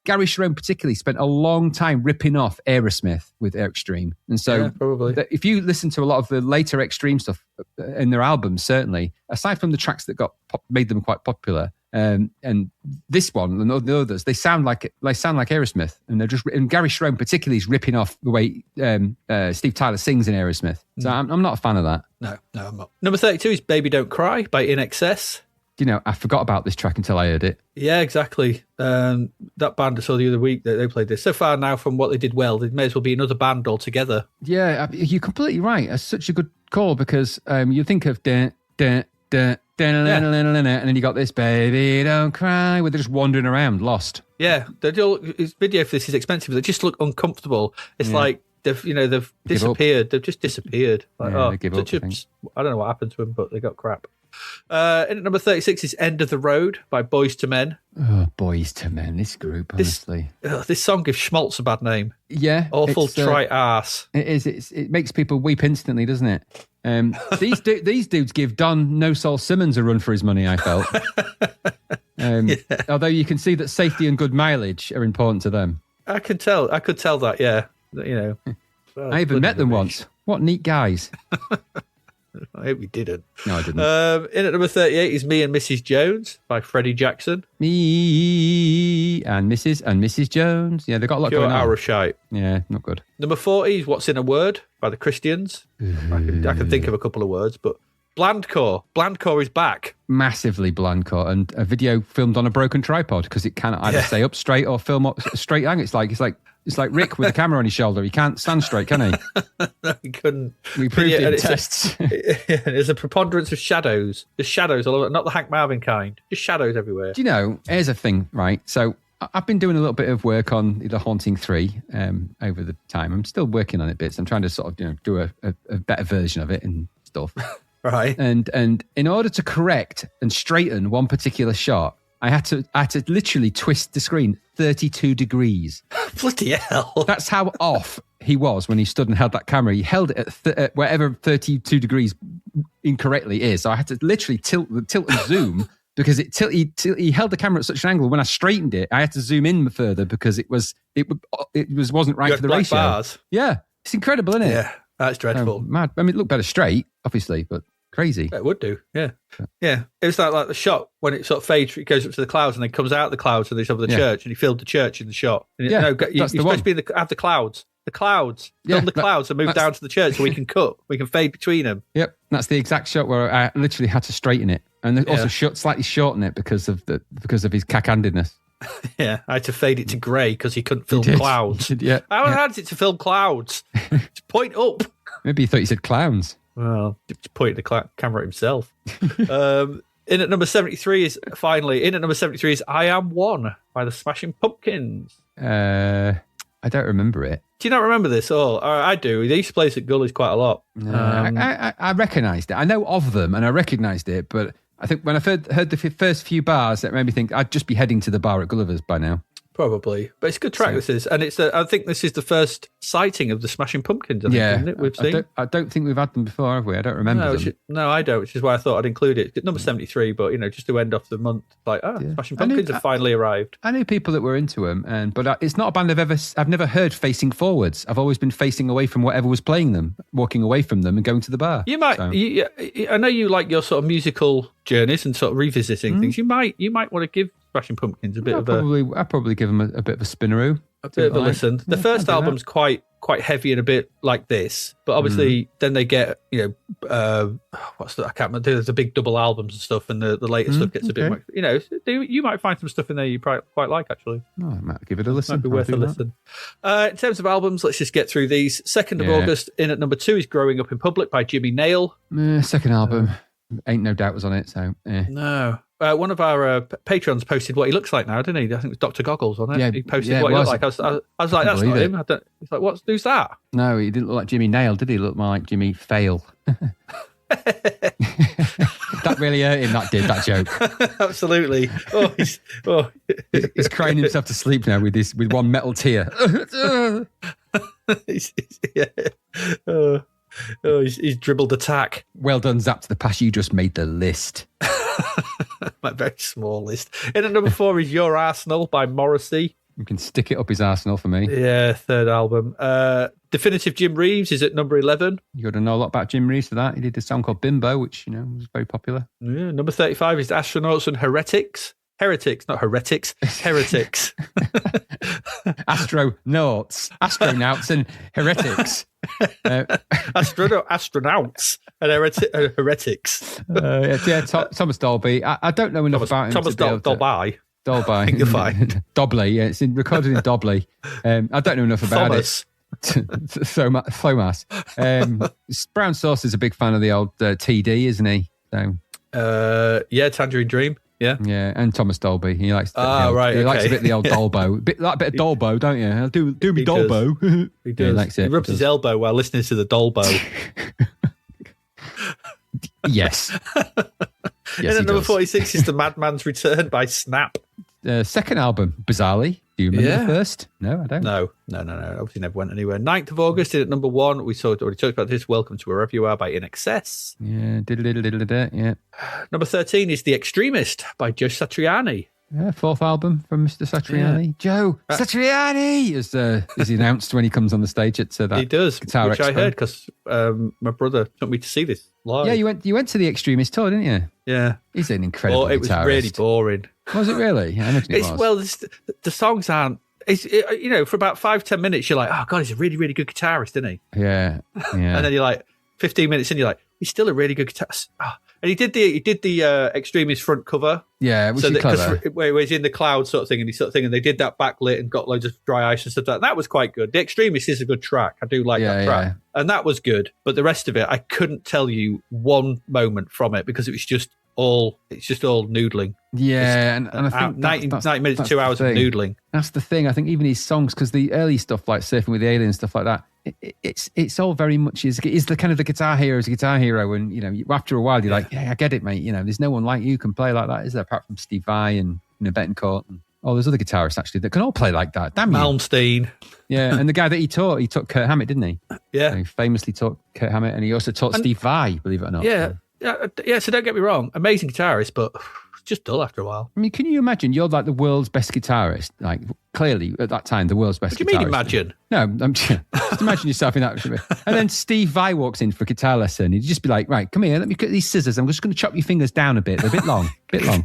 Gary Schroem particularly spent a long time ripping off Aerosmith with Extreme. And so probably. If you listen to a lot of the later Extreme stuff in their albums, certainly, aside from the tracks that made them quite popular, and this one and the others, they sound like Aerosmith, and and Gary Schroem particularly is ripping off the way Steve Tyler sings in Aerosmith. So I'm not a fan of that. No, I'm not. Number 32 is "Baby Don't Cry" by In Excess. You know, I forgot about this track until I heard it. Yeah, exactly. That band I saw the other week, they played this. So far now, from what they did well, they may as well be another band altogether. Yeah, you're completely right. It's such a good call because you think of and then you got this "Baby Don't Cry" where they're just wandering around, lost. Yeah, this video for this is expensive. They just look uncomfortable. It's like they've disappeared. They've just disappeared. Like, they give up, I don't know what happened to them, but they got crap. In at number 36 is "End of the Road" by Boys to Men. Oh, Boys to Men, this group, honestly. This song gives Schmaltz a bad name. Yeah. Awful trite arse. It is. It makes people weep instantly, doesn't it? These dudes give Don No Soul Simmons a run for his money, I felt. Although you can see that safety and good mileage are important to them. I could tell that, yeah. You know. Well, I even met them once. What neat guys. I hope you didn't. No, I didn't. In at number 38 is "Me and Mrs. Jones" by Freddie Jackson. Me and Mrs. Jones. Yeah, they got a lot going on. Arrowshite. Yeah, not good. Number 40 is "What's in a Word" by the Christians. I can think of a couple of words, but Blandcore. Blandcore is back. Massively Blandcore, and a video filmed on a broken tripod because it can't either stay up straight or film up straight hang. It's like Rick with a camera on his shoulder. He can't stand straight, can he? No, he couldn't. We proved it in tests. There's a preponderance of shadows. There's shadows all over, not the Hank Marvin kind. Just shadows everywhere. Do you know, here's a thing, right? So I've been doing a little bit of work on The Haunting 3 over the time. I'm still working on it bits. I'm trying to sort of do a better version of it and stuff. Right. And in order to correct and straighten one particular shot, I had to literally twist the screen 32 degrees. Bloody hell. That's how off he was when he stood and held that camera. He held it at wherever 32 degrees incorrectly is. So I had to literally tilt and zoom because he held the camera at such an angle. When I straightened it, I had to zoom in further because it wasn't right for the ratio. Bars. Yeah. It's incredible, isn't it? Yeah, that's dreadful. Mad. I mean, it looked better straight, obviously, but crazy. It would do, yeah. Yeah. It was like the shot when it sort of fades, it goes up to the clouds and then comes out of the clouds and there's over the church, and he filmed the church in the shot. And you're supposed to be have the clouds. The clouds. Film the clouds and move down to the church so we can cut. We can fade between them. Yep. That's the exact shot where I literally had to straighten it. And also slightly shorten it because of his cack-handedness. Yeah, I had to fade it to grey because he couldn't film clouds. Yeah. How hard is it to film clouds? Just point up. Maybe he thought you said clowns. Well, just pointed the camera at himself. In at number 73 is "I Am One" by the Smashing Pumpkins. I don't remember it. Do you not remember this? Oh, I do. They used to play this at Gullies quite a lot. I recognised it. I know of them and I recognised it, but I think when I heard the first few bars, it made me think I'd just be heading to the bar at Gulliver's by now. Probably, but it's a good track. This is, and I think this is the first sighting of the Smashing Pumpkins. Isn't it? We've seen. I don't think we've had them before, have we? I don't remember them. No, I don't. Which is why I thought I'd include it. Number 73, but just to end off the month, Smashing Pumpkins have finally arrived. I knew people that were into them, but it's not a band I've never heard facing forwards. I've always been facing away from whatever was playing them, walking away from them, and going to the bar. You might. I know you like your sort of musical journeys and sort of revisiting things. You might want to give Smashing Pumpkins a bit I'll probably give them a bit of a spinneroo. a bit of a listen. The first album's quite heavy and a bit like this, but obviously then they get, I can't remember, there's a big double albums and stuff, and the later stuff gets a bit more, you might find some stuff in there you quite like, actually. Oh, I might give it a listen. Might be worth a listen. In terms of albums, let's just get through these. 2nd of August, in at number 2 is Growing Up in Public by Jimmy Nail. Second album, Ain't No Doubt was on it, so No. One of our patrons posted what he looks like now, didn't he? I think it was Dr. Goggles, wasn't it? Yeah, he posted what he looked like. I was like, that's not him. He's like, who's that? No, he didn't look like Jimmy Nail, did he? He looked more like Jimmy Fail. That really hurt him, that did, that joke. Absolutely. He's crying himself to sleep now with one metal tear. He's dribbled attack. Well done, Zapped to the Past. You just made the list. My very small list. In at number 4 is Your Arsenal by Morrissey. You can stick it up his arsenal for me. Yeah, 3rd album. Definitive Jim Reeves is at number 11. You got to know a lot about Jim Reeves for that. He did a song called Bimbo, which, was very popular. Yeah, number 35 is Astronauts and Heretics. Heretics, not heretics. Heretics. Astronauts and heretics. Astronauts and heretics. Thomas Dolby. I don't know enough about him. Thomas Dolby. Dolby. You're fine. Dobley, yeah. It's recorded in Dobley. I don't know enough about Thomas. Thomas. Brown Sauce is a big fan of the old TD, isn't he? So. Tangerine Dream. Yeah, and Thomas Dolby. He likes. He likes a bit of the old Dolbo, bit of Dolbo, don't you? Do me Dolbo. He does. He likes it. He rubs his elbow while listening to the Dolbo. Yes. And at number 46 is The Madman's Return by Snap. Second album, bizarrely. Do you remember the first? No, I don't. No. Obviously never went anywhere. 9th of August in at number 1. We already talked about this. Welcome to Wherever You Are by In Excess. Yeah, yeah. Number 13 is The Extremist by Joe Satriani. Yeah, 4th album from Mr. Satriani. Yeah. Joe Satriani is he announced when he comes on the stage at that. He does, Guitar which Expo. I heard because my brother took me to see this live. Yeah, you went to the Extremist tour, didn't you? Yeah, he's an incredible guitarist. It was really boring. Was it really? I imagine it was. Well, the songs aren't. For about 5-10 minutes, you're like, oh god, he's a really, really good guitarist, isn't he? Yeah. And then you're like, 15 minutes in, you're like, he's still a really good guitarist. Oh. And he did the Extremist front cover. Yeah, which is clever. Where he's in the cloud sort of thing, and they did that backlit and got loads of dry ice and stuff like that. That was quite good. The Extremist is a good track. I do like that track. And that was good. But the rest of it, I couldn't tell you one moment from it because it's just all noodling. Yeah, and I think 90 minutes, 2 hours of noodling. That's the thing. I think even his songs, because the early stuff like Surfing with the Aliens, stuff like that, it's all very much is the kind of the guitar hero is a guitar hero, and after a while you're like, yeah, I get it, mate. There's no one like you can play like that, is there? Apart from Steve Vai and Betancourt and all those other guitarists actually that can all play like that. Damn you. Malmsteen. Yeah, and the guy that he took Kurt Hammett, didn't he? Yeah, so he famously taught Kurt Hammett, and he also taught Steve Vai, believe it or not. Yeah. So don't get me wrong, amazing guitarist, but it's just dull after a while. I mean, can you imagine you're like the world's best guitarist? Like, clearly at that time, the world's best guitarist. What do you mean imagine? No, just imagine yourself in that. And then Steve Vai walks in for a guitar lesson. He'd just be like, right, come here, let me cut these scissors. I'm just going to chop your fingers down a bit. They're a bit long.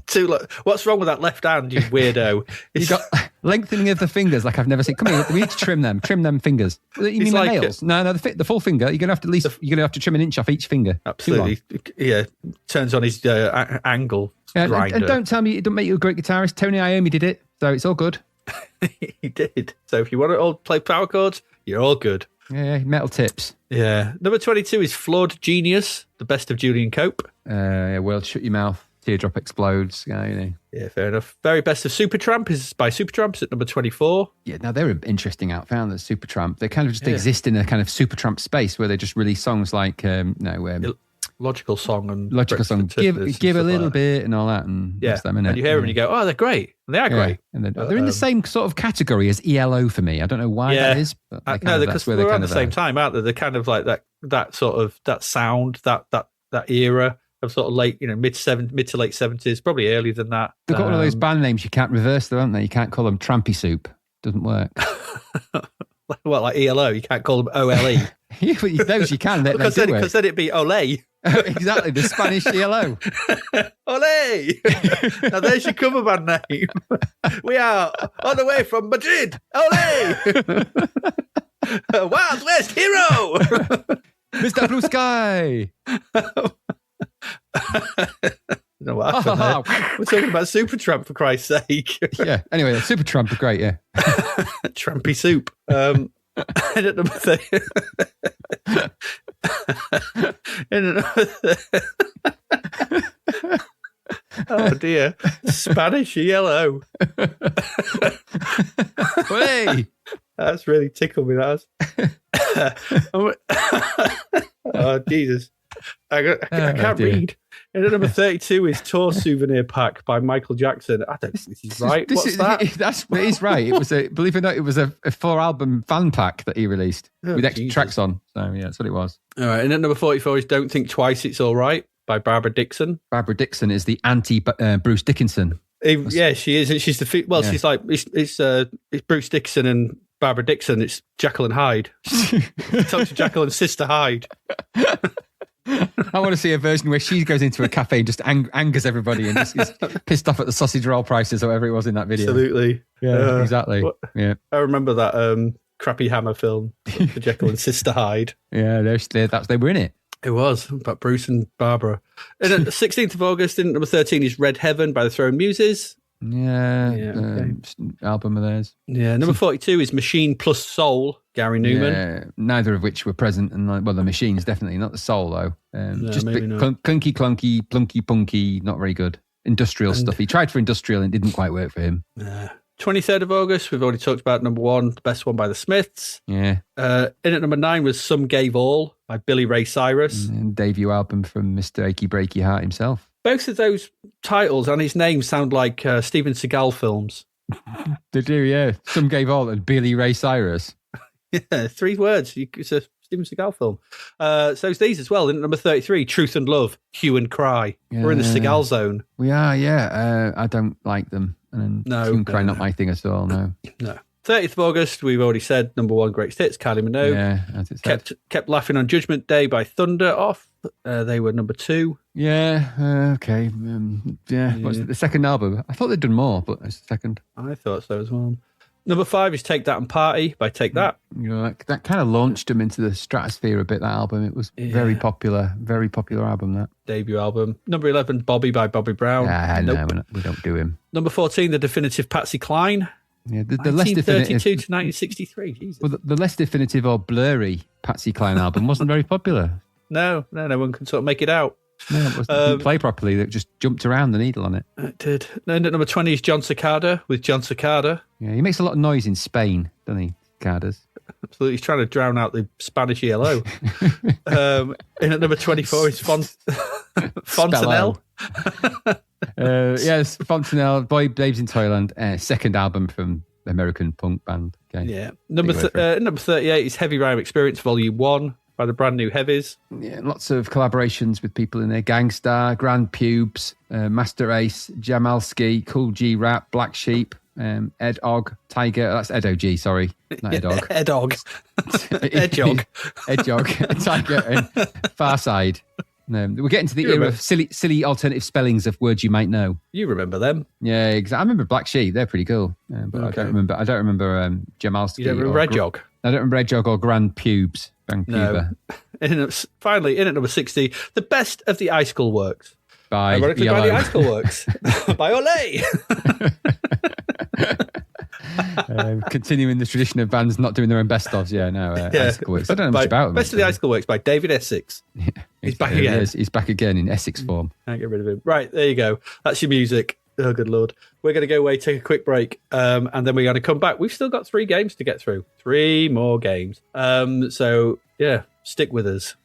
Too long. What's wrong with that left hand, you weirdo? You got lengthening of the fingers like I've never seen. Come here, we need to trim them nails. You mean the nails? No, the full finger. You're going to have to trim an inch off each finger. Absolutely. Yeah, turns on his angle grinder. And don't tell me it doesn't make you a great guitarist. Tony Iommi did it, so it's all good. He did. So if you want to all play power chords, you're all good. Yeah, metal tips. Yeah. Number 22 is Flawed Genius, the best of Julian Cope. World Shut Your Mouth, Teardrop Explodes. Yeah, fair enough. Very best of Supertramp is by Supertramp at number 24. Yeah, now they're an interesting outfit, the Supertramp. They kind of just exist in a kind of Supertramp space where they just release songs like Logical Song. Give a little bit and all that. And them in and you hear them and you go, oh, they're great. And they are great. And they're in the same sort of category as ELO for me. I don't know why that is. But because they're around the same time, aren't they? They're kind of like that sort of that sound, that era of sort of late, mid to late 70s, probably earlier than that. They've got one of those band names you can't reverse, though, haven't they? You can't call them Trampy Soup. Doesn't work. What, like ELO? You can't call them OLE? Those you can. Because then it'd be Ole. Exactly, the Spanish ELO. Ole! Now there's your cover band name. We are on the way from Madrid. Ole! Wild West hero! Mr. Blue Sky. I don't know what happened there. We're talking about Supertramp, for Christ's sake. Yeah, anyway, Supertramp are great, yeah. Trampy soup. And at number 30. Oh dear. Spanish yellow. Hey! That's really tickled me, that has. Oh, Jesus. I can't read. And at number 32 is Tour Souvenir Pack by Michael Jackson. I don't think this is right. What's that? He's right. It was believe it or not, it was a 4-album fan pack that he released with extra tracks on. So yeah, that's what it was. All right. And at number 44 is Don't Think Twice, It's All Right by Barbara Dixon. Barbara Dixon is the anti Bruce Dickinson. Yeah, she is. And she's the she's like it's Bruce Dixon and Barbara Dixon. It's Jekyll and Hyde. Talk to Jekyll and Sister Hyde. I want to see a version where she goes into a cafe and just angers everybody and just is pissed off at the sausage roll prices or whatever it was in that video. Absolutely. Yeah, exactly. Yeah. I remember that crappy Hammer film for Jekyll and Sister Hyde. Yeah, they were in it. It was, about Bruce and Barbara. And on the 16th of August, in number 13 is Red Heaven by the Throne Muses. Yeah, okay. Album of theirs. Yeah, number 42 is Machine Plus Soul, Gary Newman. Yeah, neither of which were present. And the Machines definitely, not the Soul though. No, just a bit not. clunky, plunky, punky, not very good. Industrial stuff. He tried for industrial and it didn't quite work for him. 23rd of August, we've already talked about number 1, the best one by the Smiths. Yeah. In at number 9 was Some Gave All by Billy Ray Cyrus. And debut album from Mr. Achy Breaky Heart himself. Both of those titles and his name sound like Steven Seagal films. They do, yeah. Some Gave All and Billy Ray Cyrus. Yeah, 3 words. It's a Steven Seagal film. So it's these as well. In at number 33, Truth and Love, Hue and Cry. Yeah. We're in the Seagal zone. We are, yeah. I don't like them. And Hue and Cry, not my thing at all, no. No. 30th of August, we've already said, number 1 greatest hits, Kylie Minogue. Yeah, as it said. Kept Laughing on Judgment Day by Thunder off. They were number 2. Yeah, okay. What's the second album? I thought they'd done more, but it's the second. I thought so as well. Number 5 is Take That and Party by Take That. You know, that kind of launched them into the stratosphere a bit, that album. It was very popular album, that. Debut album. Number 11, Bobby by Bobby Brown. No, we don't do him. Number 14, The Definitive Patsy Cline. Yeah, the less definitive. 1932 to 1963. Jesus. Well, the less definitive or blurry Patsy Cline album wasn't very popular. No one can sort of make it out. No, it didn't play properly. It just jumped around the needle on it. It did. And at number 20 is John Cicada with John Cicada. Yeah, he makes a lot of noise in Spain, doesn't he, Cicadas? Absolutely. He's trying to drown out the Spanish ELO. And at number 24 is Fontanelle. Yes, Fontanelle, Boy Babes in Toyland, second album from American punk band. Okay. Yeah. Number 38 is Heavy Rhyme Experience Volume 1 by the Brand New Heavies. Yeah, lots of collaborations with people in there. Gangstar, Grand Pubes, Master Ace, Jamalski, Cool G Rap, Black Sheep, Ed Og, Tiger. That's Ed O.G., sorry. Not Ed Og. Ed Og. Ed Jog. Ed Jog, Tiger, and Farside. We're getting to the era of silly alternative spellings of words you might know. You remember them? Yeah, exactly. I remember Black Sheep. They're pretty cool. But okay. I don't remember Jamalski. You don't remember Red Jog? I don't remember Red Jog or Grand Pubes. No. Finally, in at number 60, the best of the Icicle Works. By the Icicle Works. By Ole. Continuing the tradition of bands not doing their own best-ofs. Icicle Works. I don't know much about them. Best of the Icicle Works by David Essex. Yeah, he's back again. He's back again in Essex form. Can't get rid of him. Right, there you go. That's your music. Oh, good Lord. We're going to go away, take a quick break, and then we're going to come back. We've still got 3 games to get through. 3 more games. So, yeah, stick with us.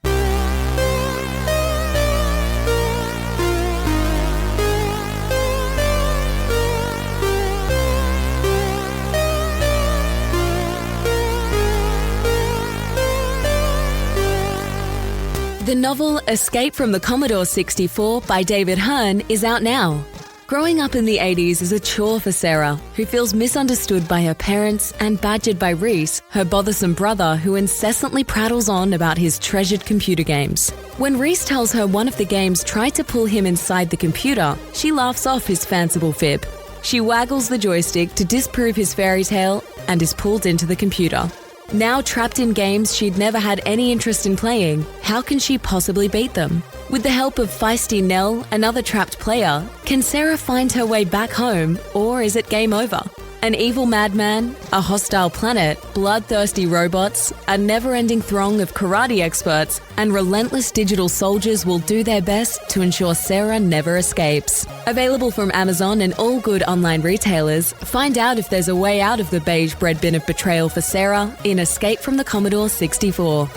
The novel Escape from the Commodore 64 by David Hearn is out now. Growing up in the 80s is a chore for Sarah, who feels misunderstood by her parents and badgered by Reese, her bothersome brother who incessantly prattles on about his treasured computer games. When Reese tells her one of the games tried to pull him inside the computer, she laughs off his fanciful fib. She waggles the joystick to disprove his fairy tale and is pulled into the computer. Now trapped in games she'd never had any interest in playing, how can she possibly beat them? With the help of feisty Nell, another trapped player, can Sarah find her way back home, or is it game over? An evil madman, a hostile planet, bloodthirsty robots, a never-ending throng of karate experts, and relentless digital soldiers will do their best to ensure Sarah never escapes. Available from Amazon and all good online retailers, find out if there's a way out of the beige bread bin of betrayal for Sarah in Escape from the Commodore 64.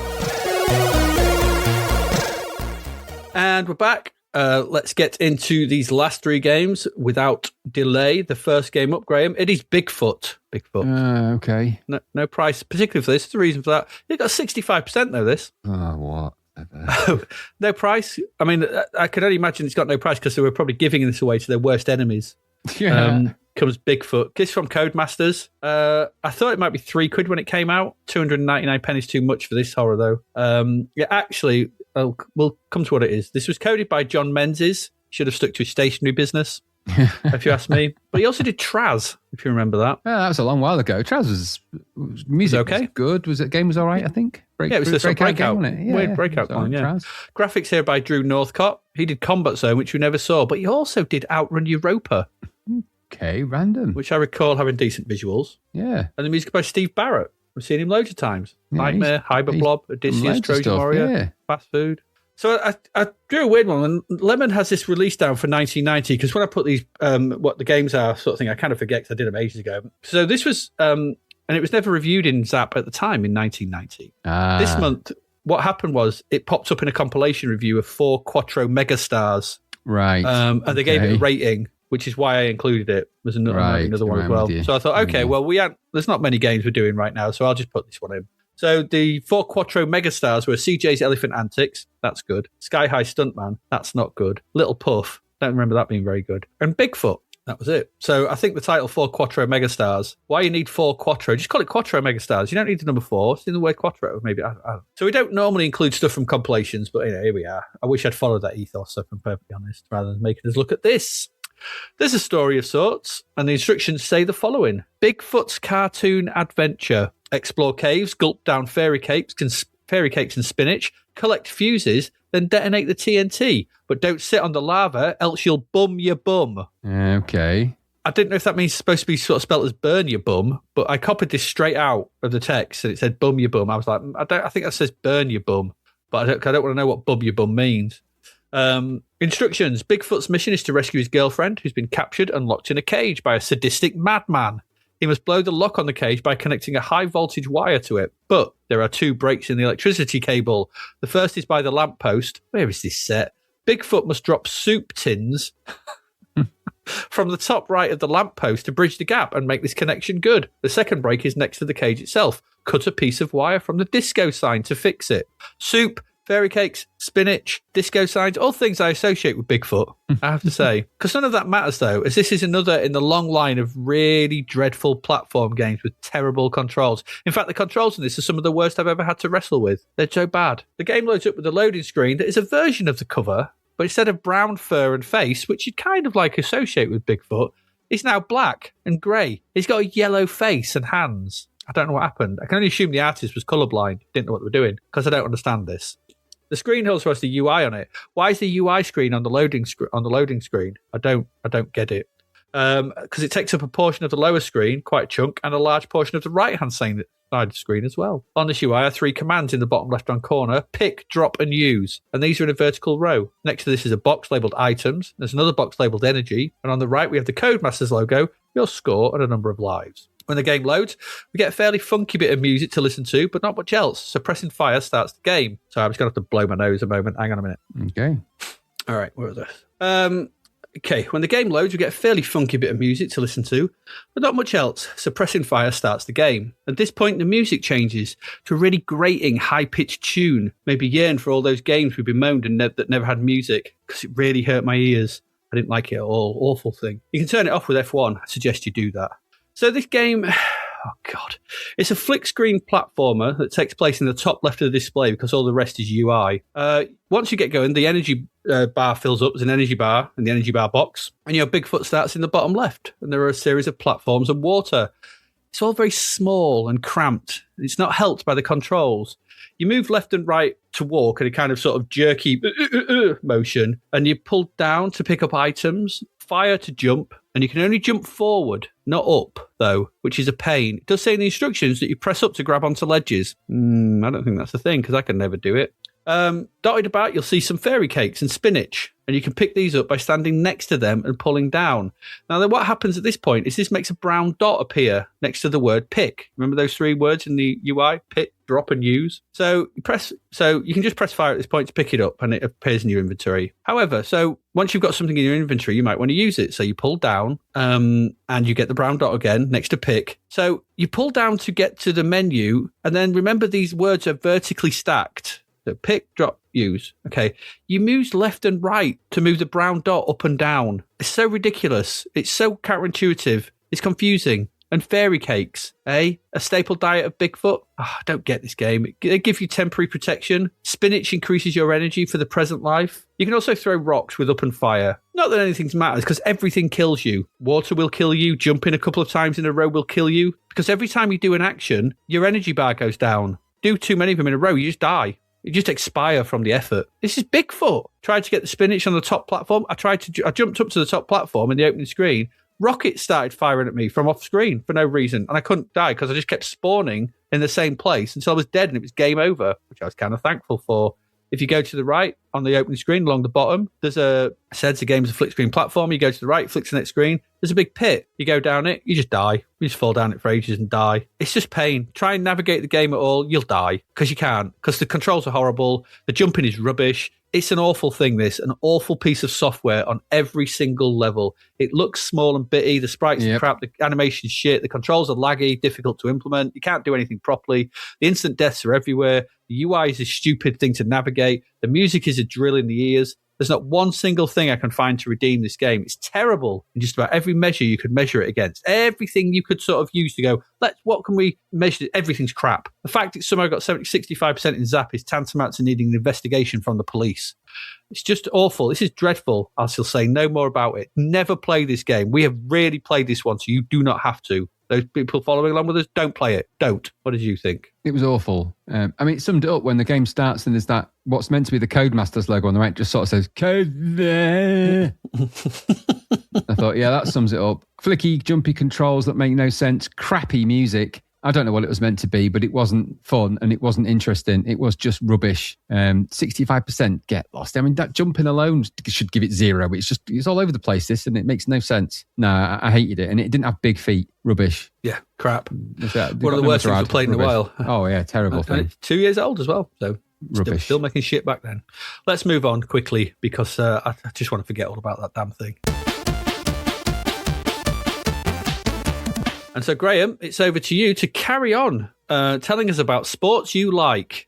And we're back. Let's get into these last three games without delay. The first game up, Graham, it is Bigfoot. Okay. No price, particularly for this. There's a reason for that. It got 65% though, this. Oh, what? No price. I mean, I can only imagine it's got no price because they were probably giving this away to their worst enemies. Yeah. Comes Bigfoot. This from Codemasters. I thought it might be £3 when it came out. 299 pennies too much for this horror, though. Yeah, actually, we'll come to what it is. This was coded by John Menzies. Should have stuck to his stationery business, if you ask me. But he also did Traz, if you remember that. That was a long while ago. Traz was music okay. Was good. Was it? Game was all right, I think. It was this Breakout game, wasn't it? Weird Breakout one, yeah. Traz. Graphics here by Drew Northcott. He did Combat Zone, which we never saw, but he also did Outrun Europa. Okay, random. Which I recall having decent visuals. Yeah. And the music by Steve Barrett. We've seen him loads of times. Yeah, Nightmare, Hyperblob, Odysseus, Trojan Warrior, Fast Food. So I drew a weird one. And Lemon has this release down for 1990 because when I put these, what the games are sort of thing, I kind of forget because I did them ages ago. So this was, and it was never reviewed in Zap at the time in 1990. This month, what happened was it popped up in a compilation review of 4 Quattro Megastars. Right. And they gave it a rating, which is why I included it. There's another one as well. So I thought, okay, well, there's not many games we're doing right now, so I'll just put this one in. So the 4 Quattro Megastars were CJ's Elephant Antics. That's good. Sky High Stuntman. That's not good. Little Puff. Don't remember that being very good. And Bigfoot. That was it. So I think the title 4 Quattro Megastars. Why you need 4 Quattro? Just call it Quattro Megastars. You don't need the number 4. It's in the word Quattro. Maybe. I don't. So we don't normally include stuff from compilations, but here we are. I wish I'd followed that ethos, if I'm perfectly honest, rather than making us look at this. There's a story of sorts, and the instructions say the following. Bigfoot's cartoon adventure. Explore caves, gulp down fairy cakes and spinach, collect fuses, then detonate the TNT. But don't sit on the lava, else you'll bum your bum. Okay. I didn't know if that means supposed to be sort of spelled as burn your bum, but I copied this straight out of the text, and it said bum your bum. I was like, I think that says burn your bum, but I don't want to know what bum your bum means. Instructions. Bigfoot's mission is to rescue his girlfriend, who's been captured and locked in a cage by a sadistic madman. He must blow the lock on the cage by connecting a high-voltage wire to it. But there are 2 breaks in the electricity cable. The first is by the lamppost. Where is this set? Bigfoot must drop soup tins from the top right of the lamppost to bridge the gap and make this connection good. The second break is next to the cage itself. Cut a piece of wire from the disco sign to fix it. Soup, fairy cakes, spinach, disco signs, all things I associate with Bigfoot, I have to say. Because none of that matters, though, as this is another in the long line of really dreadful platform games with terrible controls. In fact, the controls in this are some of the worst I've ever had to wrestle with. They're so bad. The game loads up with a loading screen that is a version of the cover, but instead of brown fur and face, which you'd kind of like associate with Bigfoot, it's now black and grey. He's got a yellow face and hands. I don't know what happened. I can only assume the artist was colourblind, didn't know what they were doing, because I don't understand this. The screen also has the UI on it. Why is the UI screen on the loading screen? I don't get it. Because it takes up a portion of the lower screen, quite a chunk, and a large portion of the right-hand side of the screen as well. On this UI are 3 commands in the bottom left-hand corner: pick, drop, and use. And these are in a vertical row. Next to this is a box labelled items. There's another box labelled energy. And on the right, we have the Codemasters logo, your score, and a number of lives. When the game loads, we get a fairly funky bit of music to listen to, but not much else. So pressing fire starts the game. So I'm just going to have to blow my nose a moment. Hang on a minute. Okay. All right, where was this? Okay, when the game loads, we get a fairly funky bit of music to listen to, but not much else. So pressing fire starts the game. At this point, the music changes to a really grating, high-pitched tune. Maybe yearn for all those games we've bemoaned and that never had music, because it really hurt my ears. I didn't like it at all. Awful thing. You can turn it off with F1. I suggest you do that. So this game, oh God, it's a flick screen platformer that takes place in the top left of the display because all the rest is UI. Once you get going, the energy bar fills up. There's an energy bar in the energy bar box, and your Bigfoot starts in the bottom left, and there are a series of platforms and water. It's all very small and cramped. It's not helped by the controls. You move left and right to walk in a kind of sort of jerky motion, and you pull down to pick up items, fire to jump, and you can only jump forward, not up, though, which is a pain. It does say in the instructions that you press up to grab onto ledges. I don't think that's the thing, because I can never do it. Dotted about, you'll see some fairy cakes and spinach, and you can pick these up by standing next to them and pulling down. Now, then what happens at this point is this makes a brown dot appear next to the word pick. Remember those 3 words in the UI? Pick, drop, and use. So you can just press fire at this point to pick it up, and it appears in your inventory. However, so once you've got something in your inventory, you might want to use it. So you pull down, and you get the brown dot again next to pick. So you pull down to get to the menu, and then remember these words are vertically stacked. So pick, drop, use. Okay. You move left and right to move the brown dot up and down. It's so ridiculous. It's so counterintuitive. It's confusing. And fairy cakes, eh? A staple diet of Bigfoot? I don't get this game. They give you temporary protection. Spinach increases your energy for the present life. You can also throw rocks with up and fire. Not that anything matters, because everything kills you. Water will kill you. Jumping a couple of times in a row will kill you. Because every time you do an action, your energy bar goes down. Do too many of them in a row, you just die. You just expire from the effort. This is Bigfoot. Tried to get the spinach on the top platform. I jumped up to the top platform in the opening screen. Rockets started firing at me from off screen for no reason. And I couldn't die because I just kept spawning in the same place until I was dead and it was game over, which I was kind of thankful for. If you go to the right on the opening screen along the bottom, there's a game's a flick screen platform. You go to the right, flick to the next screen. There's a big pit. You go down it, you just die. You just fall down it for ages and die. It's just pain. Try and navigate the game at all, you'll die because you can't. Because the controls are horrible. The jumping is rubbish. It's an awful thing, an awful piece of software on every single level. It looks small and bitty. The sprites are crap. The animation's shit. The controls are laggy, difficult to implement. You can't do anything properly. The instant deaths are everywhere. The UI is a stupid thing to navigate. The music is a drill in the ears. There's not one single thing I can find to redeem this game. It's terrible in just about every measure you could measure it against. Everything you could sort of use to go, what can we measure? Everything's crap. The fact it's somehow got 65% in Zapped is tantamount to needing an investigation from the police. It's just awful. This is dreadful. I'll still say no more about it. Never play this game. We have really played this one, so you do not have to. Those people following along with us, don't play it. Don't. What did you think? It was awful. It summed it up when the game starts and there's that, what's meant to be the Codemasters logo on the right, just sort of says, Code. I thought, yeah, that sums it up. Flicky, jumpy controls that make no sense. Crappy music. I don't know what it was meant to be, but it wasn't fun and it wasn't interesting. It was just rubbish. 65% get lost. I mean, that jumping alone should give it 0. It's all over the place, this, and it makes no sense. No, I hated it. And it didn't have big feet. Rubbish. Yeah, crap. One of the worst things I've played in a while. Oh, yeah, terrible thing. It's 2 years old as well, so rubbish. Still making shit back then. Let's move on quickly because I just want to forget all about that damn thing. And so, Graham, it's over to you to carry on telling us about sports you like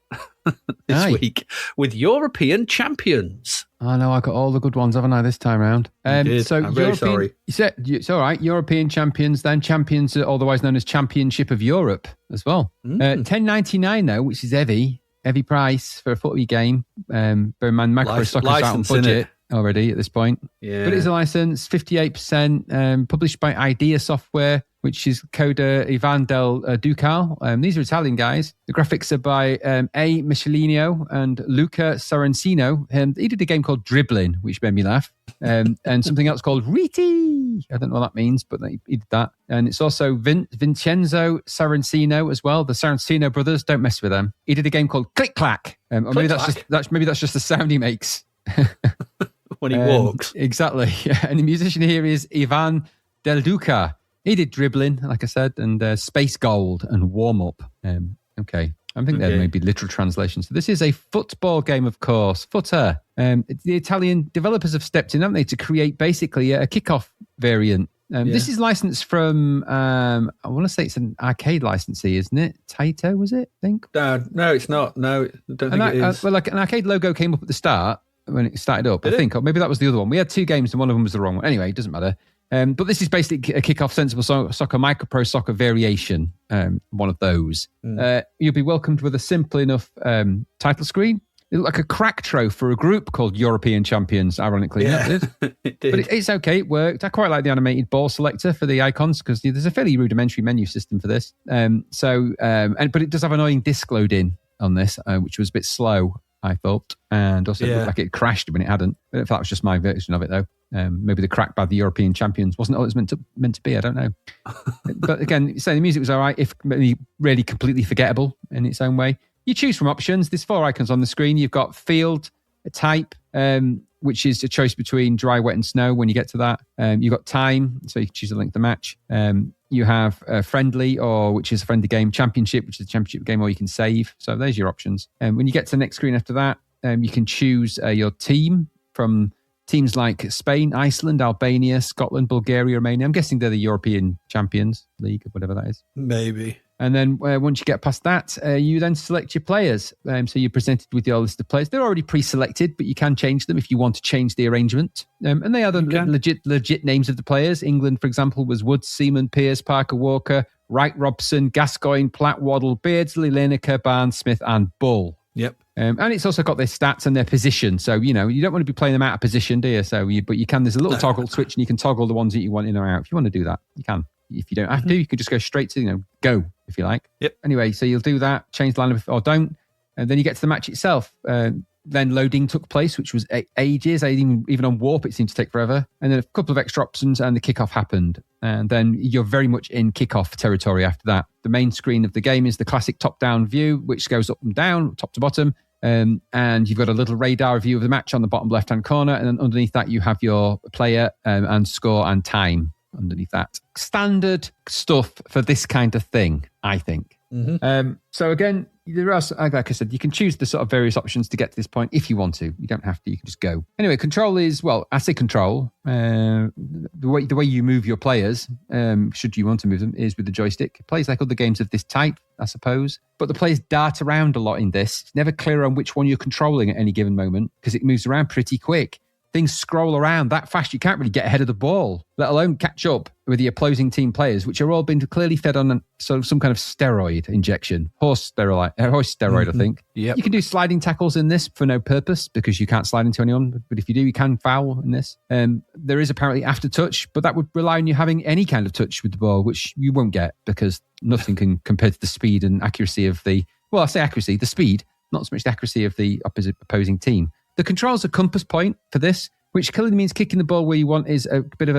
this week with European champions. I know, I got all the good ones, haven't I, this time round? So I'm very sorry. It's all right. European champions, then champions, otherwise known as Championship of Europe as well. $10.99 though, which is heavy price for a footy game. Bear in mind, Micro Soccer's out on budget already at this point. Yeah. But it's a license, 58%, published by Idea Software, which is coder Ivan Del Ducal. These are Italian guys. The graphics are by A. Michelino and Luca Sorrentino. He did a game called Dribbling, which made me laugh. And something else called Riti. I don't know what that means, but he did that. And it's also Vincenzo Sorrentino as well. The Sorrentino brothers, don't mess with them. He did a game called Click Clack. Or maybe that's just the sound he makes. When he walks. Exactly. And the musician here is Ivan Del Duca. He did Dribbling, like I said, and Space Gold and Warm Up. Okay. I think there may be literal translations. So this is a football game, of course. Footer. The Italian developers have stepped in, haven't they, to create basically a kickoff variant. This is licensed from, I want to say it's an arcade licensee, isn't it? Taito, was it, I think? No, it's not. No, I don't think it is. Well, like an arcade logo came up at the start. when it started up. I think, or maybe that was the other one. We had 2 games and one of them was the wrong one. Anyway, it doesn't matter. But this is basically a Kickoff Sensible Soccer Micro Pro Soccer variation, one of those. You'll be welcomed with a simple enough title screen. It looked like a crack trophy for a group called European Champions, ironically. Yeah, it did. But it's okay, it worked. I quite like the animated ball selector for the icons because there's a fairly rudimentary menu system for this. But it does have annoying disk loading on this, which was a bit slow, I thought. And also it looked like it crashed when it hadn't. I don't know if that was just my version of it, though. Maybe the crack by the European Champions wasn't all it was meant to be. I don't know. But again, the music was all right, if maybe really completely forgettable in its own way. You choose from options. There's 4 icons on the screen. You've got field, a type, which is a choice between dry, wet, and snow when you get to that. You've got time, so you can choose the length of the match. You have friendly, which is a friendly game. Championship, which is a championship game, or you can save. So there's your options. When you get to the next screen after that, you can choose your team from teams like Spain, Iceland, Albania, Scotland, Bulgaria, Romania. I'm guessing they're the European Champions League, or whatever that is. Maybe. And then once you get past that, you then select your players. So you're presented with your list of players. They're already pre-selected, but you can change them if you want to change the arrangement. And they are the legit names of the players. England, for example, was Woods, Seaman, Pearce, Parker, Walker, Wright, Robson, Gascoigne, Platt, Waddle, Beardsley, Lineker, Barnes, Smith, and Bull. Yep. And it's also got their stats and their position. So, you don't want to be playing them out of position, do you? But you can, there's a little toggle switch and you can toggle the ones that you want in or out. If you want to do that, you can. If you don't have to, you can just go straight to, go, if you like. Yep. Anyway, so you'll do that, change the lineup or don't. And then you get to the match itself. Then loading took place, which was ages. Even on Warp, it seemed to take forever. And then a couple of extra options and the kickoff happened. And then you're very much in kickoff territory after that. The main screen of the game is the classic top-down view, which goes up and down, top to bottom. And you've got a little radar view of the match on the bottom left-hand corner. And then underneath that, you have your player and score and time underneath that. Standard stuff for this kind of thing, I think. So again, there are, like I said, you can choose the sort of various options to get to this point if you want to. You don't have to, you can just go. Anyway, control is, I say control. The way you move your players, should you want to move them, is with the joystick. It plays like other games of this type, I suppose. But the players dart around a lot in this. It's never clear on which one you're controlling at any given moment because it moves around pretty quick. Things scroll around that fast, you can't really get ahead of the ball, let alone catch up with the opposing team players, which are all been clearly fed on some kind of steroid injection. Horse steroid, I think. Yep. You can do sliding tackles in this for no purpose because you can't slide into anyone. But if you do, you can foul in this. There is apparently after touch, but that would rely on you having any kind of touch with the ball, which you won't get because nothing can compare to the speed and accuracy of the speed, not so much the accuracy of the opposing team. The controls are compass point for this, which clearly means kicking the ball where you want is a bit of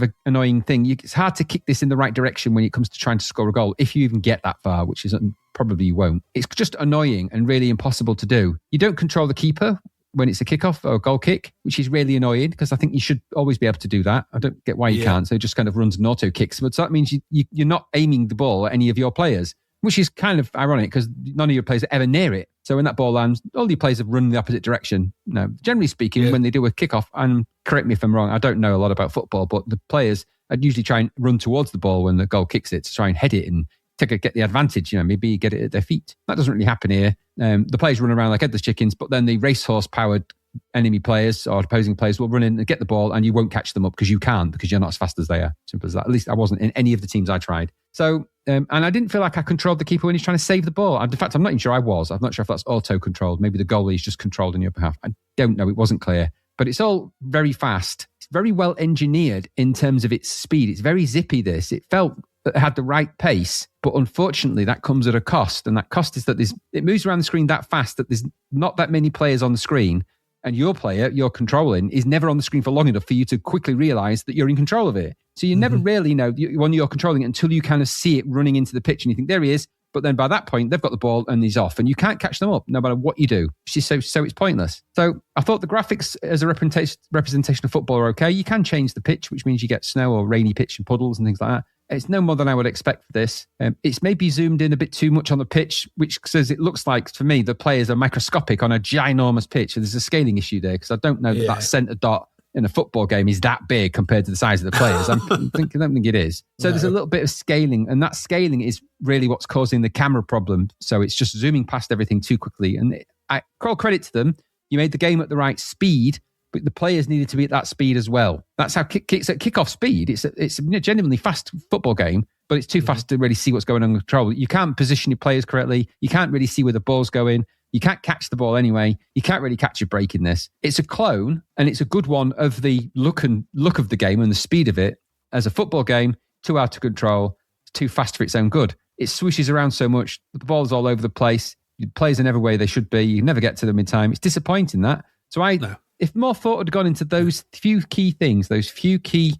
a annoying thing. It's hard to kick this in the right direction when it comes to trying to score a goal, if you even get that far, which is probably you won't. It's just annoying and really impossible to do. You don't control the keeper when it's a kickoff or a goal kick, which is really annoying because I think you should always be able to do that. I don't get why you can't. So it just kind of runs and auto kicks. But so that means you're not aiming the ball at any of your players, which is kind of ironic because none of your players are ever near it. So when that ball lands, all your players have run in the opposite direction. No, generally speaking, when they do a kickoff, and correct me if I'm wrong, I don't know a lot about football, but the players usually try and run towards the ball when the goal kicks it to try and head it and get the advantage, maybe get it at their feet. That doesn't really happen here. The players run around like headless chickens, but then the racehorse-powered enemy players or opposing players will run in and get the ball and you won't catch them up because you can't, because you're not as fast as they are. Simple as that. At least I wasn't in any of the teams I tried. So, and I didn't feel like I controlled the keeper when he's trying to save the ball. In fact, I'm not even sure I was. I'm not sure if that's auto-controlled. Maybe the goalie is just controlled on your behalf. I don't know. It wasn't clear. But it's all very fast. It's very well engineered in terms of its speed. It's very zippy, this. It felt that it had the right pace, but unfortunately that comes at a cost. And that cost is that it moves around the screen that fast that there's not that many players on the screen. And your player, you're controlling, is never on the screen for long enough for you to quickly realise that you're in control of it. So you never really know when you're controlling it until you kind of see it running into the pitch and you think, there he is. But then by that point, they've got the ball and he's off and you can't catch them up no matter what you do. So it's pointless. So I thought the graphics as a representation of football are okay. You can change the pitch, which means you get snow or rainy pitch and puddles and things like that. It's no more than I would expect for this. It's maybe zoomed in a bit too much on the pitch, which says it looks like, for me, the players are microscopic on a ginormous pitch. So there's a scaling issue there because I don't know that centre dot in a football game is that big compared to the size of the players. I don't think it is. So there's a little bit of scaling, and that scaling is really what's causing the camera problem. So it's just zooming past everything too quickly. And I call credit to them. You made the game at the right speed, but the players needed to be at that speed as well. That's how kicks at kickoff speed. It's a genuinely fast football game, but it's too fast to really see what's going on in control. You can't position your players correctly. You can't really see where the ball's going. You can't catch the ball anyway. You can't really catch a break in this. It's a clone, and it's a good one of the look of the game and the speed of it. As a football game, too hard to control. It's too fast for its own good. It swishes around so much. The ball's all over the place. Your players are never where they should be. You never get to them in time. It's disappointing, that. So if more thought had gone into those few key things, those few key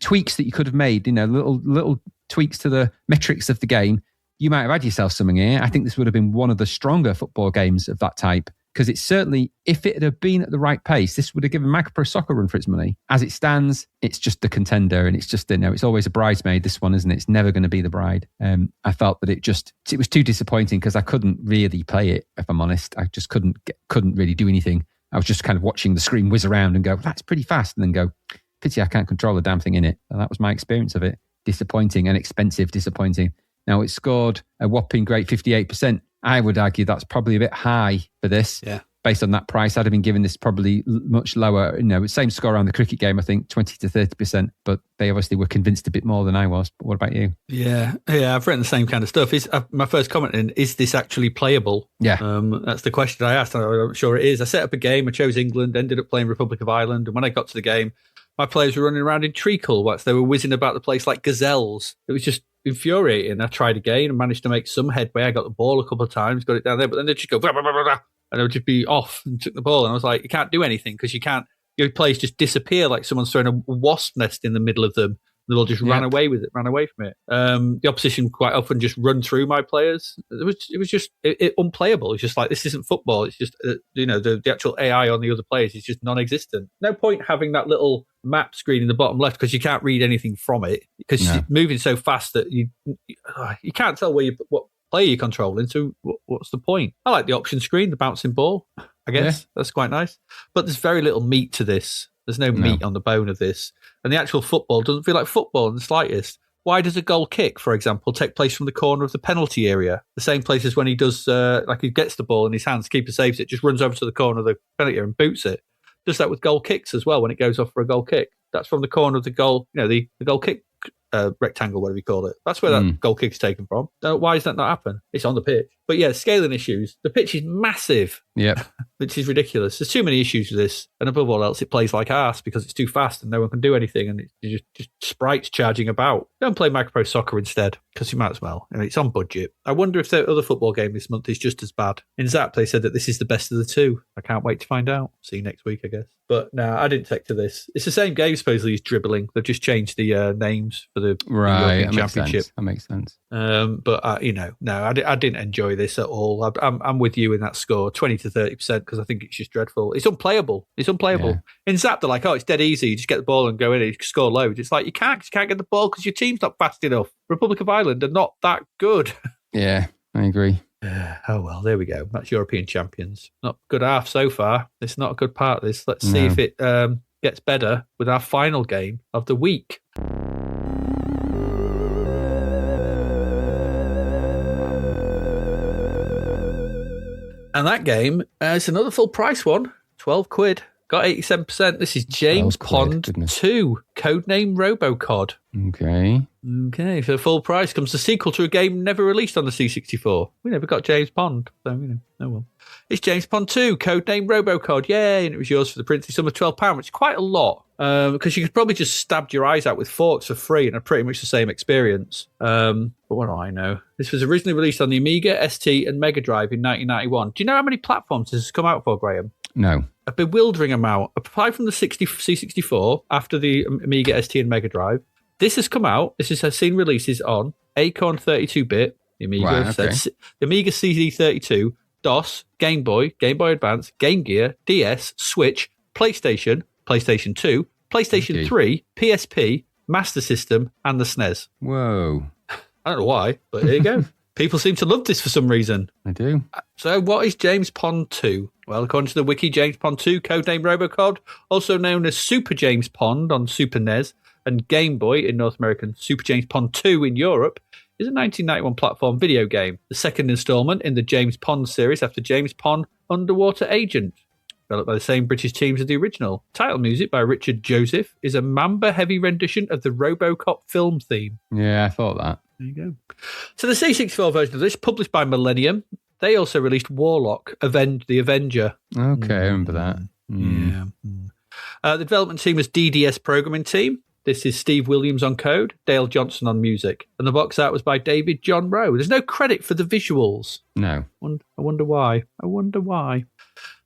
tweaks that you could have made, little tweaks to the metrics of the game, you might have had yourself something here. I think this would have been one of the stronger football games of that type, because it's certainly, if it had been at the right pace, this would have given Micropro Soccer a run for its money. As it stands, it's just the contender, and it's just, it's always a bridesmaid, this one, isn't it? It's never going to be the bride. I felt that it was too disappointing because I couldn't really play it, if I'm honest. I just couldn't really do anything. I was just kind of watching the screen whiz around and go, that's pretty fast, and then go, pity I can't control the damn thing in it. And that was my experience of it. Disappointing and expensive disappointing. Now, it scored a whopping great 58%. I would argue that's probably a bit high for this. Yeah. Based on that price, I'd have been given this probably much lower. Same score around the cricket game, I think, 20 to 30%. But they obviously were convinced a bit more than I was. But what about you? Yeah, I've written the same kind of stuff. My first comment is this actually playable? Yeah. That's the question I asked. I'm sure it is. I set up a game. I chose England, ended up playing Republic of Ireland. And when I got to the game, my players were running around in treacle whilst they were whizzing about the place like gazelles. It was just infuriating. I tried again and managed to make some headway. I got the ball a couple of times, got it down there, but then they'd just go, blah, blah, blah, blah, and they would just be off and took the ball. And I was like, you can't do anything because your players just disappear like someone's thrown a wasp nest in the middle of them. They all just ran away with it, ran away from it. The opposition quite often just run through my players. It was just unplayable. It's just like, this isn't football. It's just, the actual AI on the other players is just non-existent. No point having that little map screen in the bottom left because you can't read anything from it because it's moving so fast that you can't tell what player you're controlling. So what's the point? I like the option screen, the bouncing ball, I guess. That's quite nice. But there's very little meat to this. There's no meat on the bone of this. And the actual football doesn't feel like football in the slightest. Why does a goal kick, for example, take place from the corner of the penalty area? The same place as when he does, he gets the ball in his hands, keeper saves it, just runs over to the corner of the penalty area and boots it. Does that with goal kicks as well when it goes off for a goal kick. That's from the corner of the goal, the goal kick rectangle, whatever you call it. That's where that goal kick is taken from. Why does that not happen? It's on the pitch. But yeah, scaling issues. The pitch is massive. Yeah. Which is ridiculous. There's too many issues with this. And above all else, it plays like arse because it's too fast and no one can do anything. And it's just sprites charging about. Don't play Micropro Soccer instead because you might as well. It's on budget. I wonder if the other football game this month is just as bad. In Zapped, they said that this is the best of the two. I can't wait to find out. See you next week, I guess. But no, I didn't take to this. It's the same game, supposedly, as dribbling. They've just changed the names for the European Championship. That makes sense. But no, I didn't enjoy this at all. I'm with you in that score, 20 to 30%, because I think it's just dreadful. It's unplayable. Yeah. In Zap, they're like, it's dead easy. You just get the ball and go in and you score loads. It's like you can't get the ball because your team's not fast enough. Republic of Ireland are not that good. Yeah, I agree. Oh well, there we go. That's European champions. Not good half so far. It's not a good part of this. Let's see if it gets better with our final game of the week. And that game is another full price one, 12 quid. Got 87%. This is James Pond 2, Codename Robocod. Okay, for the full price comes the sequel to a game never released on the C64. We never got James Pond, so, oh well. It's James Pond 2, Codename Robocod. Yay, and it was yours for the princely sum of £12, which is quite a lot. Because you could probably just stab your eyes out with forks for free and have pretty much the same experience. But what do I know? This was originally released on the Amiga, ST, and Mega Drive in 1991. Do you know how many platforms this has come out for, Graham? No. A bewildering amount. Apart from the C64, after the Amiga, ST, and Mega Drive, this has come out. This has seen releases on Acorn 32-bit, the Amiga, the Amiga CD32, DOS, Game Boy, Game Boy Advance, Game Gear, DS, Switch, PlayStation, PlayStation 2, PlayStation 3, PSP, Master System, and the SNES. Whoa. I don't know why, but here you go. People seem to love this for some reason. I do. So what is James Pond 2? Well, according to the wiki, James Pond 2, Codename Robocod, also known as Super James Pond on Super NES and Game Boy in North America, Super James Pond 2 in Europe, is a 1991 platform video game, the second installment in the James Pond series after James Pond Underwater Agent. developed by the same British teams as the original. Title music by Richard Joseph is a Mamba-heavy rendition of the Robocop film theme. Yeah, I thought that. There you go. So the C64 version of this, published by Millennium, they also released Warlock, the Avenger. Okay, I remember that. Yeah. The development team was DDS Programming Team. This is Steve Williams on code, Dale Johnson on music. And the box art was by David John Rowe. There's no credit for the visuals. No. I wonder why.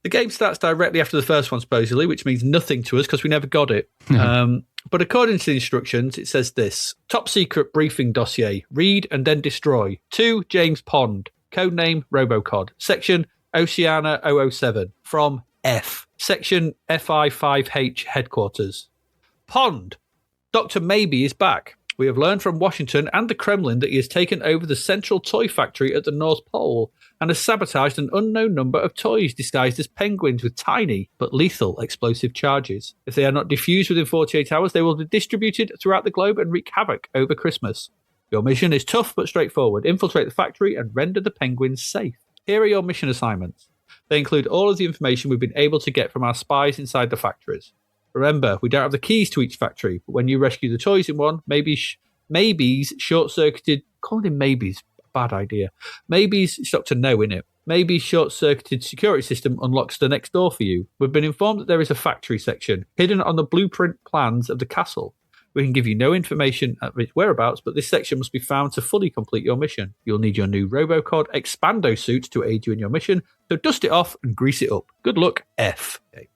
The game starts directly after the first one, supposedly, which means nothing to us because we never got it. But according to the instructions, it says this. Top secret briefing dossier. Read and then destroy. 2 James Pond. Codename Robocod. Section Oceana 007. From F. Section FI5H headquarters. Pond. Dr. Maybe is back. We have learned from Washington and the Kremlin that he has taken over the central toy factory at the North Pole and has sabotaged an unknown number of toys disguised as penguins with tiny but lethal explosive charges. If they are not defused within 48 hours, they will be distributed throughout the globe and wreak havoc over Christmas. Your mission is tough but straightforward. Infiltrate the factory and render the penguins safe. Here are your mission assignments. They include all of the information we've been able to get from our spies inside the factories. Remember, we don't have the keys to each factory, but when you rescue the toys in one, Maybe's short-circuited... Calling him Maybe's a bad idea. Maybe's, it's not to know, innit? Maybe's short-circuited security system unlocks the next door for you. We've been informed that there is a factory section hidden on the blueprint plans of the castle. We can give you no information at its whereabouts, but this section must be found to fully complete your mission. You'll need your new Robocod Expando suit to aid you in your mission, so dust it off and grease it up. Good luck, F. Okay.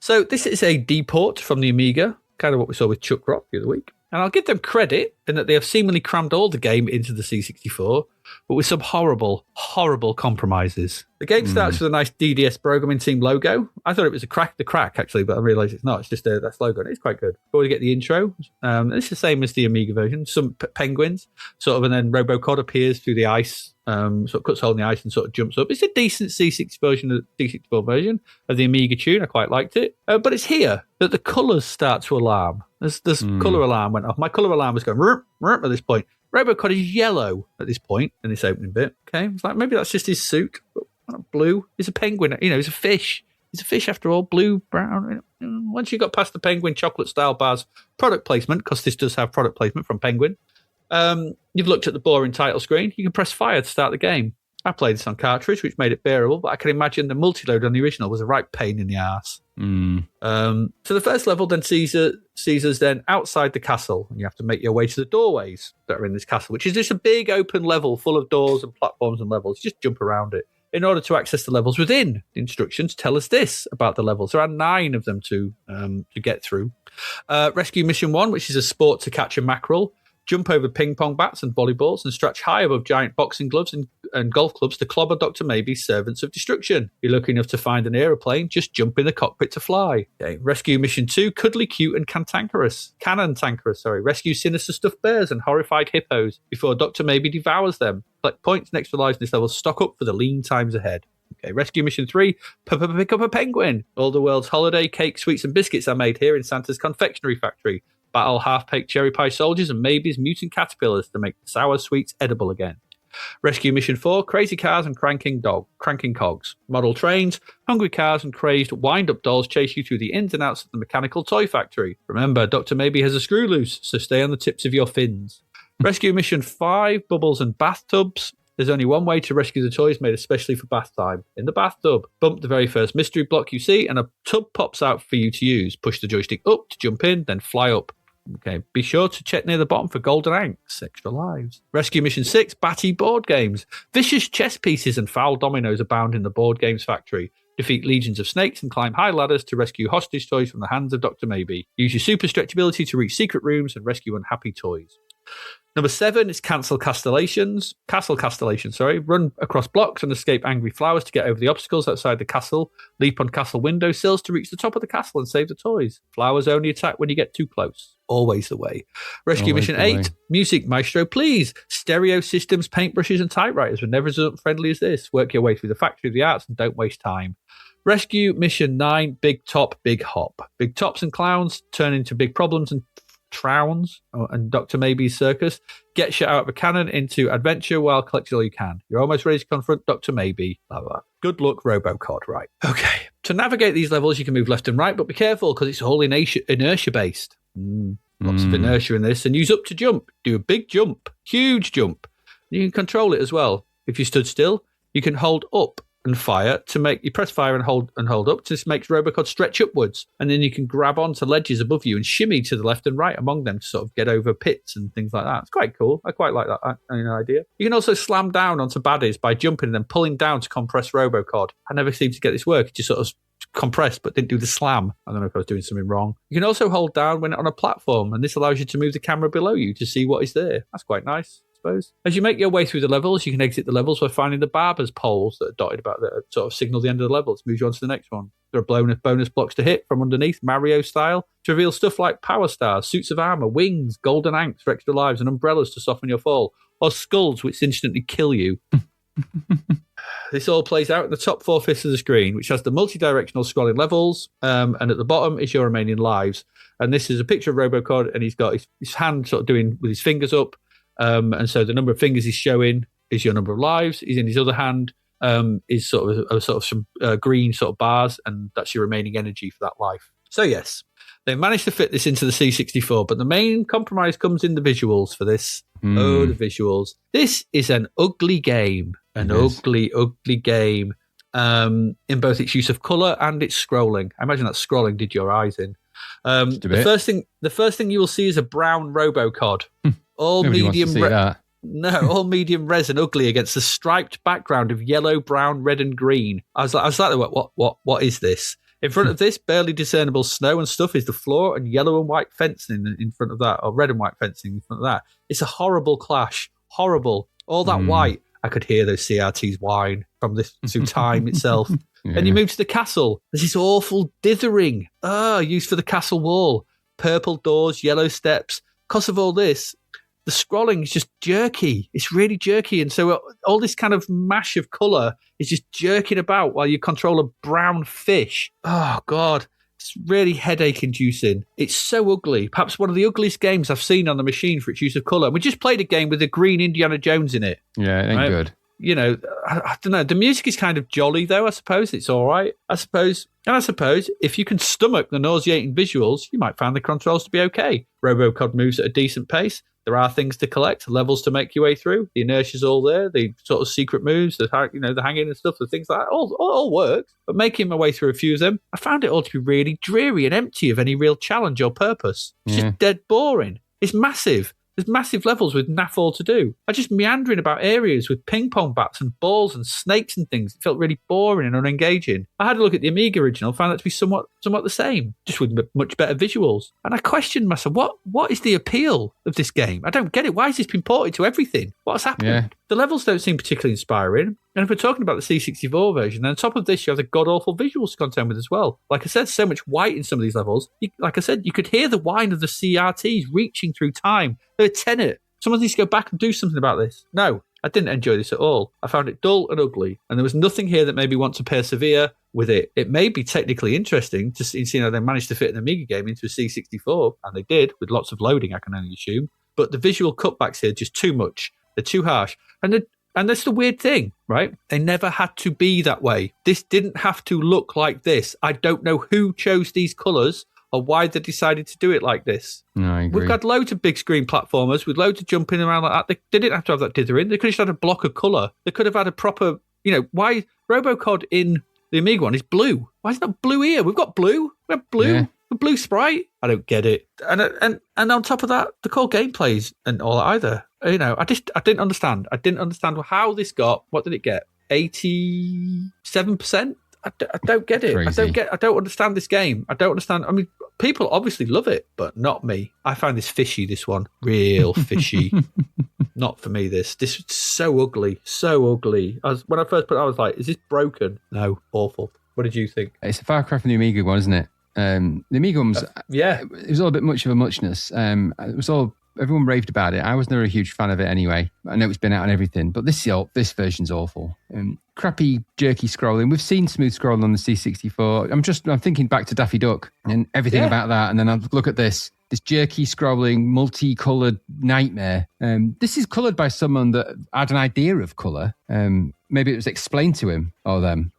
So this is a deport from the Amiga, kind of what we saw with Chuck Rock the other week. And I'll give them credit in that they have seemingly crammed all the game into the C64, but with some horrible, horrible compromises. The game starts with a nice DDS Programming Team logo. I thought it was the crack actually, but I realised it's not. It's just that logo, and it's quite good. Before we get the intro, it's the same as the Amiga version. Some penguins, sort of, and then Robocod appears through the ice, sort of cuts a hole in the ice and sort of jumps up. It's a decent C64 version of the Amiga tune. I quite liked it. But it's here that the colours start to alarm. This colour alarm went off. My colour alarm was going at this point. Robocod is yellow at this point in this opening bit. Okay, it's like maybe that's just his suit, but not blue. He's a penguin. He's a fish. He's a fish after all. Blue, brown. Once you got past the penguin chocolate style bars product placement, because this does have product placement from Penguin, you've looked at the boring title screen. You can press fire to start the game. I played this on cartridge, which made it bearable, but I can imagine the multi-load on the original was a right pain in the arse. So the first level then sees us then outside the castle, and you have to make your way to the doorways that are in this castle, which is just a big open level full of doors and platforms and levels. You just jump around it. In order to access the levels within, the instructions tell us this about the levels. There are 9 of them to get through. Rescue Mission 1, which is a sport to catch a mackerel. Jump over ping pong bats and volleyballs and stretch high above giant boxing gloves and golf clubs to clobber Dr. Maybe's servants of destruction. You're lucky enough to find an aeroplane, just jump in the cockpit to fly. Okay. Rescue Mission 2, Cuddly, Cute and Cantankerous. Rescue sinister stuffed bears and horrified hippos before Dr. Maybe devours them. Collect points and extra lives in this level. Stock up for the lean times ahead. Okay, Rescue Mission 3, pick up a penguin. All the world's holiday cake, sweets and biscuits are made here in Santa's confectionery factory. Battle half-baked cherry pie soldiers and Maybe's mutant caterpillars to make the sour sweets edible again. Rescue Mission 4, Crazy Cars and Cranking Cogs. Model trains, hungry cars and crazed wind-up dolls chase you through the ins and outs of the mechanical toy factory. Remember, Dr. Maybe has a screw loose, so stay on the tips of your fins. Rescue Mission 5, Bubbles and Bathtubs. There's only one way to rescue the toys made especially for bath time. In the bathtub, bump the very first mystery block you see and a tub pops out for you to use. Push the joystick up to jump in, then fly up. Okay, be sure to check near the bottom for golden anks, extra lives. Rescue Mission 6, Batty board games. Vicious chess pieces and foul dominoes abound in the board games factory. Defeat legions of snakes and climb high ladders to rescue hostage toys from the hands of Dr. Maybe. Use your super stretch ability to reach secret rooms and rescue unhappy toys. Number 7 is Castle Castellation. Run across blocks and escape angry flowers to get over the obstacles outside the castle. Leap on castle windowsills to reach the top of the castle and save the toys. Flowers only attack when you get too close. Always the way. Rescue Mission 8, Music Maestro, please. Stereo systems, paintbrushes and typewriters were never as unfriendly as this. Work your way through the factory of the arts and don't waste time. Rescue Mission 9, Big Top, Big Hop. Big tops and clowns turn into big problems and Trowns and Dr. Maybe's circus. Get shot out of a cannon into adventure while collecting all you can. You're almost ready to confront Dr. Maybe. Blah, blah. Good luck, Robocod. Right. Okay. To navigate these levels, you can move left and right, but be careful because it's all inertia-based. Lots of inertia in this. And use up to jump. Do a big jump. Huge jump. You can control it as well. If you stood still, you can hold up and fire to make you press fire and hold up. This makes Robocod stretch upwards, and then you can grab onto ledges above you and shimmy to the left and right among them to sort of get over pits and things like that. It's quite cool. I quite like that idea. You can also slam down onto baddies by jumping and then pulling down to compress Robocod. I never seemed to get this work. It just sort of compressed but didn't do the slam. I don't know if I was doing something wrong. You can also hold down when on a platform, and this allows you to move the camera below you to see what is there. That's quite nice. Suppose. As you make your way through the levels, you can exit the levels by finding the barber's poles that are dotted about that sort of signal the end of the levels. Moves you on to the next one. There are bonus blocks to hit from underneath, Mario style, to reveal stuff like power stars, suits of armor, wings, golden anks for extra lives, and umbrellas to soften your fall, or skulls which instantly kill you. This all plays out in the top 4/5 of the screen, which has the multi-directional scrolling levels, and at the bottom is your remaining lives. And this is a picture of Robocod, and he's got his hand sort of doing with his fingers up. And so the number of fingers he's showing is your number of lives. He's in his other hand is sort of some green sort of bars, and that's your remaining energy for that life. So yes, they've managed to fit this into the C64, but the main compromise comes in the visuals for this. Oh, the visuals. This is an ugly game. Ugly game in both its use of colour and its scrolling. I imagine that scrolling did your eyes in. The first thing you will see is a brown Robocod. All medium all medium res and ugly against the striped background of yellow, brown, red, and green. I was like, what is this? In front of this, barely discernible snow and stuff is the floor, and yellow and white fencing in front of that, or red and white fencing in front of that. It's a horrible clash. Horrible. All that white. I could hear those CRTs whine from this to time itself. And you move to the castle. There's this awful dithering. Used for the castle wall. Purple doors, yellow steps. Because of all this, the scrolling is just jerky. It's really jerky. And so all this kind of mash of colour is just jerking about while you control a brown fish. Oh, God. It's really headache-inducing. It's so ugly. Perhaps one of the ugliest games I've seen on the machine for its use of colour. We just played a game with a green Indiana Jones in it. Yeah, it ain't good. You know, I don't know. The music is kind of jolly, though, I suppose. It's all right, I suppose. And I suppose if you can stomach the nauseating visuals, you might find the controls to be okay. Robocod moves at a decent pace. There are things to collect, levels to make your way through. The inertia's all there. The sort of secret moves, the hanging and stuff, the things like that, all works. But making my way through a few of them, I found it all to be really dreary and empty of any real challenge or purpose. It's just dead boring. It's massive. There's massive levels with naff all to do. I just meandering about areas with ping pong bats and balls and snakes and things. It felt really boring and unengaging. I had a look at the Amiga original, found that to be somewhat the same, just with much better visuals. And I questioned myself, what is the appeal of this game? I don't get it. Why has this been ported to everything? What's happened? Yeah. The levels don't seem particularly inspiring. And if we're talking about the C64 version, then on top of this, you have the god-awful visuals to contend with as well. Like I said, so much white in some of these levels. Like I said, you could hear the whine of the CRTs reaching through time. They're tenet. Someone needs to go back and do something about this. No, I didn't enjoy this at all. I found it dull and ugly. And there was nothing here that made me want to persevere with it. It may be technically interesting to see how they managed to fit an Amiga game into a C64. And they did, with lots of loading, I can only assume. But the visual cutbacks here are just too much. They're too harsh. And that's the weird thing, right? They never had to be that way. This didn't have to look like this. I don't know who chose these colours or why they decided to do it like this. No, I agree. We've got loads of big screen platformers with loads of jumping around like that. They didn't have to have that dithering. They could have just had a block of colour. They could have had a proper, why Robocod in the Amiga one is blue. Why is it not blue here? We've got blue. We have blue. Yeah. The blue sprite. I don't get it. And on top of that, the core gameplays and all that either. I didn't understand. I didn't understand how this got. What did it get? 87%. I don't get it. Crazy. I don't understand this game. I don't understand. I mean, people obviously love it, but not me. I find this fishy. This one real fishy. Not for me. This is so ugly. So ugly. When I first put it, I was like, is this broken? No, awful. What did you think? It's a far cry from the Amiga one, isn't it? The Amiga one was, it was all a bit much of a muchness. It was all, everyone raved about it. I was never a huge fan of it anyway. I know it's been out and everything, but this version's awful. Crappy, jerky scrolling. We've seen smooth scrolling on the C64. I'm thinking back to Daffy Duck and everything about that, and then I look at this. this jerky scrolling, multicolored nightmare. This is colored by someone that had an idea of color. Maybe it was explained to him or them.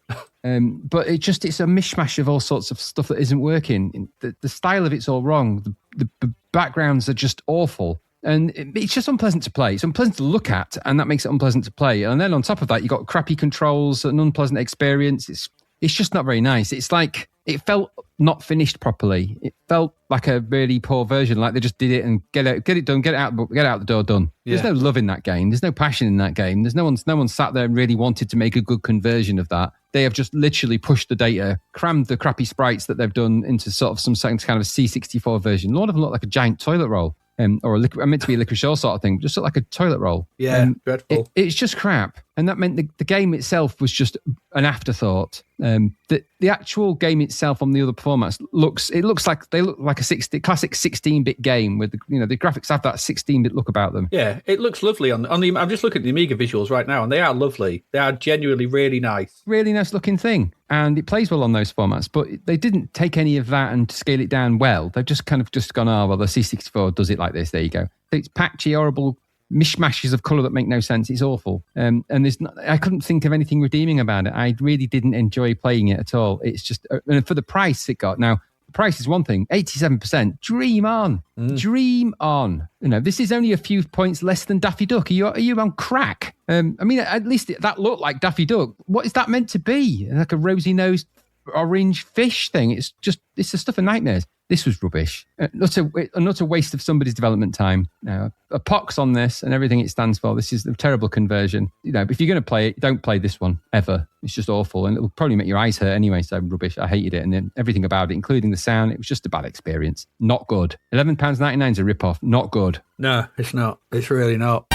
But it's a mishmash of all sorts of stuff that isn't working. The style of it's all wrong. The backgrounds are just awful. And it's just unpleasant to play. It's unpleasant to look at, and that makes it unpleasant to play. And then on top of that, you've got crappy controls, an unpleasant experience. It's just not very nice. It's like, it felt not finished properly. It felt like a really poor version, like they just did it and get it done, get out the door, done. Yeah. There's no love in that game. There's no passion in that game. There's no one sat there and really wanted to make a good conversion of that. They have just literally pushed the data, crammed the crappy sprites that they've done into sort of some kind of a C64 version. A lot of them look like a giant toilet roll. Or meant to be a licorice shore sort of thing, just like a toilet roll. Yeah, dreadful. It's just crap. And that meant the game itself was just an afterthought. The actual game itself on the other formats looks like a classic 16-bit game with the graphics have that 16-bit look about them. Yeah, it looks lovely on the. I'm just looking at the Amiga visuals right now, and they are lovely. They are genuinely really nice. Really nice looking thing. And it plays well on those formats, but they didn't take any of that and scale it down well. They've just kind of gone, the C64 does it like this. There you go. It's patchy, horrible mishmashes of colour that make no sense. It's awful. And I couldn't think of anything redeeming about it. I really didn't enjoy playing it at all. It's just, and for the price it got. Now, the price is one thing, 87%. Dream on. Dream on. This is only a few points less than Daffy Duck. Are you on crack? At least that looked like Daffy Duck. What is that meant to be? Like a rosy-nosed orange fish thing? It's the stuff of nightmares. This was rubbish. Not a waste of somebody's development time. A pox on this and everything it stands for. This is a terrible conversion. If you're going to play it, don't play this one ever. It's just awful, and it'll probably make your eyes hurt anyway. So rubbish. I hated it, and then everything about it, including the sound, it was just a bad experience. Not good. £11.99 is a rip-off. Not good. No, it's not. It's really not.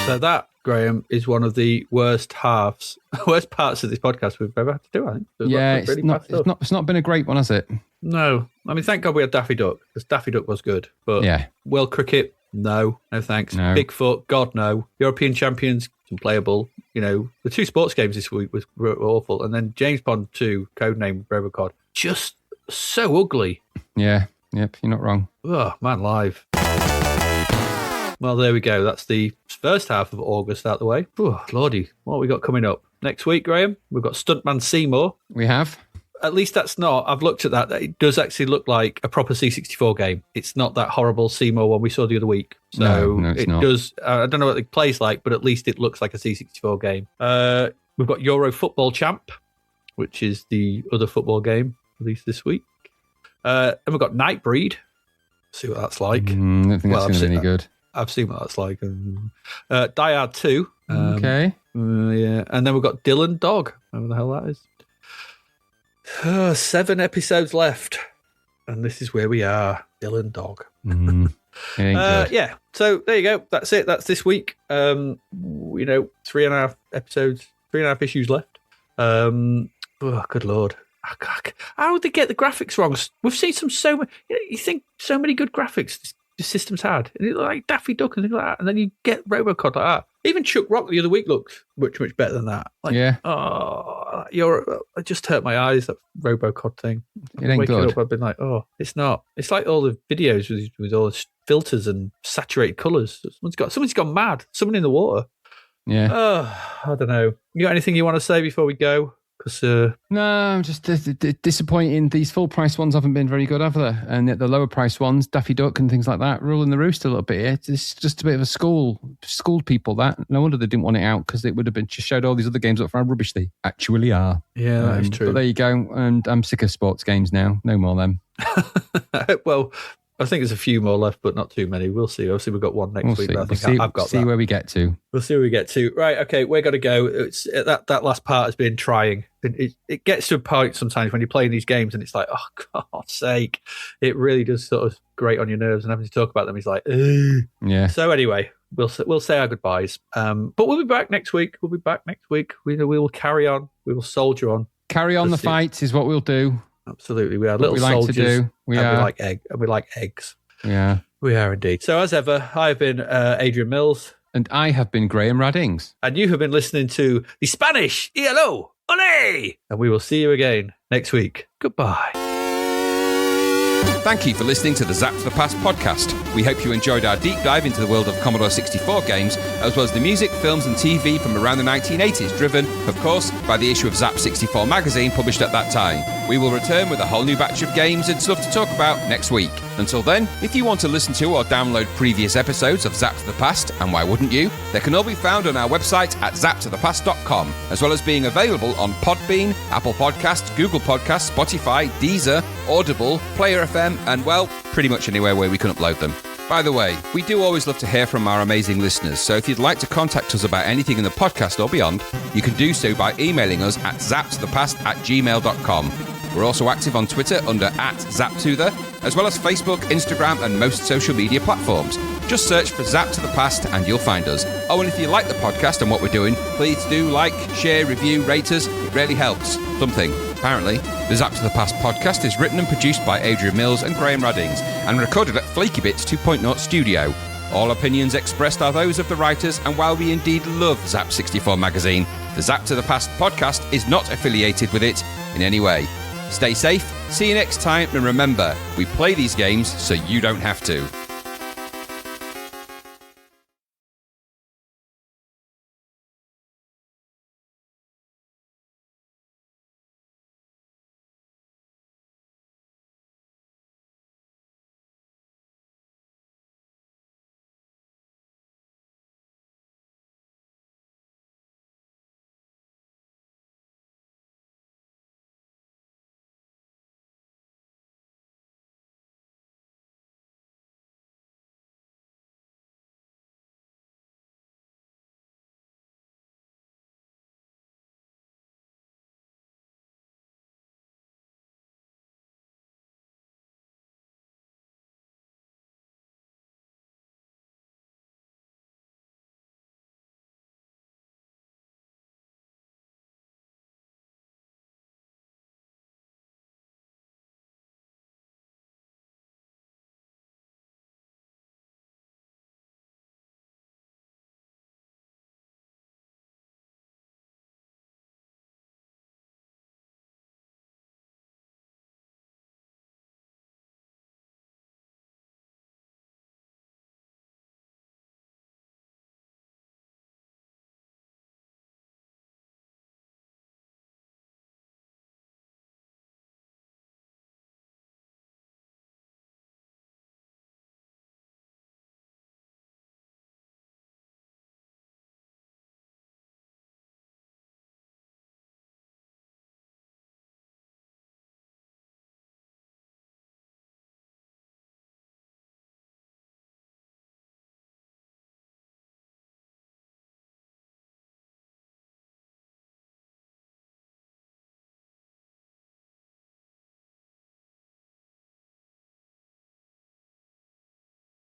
So that, Graham, is one of the worst parts of this podcast we've ever had to do, I think. It's not been a great one, has it? No. Thank God we had Daffy Duck, because Daffy Duck was good. But World Cricket, no thanks. No. Bigfoot, God, no. European Champions, unplayable. The two sports games this week were awful. And then James Bond 2, Codename Robocod, just so ugly. Yeah, yep, you're not wrong. Oh, man, live. Well, there we go. That's the first half of August out the way. Oh, Lordy, what have we got coming up? Next week, Graham, we've got Stuntman Seymour. We have. At least that's not. I've looked at that. It does actually look like a proper C64 game. It's not that horrible Seymour one we saw the other week. So no, it's not. Does. I don't know what it plays like, but at least it looks like a C64 game. We've got Euro Football Champ, which is the other football game released this week. And we've got Nightbreed. See what that's like. I don't think that's going to be any good. I've seen what that's like. Die Hard 2. Okay. Yeah. And then we've got Dylan Dog. Whatever the hell that is. 7 episodes left. And this is where we are. Dylan Dog. Yeah. So there you go. That's it. That's this week. 3.5 episodes, 3.5 issues left. Oh, good Lord. How would they get the graphics wrong? We've seen so many. You think so many good graphics the systems had, and it looked like Daffy Duck and things like that, and then you get Robocod like that. Even Chuck Rock the other week looked much better than that. It just hurt my eyes, that Robocod thing. It ain't good. Up, I've been like, it's not. It's like all the videos with all the filters and saturated colours. Someone's gone mad. Someone in the water. Yeah. I don't know. You got anything you want to say before we go? Because no, I'm just disappointing. These full price ones haven't been very good, have they? And the lower price ones, Daffy Duck and things like that, ruling the roost a little bit here. It's just a bit of a schooled people. That no wonder they didn't want it out, because it would have been just showed all these other games up for how rubbish they actually are. Yeah, that is true. But there you go. And I'm sick of sports games now. No more of them. Well, I think there's a few more left, but not too many. We'll see. Obviously, we've got one next week. But I think I've got that. See where we get to. We'll see where we get to. Right, okay, we're going to go. It's that last part has been trying. It gets to a point sometimes when you're playing these games and it's like, oh, God's sake. It really does sort of grate on your nerves, and having to talk about them is like, ugh. Yeah. So anyway, we'll say our goodbyes. But we'll be back next week. We will carry on. We will soldier on. Carry on the fight is what we'll do. Absolutely. We are little soldiers. Like to do. We like eggs. Yeah. We are indeed. So as ever, I've been Adrian Mills. And I have been Graham Raddings. And you have been listening to the Spanish ELO. Ole! And we will see you again next week. Goodbye. Thank you for listening to the Zapped to the Past podcast. We hope you enjoyed our deep dive into the world of Commodore 64 games, as well as the music, films and TV from around the 1980s, driven, of course, by the issue of Zapped 64 magazine published at that time. We will return with a whole new batch of games and stuff to talk about next week. Until then, if you want to listen to or download previous episodes of Zapped to the Past, and why wouldn't you, they can all be found on our website at zappedtothepast.com, as well as being available on Podbean, Apple Podcasts, Google Podcasts, Spotify, Deezer, Audible, Player FM, and, well, pretty much anywhere where we can upload them. By the way, we do always love to hear from our amazing listeners, so if you'd like to contact us about anything in the podcast or beyond, you can do so by emailing us at zappedtothepast@gmail.com. We're also active on Twitter under @ZapToThe, as well as Facebook, Instagram, and most social media platforms. Just search for Zapped to the Past and you'll find us. Oh, and if you like the podcast and what we're doing, please do like, share, review, rate us. It really helps. Something. Apparently, the Zapped to the Past podcast is written and produced by Adrian Mills and Graham Raddings, and recorded at Flaky Bits 2.0 Studio. All opinions expressed are those of the writers, and while we indeed love Zapped 64 magazine, the Zapped to the Past podcast is not affiliated with it in any way. Stay safe, see you next time, and remember, we play these games so you don't have to.